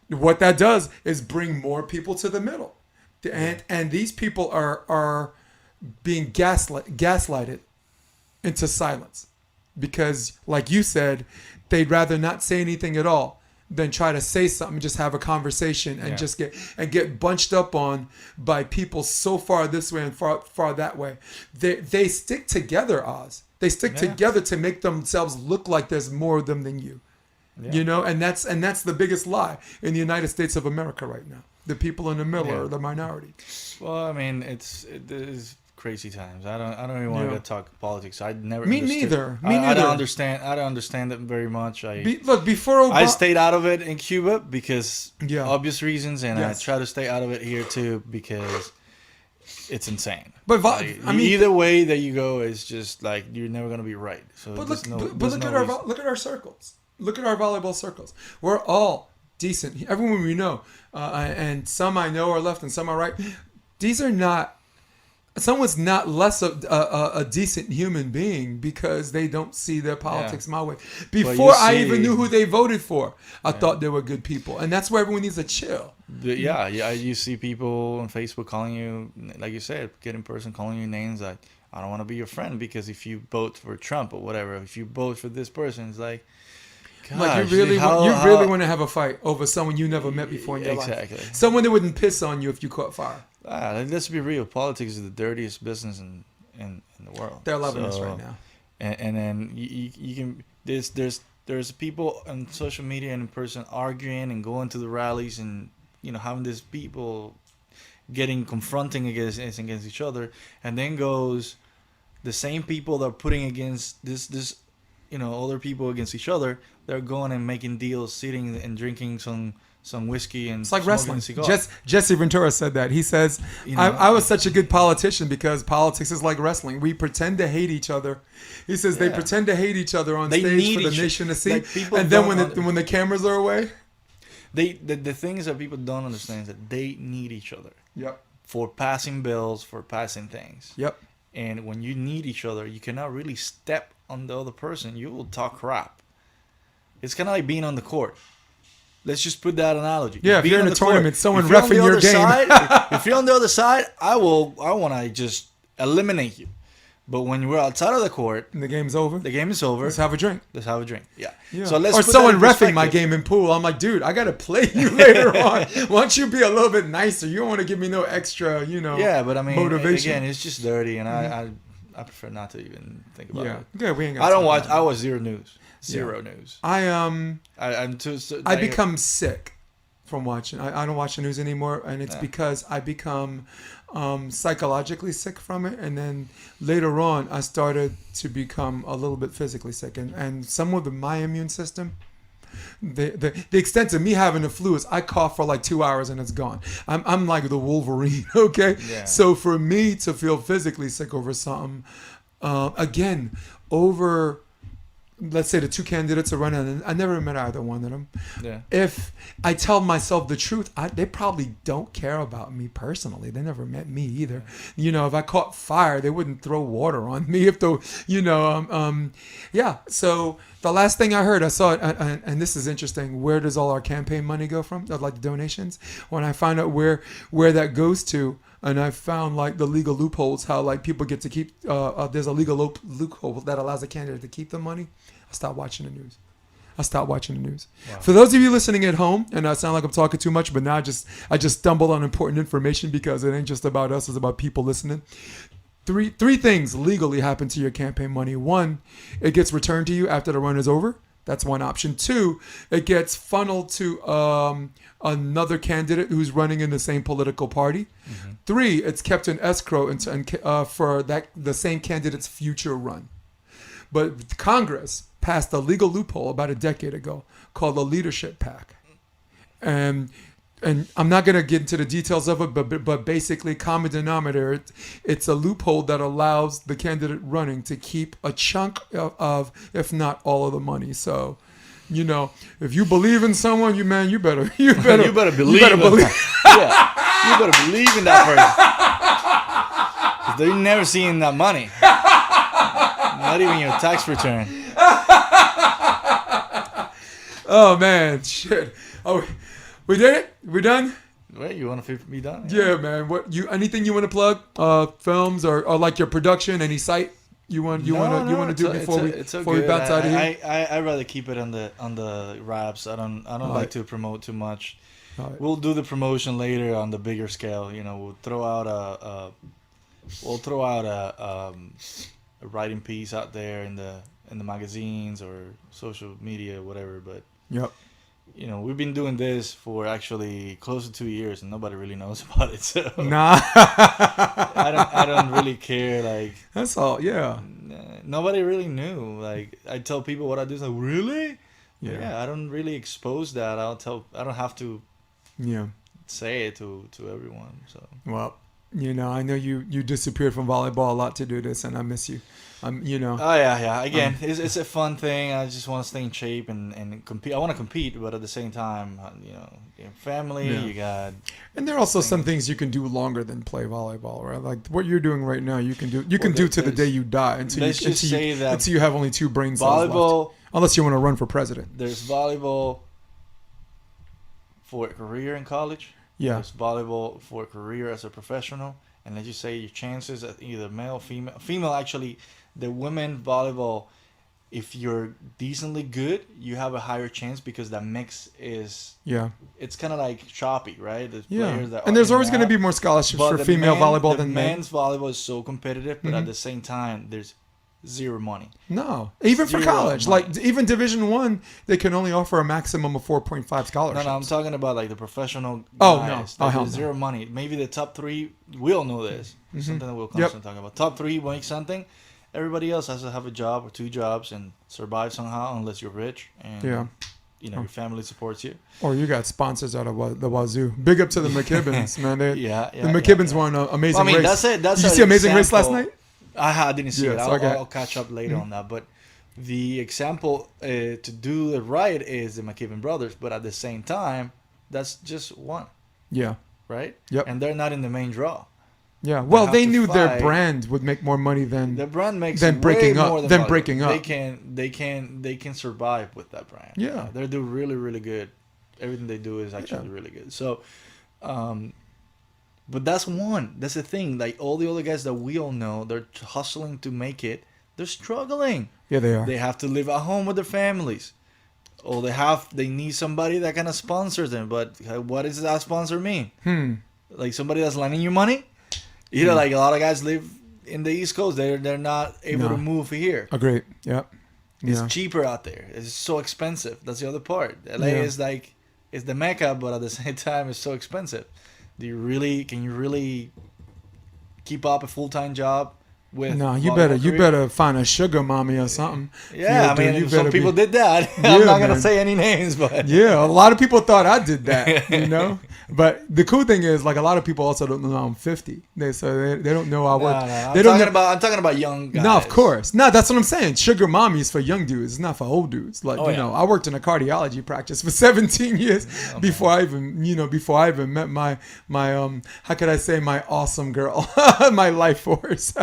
Speaker 1: What that does is bring more people to the middle, and these people are being gaslighted into silence, because, like you said, they'd rather not say anything at all than try to say something, just have a conversation and just get bunched up on by people so far this way and far that way. They stick together, Oz. They stick together to make themselves look like there's more of them than you. Yeah. You know, and that's the biggest lie in the United States of America right now. The people in the middle are the minority.
Speaker 2: Well, I mean, it is crazy times. I don't even want to talk politics. I never.
Speaker 1: Me
Speaker 2: understood.
Speaker 1: neither.
Speaker 2: I don't understand. I don't understand it very much.
Speaker 1: Before Obama,
Speaker 2: I stayed out of it in Cuba because obvious reasons, and I try to stay out of it here too because it's insane.
Speaker 1: But
Speaker 2: either way that you go is just like you're never gonna be right. So
Speaker 1: look at our circles. Look at our volleyball circles. We're all decent. Everyone we know, and some I know are left and some are right. These are not. Someone's not less a decent human being because they don't see their politics my way. Before I even knew who they voted for, I thought they were good people. And that's where everyone needs to chill.
Speaker 2: You see people on Facebook calling you, like you said, get in person calling you names like, I don't want to be your friend because if you vote for Trump or whatever, if you vote for this person, it's like, gosh,
Speaker 1: like you really want to have a fight over someone you never met before in your life. Someone that wouldn't piss on you if you caught fire.
Speaker 2: Let's be real. Politics is the dirtiest business in the world.
Speaker 1: They're loving us right now.
Speaker 2: And then you can there's people on social media and in person arguing and going to the rallies and having these people confronting against each other, and then goes the same people that are putting against this other people against each other. They're going and making deals, sitting and drinking some whiskey and
Speaker 1: it's like wrestling. Jesse Ventura said that. He says, I was such a good politician because politics is like wrestling. We pretend to hate each other. He says they pretend to hate each other on stage for the nation to see. And then when the cameras are away.
Speaker 2: The things that people don't understand is that they need each other.
Speaker 1: Yep.
Speaker 2: For passing bills, for passing things.
Speaker 1: Yep.
Speaker 2: And when you need each other, you cannot really step on the other person. You will talk crap. It's kind of like being on the court. Let's just put that analogy.
Speaker 1: Yeah, if you're in a tournament, someone reffing your game.
Speaker 2: If you're on the other side, I want to just eliminate you. But when we're outside of the court,
Speaker 1: and the game's over.
Speaker 2: Let's
Speaker 1: have a drink.
Speaker 2: Yeah.
Speaker 1: So or someone reffing my game in pool. I'm like, dude, I gotta play you later on. Why don't you be a little bit nicer? You don't want to give me no extra,
Speaker 2: Yeah, but I mean,
Speaker 1: motivation.
Speaker 2: Again, it's just dirty, and I prefer not to even think about it.
Speaker 1: Yeah, we ain't got.
Speaker 2: I don't watch. I watch zero news. Zero news.
Speaker 1: I'm
Speaker 2: too.
Speaker 1: I become sick from watching. I don't watch the news anymore, and it's because I become psychologically sick from it, and then later on I started to become a little bit physically sick, and some of my immune system The extent of me having the flu is I cough for like 2 hours and it's gone. I'm like the Wolverine, okay?
Speaker 2: Yeah.
Speaker 1: So for me to feel physically sick over something, again, over, let's say the two candidates are running, and I never met either one of them.
Speaker 2: Yeah.
Speaker 1: If I tell myself the truth, they probably don't care about me personally. They never met me either. You know, if I caught fire, they wouldn't throw water on me. If the, you know, yeah. So the last thing I heard, I saw it, and this is interesting. Where does all our campaign money go from? Like the donations. When I find out where that goes to, and I found like the legal loopholes, how like people get to keep. There's a legal loophole that allows a candidate to keep the money. I stopped watching the news. Wow. For those of you listening at home, and I sound like I'm talking too much, but now I just stumbled on important information because it ain't just about us; it's about people listening. Three things legally happen to your campaign money. One, it gets returned to you after the run is over. That's one option. Two, it gets funneled to another candidate who's running in the same political party. Mm-hmm. Three, it's kept in escrow for the same candidate's future run. But Congress passed a legal loophole about a decade ago called the Leadership PAC. And I'm not going to get into the details of it, but basically common denominator, it's a loophole that allows the candidate running to keep a chunk of if not all of the money. So, you know, if you believe in someone, you better believe.
Speaker 2: You better believe. Yeah, you better believe in that person. 'Cause they're never seeing that money. Not even your tax return.
Speaker 1: Oh man, shit. Oh, we did it. We done.
Speaker 2: Wait, you want to be done?
Speaker 1: Yeah, man. Anything you want to plug? Films or like your production? Any site you want to do before we bounce out of here?
Speaker 2: I'd rather keep it on the wraps. I don't like to promote too much. Right. We'll do the promotion later on the bigger scale. You know, we'll throw out a writing piece out there in the magazines or social media, whatever. But
Speaker 1: yep,
Speaker 2: you know, we've been doing this for actually close to 2 years, and nobody really knows about it. So
Speaker 1: nah,
Speaker 2: I don't really care. Like
Speaker 1: that's all. Yeah,
Speaker 2: nobody really knew. Like I tell people what I do. It's like really, yeah. I don't really expose that. I don't have to. Yeah, say it to everyone. So
Speaker 1: well. You know, I know you disappeared from volleyball a lot to do this, and I miss you. You know.
Speaker 2: Oh yeah. Again, it's a fun thing. I just want to stay in shape and compete. I want to compete, but at the same time, you know, family. Yeah. You got. And
Speaker 1: there are also some things you can do longer than play volleyball, right? Like what you're doing right now, you can do to the day you die until you have only 2 brain cells left. Unless you want to run for president.
Speaker 2: There's volleyball for a career in college.
Speaker 1: Yeah.
Speaker 2: There's volleyball for a career as a professional, and as you say, your chances at either male, female. Actually, the women volleyball, if you're decently good, you have a higher chance because that mix is it's kind of like choppy, right? There's players that there's
Speaker 1: always going to be more scholarships for female volleyball than
Speaker 2: men's volleyball is so competitive, but at the same time, there's zero money.
Speaker 1: No, even for college, like even Division I, they can only offer a maximum of 4.5 scholarships.
Speaker 2: No, I'm talking about like the professional
Speaker 1: guys.
Speaker 2: Zero money. Maybe the top 3. We all know this. Mm-hmm. Something that we'll constantly talk about. Top 3 make something. Everybody else has to have a job or 2 jobs and survive somehow, unless you're rich and you know your family supports you.
Speaker 1: Or you got sponsors out of the wazoo. Big up to the McKibbins, man. The McKibbins won an amazing race.
Speaker 2: That's it. Did
Speaker 1: you see Amazing Race last night?
Speaker 2: I didn't see it. I'll catch up later on that. But the example to do it right is the McKibbin brothers. But at the same time, that's just one. Yeah. Right?
Speaker 1: Yep.
Speaker 2: And they're not in the main draw.
Speaker 1: Yeah. Well, they knew their brand would make more money than
Speaker 2: the brand makes
Speaker 1: breaking
Speaker 2: way
Speaker 1: up.
Speaker 2: More than
Speaker 1: than breaking up.
Speaker 2: They can survive with that brand.
Speaker 1: Yeah.
Speaker 2: They do really, really good. Everything they do is actually really good. So, but that's one. That's the thing. Like all the other guys that we all know, they're hustling to make it. They're struggling.
Speaker 1: Yeah, they are.
Speaker 2: They have to live at home with their families. Or they need somebody that kind of sponsors them. But what does that sponsor mean? Like somebody that's lending you money? You know, like a lot of guys live in the East Coast. They're not able to move here.
Speaker 1: Agreed. Yep.
Speaker 2: It's cheaper out there. It's so expensive. That's the other part. LA is like it's the Mecca, but at the same time, it's so expensive. Can you really keep up a full-time job with.
Speaker 1: No, you
Speaker 2: volleyball career.
Speaker 1: better find a sugar mommy or something.
Speaker 2: Yeah, I
Speaker 1: Dude,
Speaker 2: mean,
Speaker 1: you
Speaker 2: some
Speaker 1: better
Speaker 2: people
Speaker 1: be-
Speaker 2: did that.
Speaker 1: Yeah,
Speaker 2: I'm not gonna
Speaker 1: man.
Speaker 2: say any names, but
Speaker 1: Yeah, a lot of people thought I did that, you know. But the cool thing is, like, a lot of people also don't know I'm 50. They don't know I work.
Speaker 2: No,
Speaker 1: They don't
Speaker 2: I'm talking about young guys.
Speaker 1: No, of course. No, that's what I'm saying. Sugar mommies for young dudes, it's not for old dudes. Like,
Speaker 2: Oh,
Speaker 1: you
Speaker 2: yeah.
Speaker 1: know, I worked in a cardiology practice for 17 years before I even met my how could I say, my awesome girl, my life force.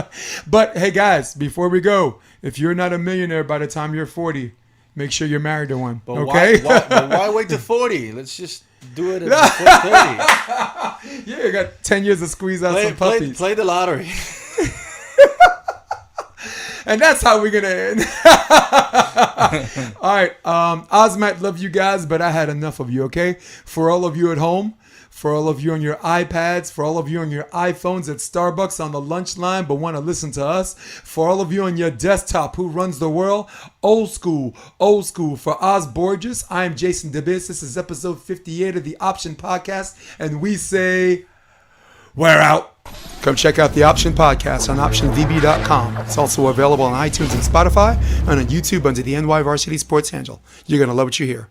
Speaker 1: But hey guys, before we go, if you're not a millionaire by the time you're 40, make sure you're married to one.
Speaker 2: But
Speaker 1: okay?
Speaker 2: why wait to 40? Let's just do it at 30.
Speaker 1: Yeah, you got 10 years to squeeze out some puppies.
Speaker 2: Play the lottery.
Speaker 1: And that's how we're gonna end. All right, Oz might love you guys, but I had enough of you. Okay, for all of you at home, for all of you on your iPads, for all of you on your iPhones at Starbucks on the lunch line but want to listen to us, for all of you on your desktop who runs the world, old school. For Ozz Borges, I am Jason DeBiss. This is episode 58 of the Option Podcast, and we say, we're out. Come check out the Option Podcast on optionvb.com. It's also available on iTunes and Spotify and on YouTube under the NY Varsity Sports handle. You're going to love what you hear.